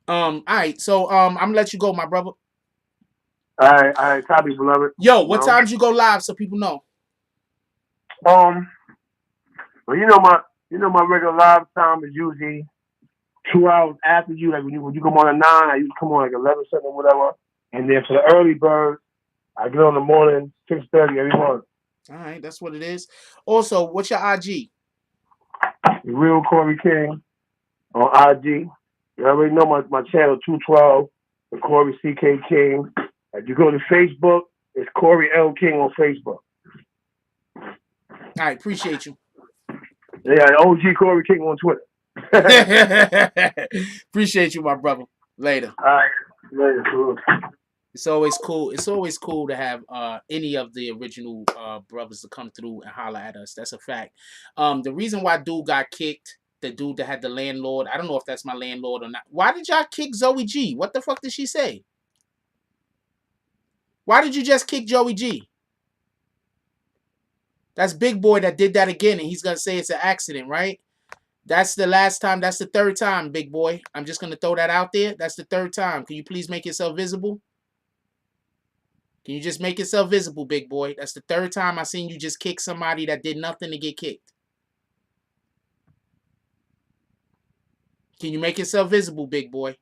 All right, so I'm gonna let you go, my brother. All right, copy, beloved. Yo, what times you go live so people know? Well, you know my regular live time is usually 2 hours after you. Like when you come on at 9, I usually come on like 11 something or whatever. And then for the early birds, I get on the morning 6:30 every morning. All right, that's what it is. Also, what's your IG? The Real Corey King on IG. You already know my channel, 212, the Corey C.K. King. If you go to Facebook, it's Corey L. King on Facebook. All right, appreciate you. Yeah, OG Corey King on Twitter. Appreciate you, my brother. Later. All right, later. It's always cool. It's always cool to have any of the original brothers to come through and holler at us. That's a fact. The reason why dude got kicked, the dude that had the landlord, I don't know if that's my landlord or not. Why did y'all kick Zoe G? What the fuck did she say? Why did you just kick Joey G? That's Big Boy that did that again, and he's gonna say it's an accident, right? That's the last time. That's the third time, Big Boy. I'm just gonna throw that out there. That's the third time. Can you please make yourself visible? Can you just make yourself visible, Big Boy? That's the third time I seen you just kick somebody that did nothing to get kicked. Can you make yourself visible, Big Boy?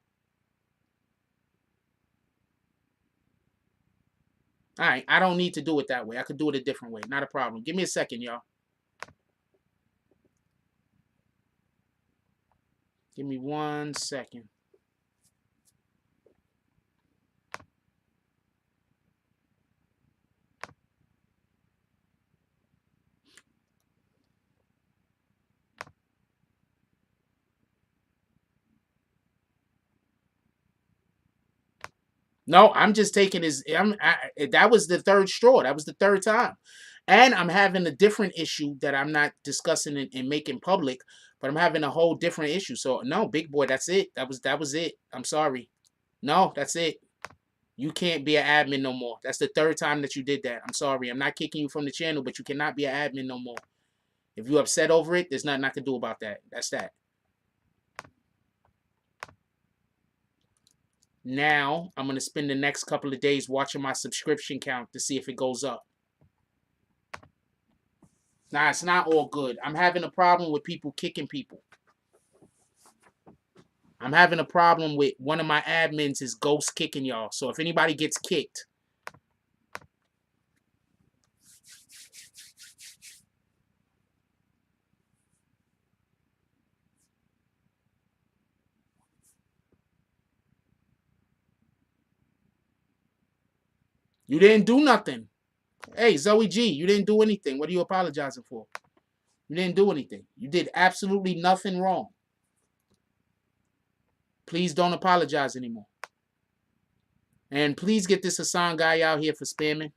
All right, I don't need to do it that way. I could do it a different way. Not a problem. Give me a second, y'all. Give me 1 second. No, I'm just taking his. That was the third straw. That was the third time, and I'm having a different issue that I'm not discussing and making public. But I'm having a whole different issue. So no, Big Boy, that's it. That was it. I'm sorry. No, that's it. You can't be an admin no more. That's the third time that you did that. I'm sorry. I'm not kicking you from the channel, but you cannot be an admin no more. If you're upset over it, there's nothing I can do about that. That's that. Now, I'm going to spend the next couple of days watching my subscription count to see if it goes up. Nah, it's not all good. I'm having a problem with people kicking people. I'm having a problem with one of my admins is ghost kicking y'all. So if anybody gets kicked, you didn't do nothing. Hey, Zoe G, you didn't do anything. What are you apologizing for? You didn't do anything. You did absolutely nothing wrong. Please don't apologize anymore. And please get this Hassan guy out here for spamming.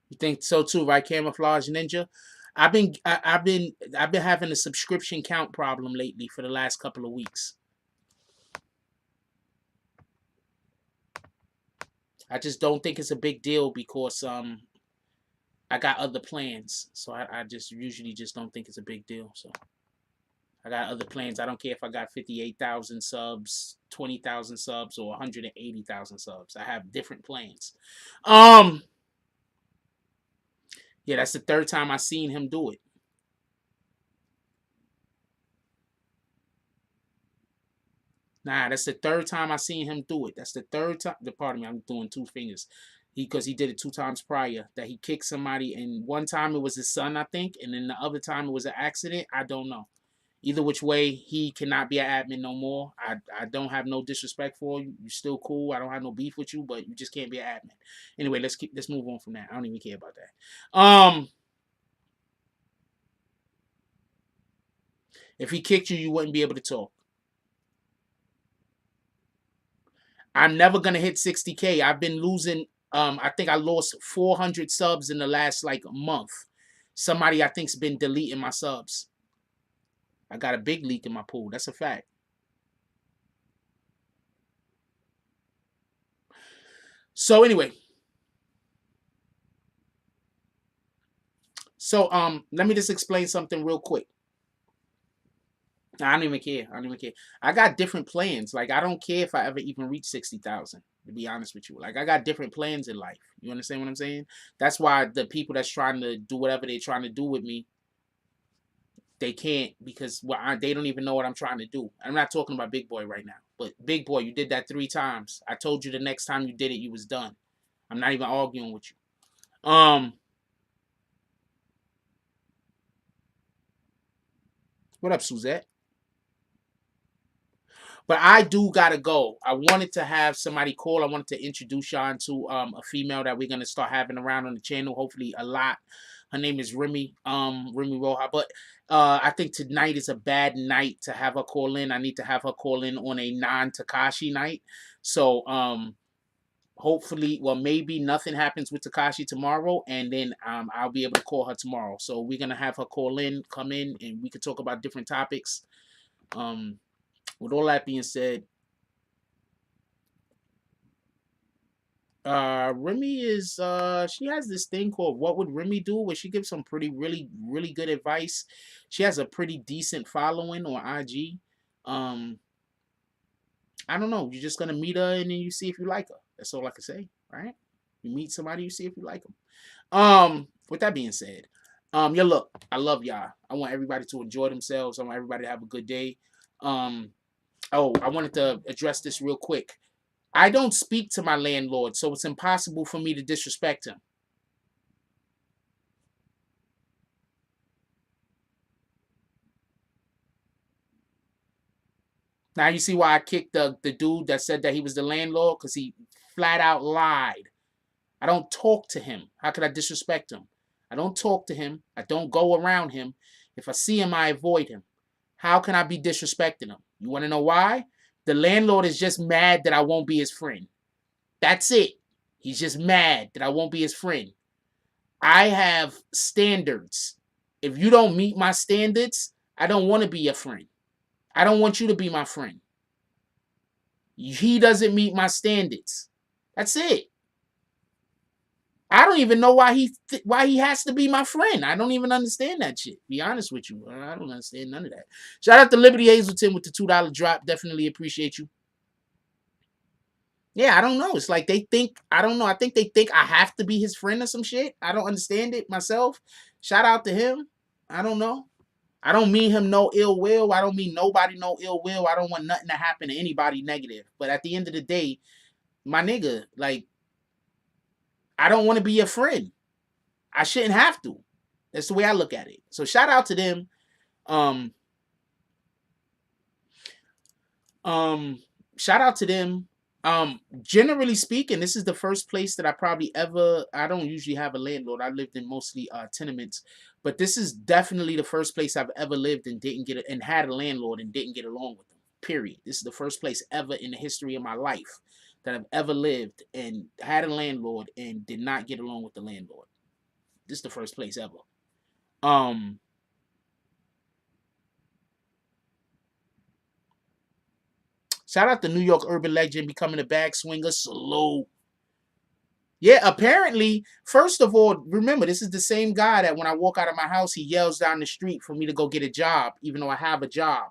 You think so too, right? Camouflage Ninja. I've been having a subscription count problem lately for the last couple of weeks. I just don't think it's a big deal because I got other plans. So I just usually just don't think it's a big deal. So I got other plans. I don't care if I got 58,000 subs, 20,000 subs, or 180,000 subs. I have different plans. Yeah, that's the third time I seen him do it. Nah, that's the third time I seen him do it. That's the third time. Pardon me, I'm doing two fingers. Because he did it 2 times prior. That he kicked somebody, and one time it was his son, I think, and then the other time it was an accident. I don't know. Either which way, he cannot be an admin no more. I don't have no disrespect for you. You're still cool. I don't have no beef with you, but you just can't be an admin. Anyway, let's move on from that. I don't even care about that. If he kicked you, you wouldn't be able to talk. I'm never gonna hit 60K. I've been losing. I think I lost 400 subs in the last like month. Somebody I think's been deleting my subs. I got a big leak in my pool. That's a fact. So anyway. So let me just explain something real quick. I don't even care. I don't even care. I got different plans. Like, I don't care if I ever even reach 60,000, to be honest with you. Like, I got different plans in life. You understand what I'm saying? That's why the people that's trying to do whatever they're trying to do with me, they can't, because they don't even know what I'm trying to do. I'm not talking about Big Boy right now. But Big Boy, you did that 3 times. I told you the next time you did it, you was done. I'm not even arguing with you. What up, Suzette? But I do gotta go. I wanted to have somebody call. I wanted to introduce y'all to a female that we're gonna start having around on the channel. Hopefully a lot. Her name is Remy. Remy Roja. But I think tonight is a bad night to have her call in. I need to have her call in on a non-Tekashi night. So hopefully, well, maybe nothing happens with Tekashi tomorrow, and then I'll be able to call her tomorrow. So we're gonna have her call in, come in, and we can talk about different topics. With all that being said, Remy is she has this thing called What Would Remy Do, where she gives some really good advice. She has a pretty decent following on IG. I don't know, you're just gonna meet her and then you see if you like her. That's all I can say, right? You meet somebody, you see if you like them. With that being said, yeah, look, I love y'all. I want everybody to enjoy themselves. I want everybody to have a good day. Oh, I wanted to address this real quick. I don't speak to my landlord, so it's impossible for me to disrespect him. Now you see why I kicked the dude that said that he was the landlord? Because he flat out lied. I don't talk to him. How could I disrespect him? I don't talk to him. I don't go around him. If I see him, I avoid him. How can I be disrespecting him? You want to know why? The landlord is just mad that I won't be his friend. That's it. He's just mad that I won't be his friend. I have standards. If you don't meet my standards, I don't want to be your friend. I don't want you to be my friend. He doesn't meet my standards. That's it. I don't even know why he has to be my friend. I don't even understand that shit. Be honest with you. I don't understand none of that. Shout out to Liberty Hazelton with the $2 drop. Definitely appreciate you. Yeah, I don't know. It's like they think, I don't know. I think they think I have to be his friend or some shit. I don't understand it myself. Shout out to him. I don't know. I don't mean him no ill will. I don't mean nobody no ill will. I don't want nothing to happen to anybody negative. But at the end of the day, my nigga, like, I don't want to be your friend. I shouldn't have to. That's the way I look at it. So shout out to them. Shout out to them. Generally speaking, this is the first place that I probably ever, I don't usually have a landlord. I lived in mostly tenements, but this is definitely the first place I've ever lived and didn't get it and had a landlord and didn't get along with them. Period. This is the first place ever in the history of my life that I've ever lived and had a landlord and did not get along with the landlord. This is the first place ever. Shout out to New York urban legend becoming a bag swinger. Salute. Yeah, apparently, first of all, remember, this is the same guy that when I walk out of my house, he yells down the street for me to go get a job, even though I have a job.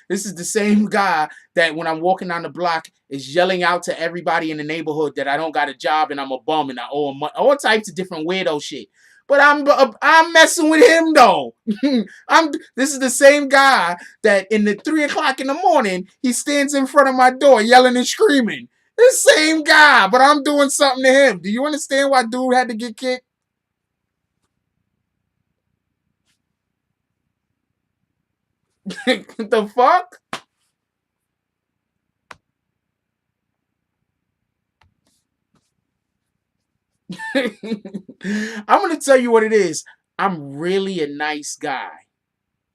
This is the same guy that when I'm walking down the block is yelling out to everybody in the neighborhood that I don't got a job and I'm a bum and I owe him money. All types of different weirdo shit. But I'm messing with him though. This is the same guy that in the 3 o'clock in the morning he stands in front of my door yelling and screaming. The same guy, but I'm doing something to him. Do you understand why dude had to get kicked? What the fuck? I'm going to tell you what it is. I'm really a nice guy.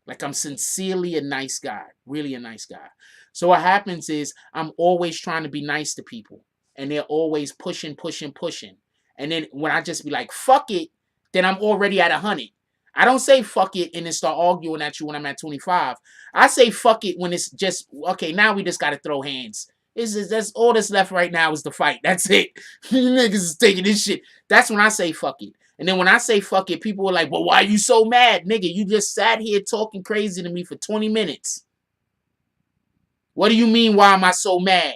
Like, I'm sincerely a nice guy. Really a nice guy. So what happens is I'm always trying to be nice to people. And they're always pushing. And then when I just be like, fuck it, then I'm already at 100. I don't say fuck it and then start arguing at you when I'm at 25. I say fuck it when it's just, okay, now we just got to throw hands. That's all that's left right now is the fight. That's it. You niggas is taking this shit. That's when I say fuck it. And then when I say fuck it, people are like, well, why are you so mad? Nigga, you just sat here talking crazy to me for 20 minutes. What do you mean, why am I so mad?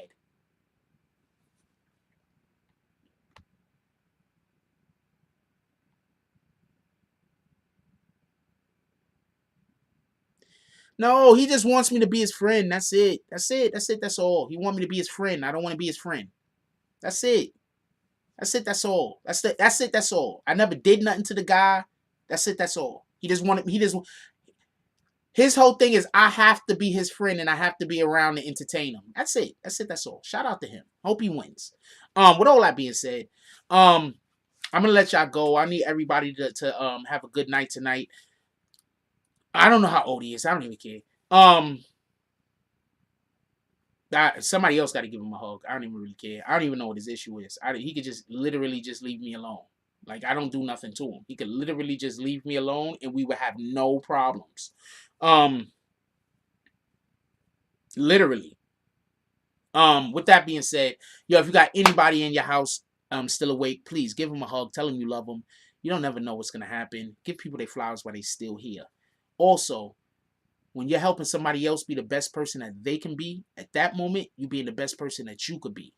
No, he just wants me to be his friend. That's it. That's all. He wants me to be his friend. I don't want to be his friend. That's it. That's all. That's all. I never did nothing to the guy. That's all. He just wanted His whole thing is I have to be his friend and I have to be around to entertain him. That's it. That's all. Shout out to him. Hope he wins. With all that being said, I'm gonna let y'all go. I need everybody to have a good night tonight. I don't know how old he is. I don't even care. Somebody else got to give him a hug. I don't even really care. I don't even know what his issue is. He could just literally just leave me alone. Like, I don't do nothing to him. He could literally just leave me alone and we would have no problems. Literally. With that being said, if you got anybody in your house still awake, please give them a hug. Tell them you love them. You don't never know what's going to happen. Give people their flowers while they still here. Also, when you're helping somebody else be the best person that they can be, at that moment, you being the best person that you could be.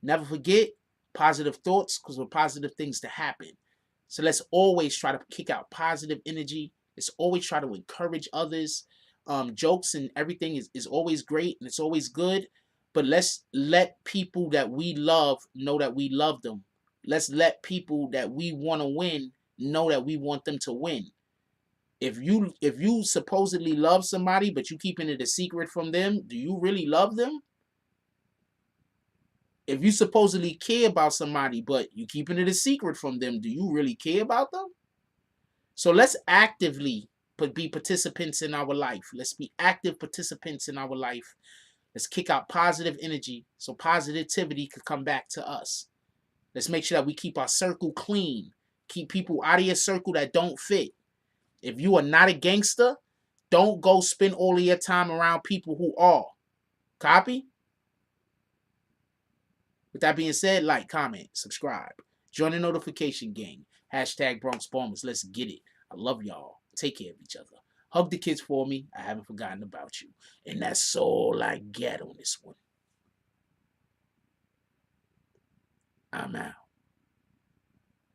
Never forget positive thoughts, because with positive things to happen. So let's always try to kick out positive energy. Let's always try to encourage others. Jokes and everything is always great and it's always good. But let's let people that we love know that we love them. Let's let people that we want to win know that we want them to win. If you supposedly love somebody, but you keeping it a secret from them, do you really love them? If you supposedly care about somebody, but you keeping it a secret from them, do you really care about them? So let's actively be participants in our life. Let's be active participants in our life. Let's kick out positive energy so positivity could come back to us. Let's make sure that we keep our circle clean. Keep people out of your circle that don't fit. If you are not a gangster, don't go spend all of your time around people who are. Copy? With that being said, like, comment, subscribe. Join the notification gang. # Bronx Bombers. Let's get it. I love y'all. Take care of each other. Hug the kids for me. I haven't forgotten about you. And that's all I get on this one. I'm out.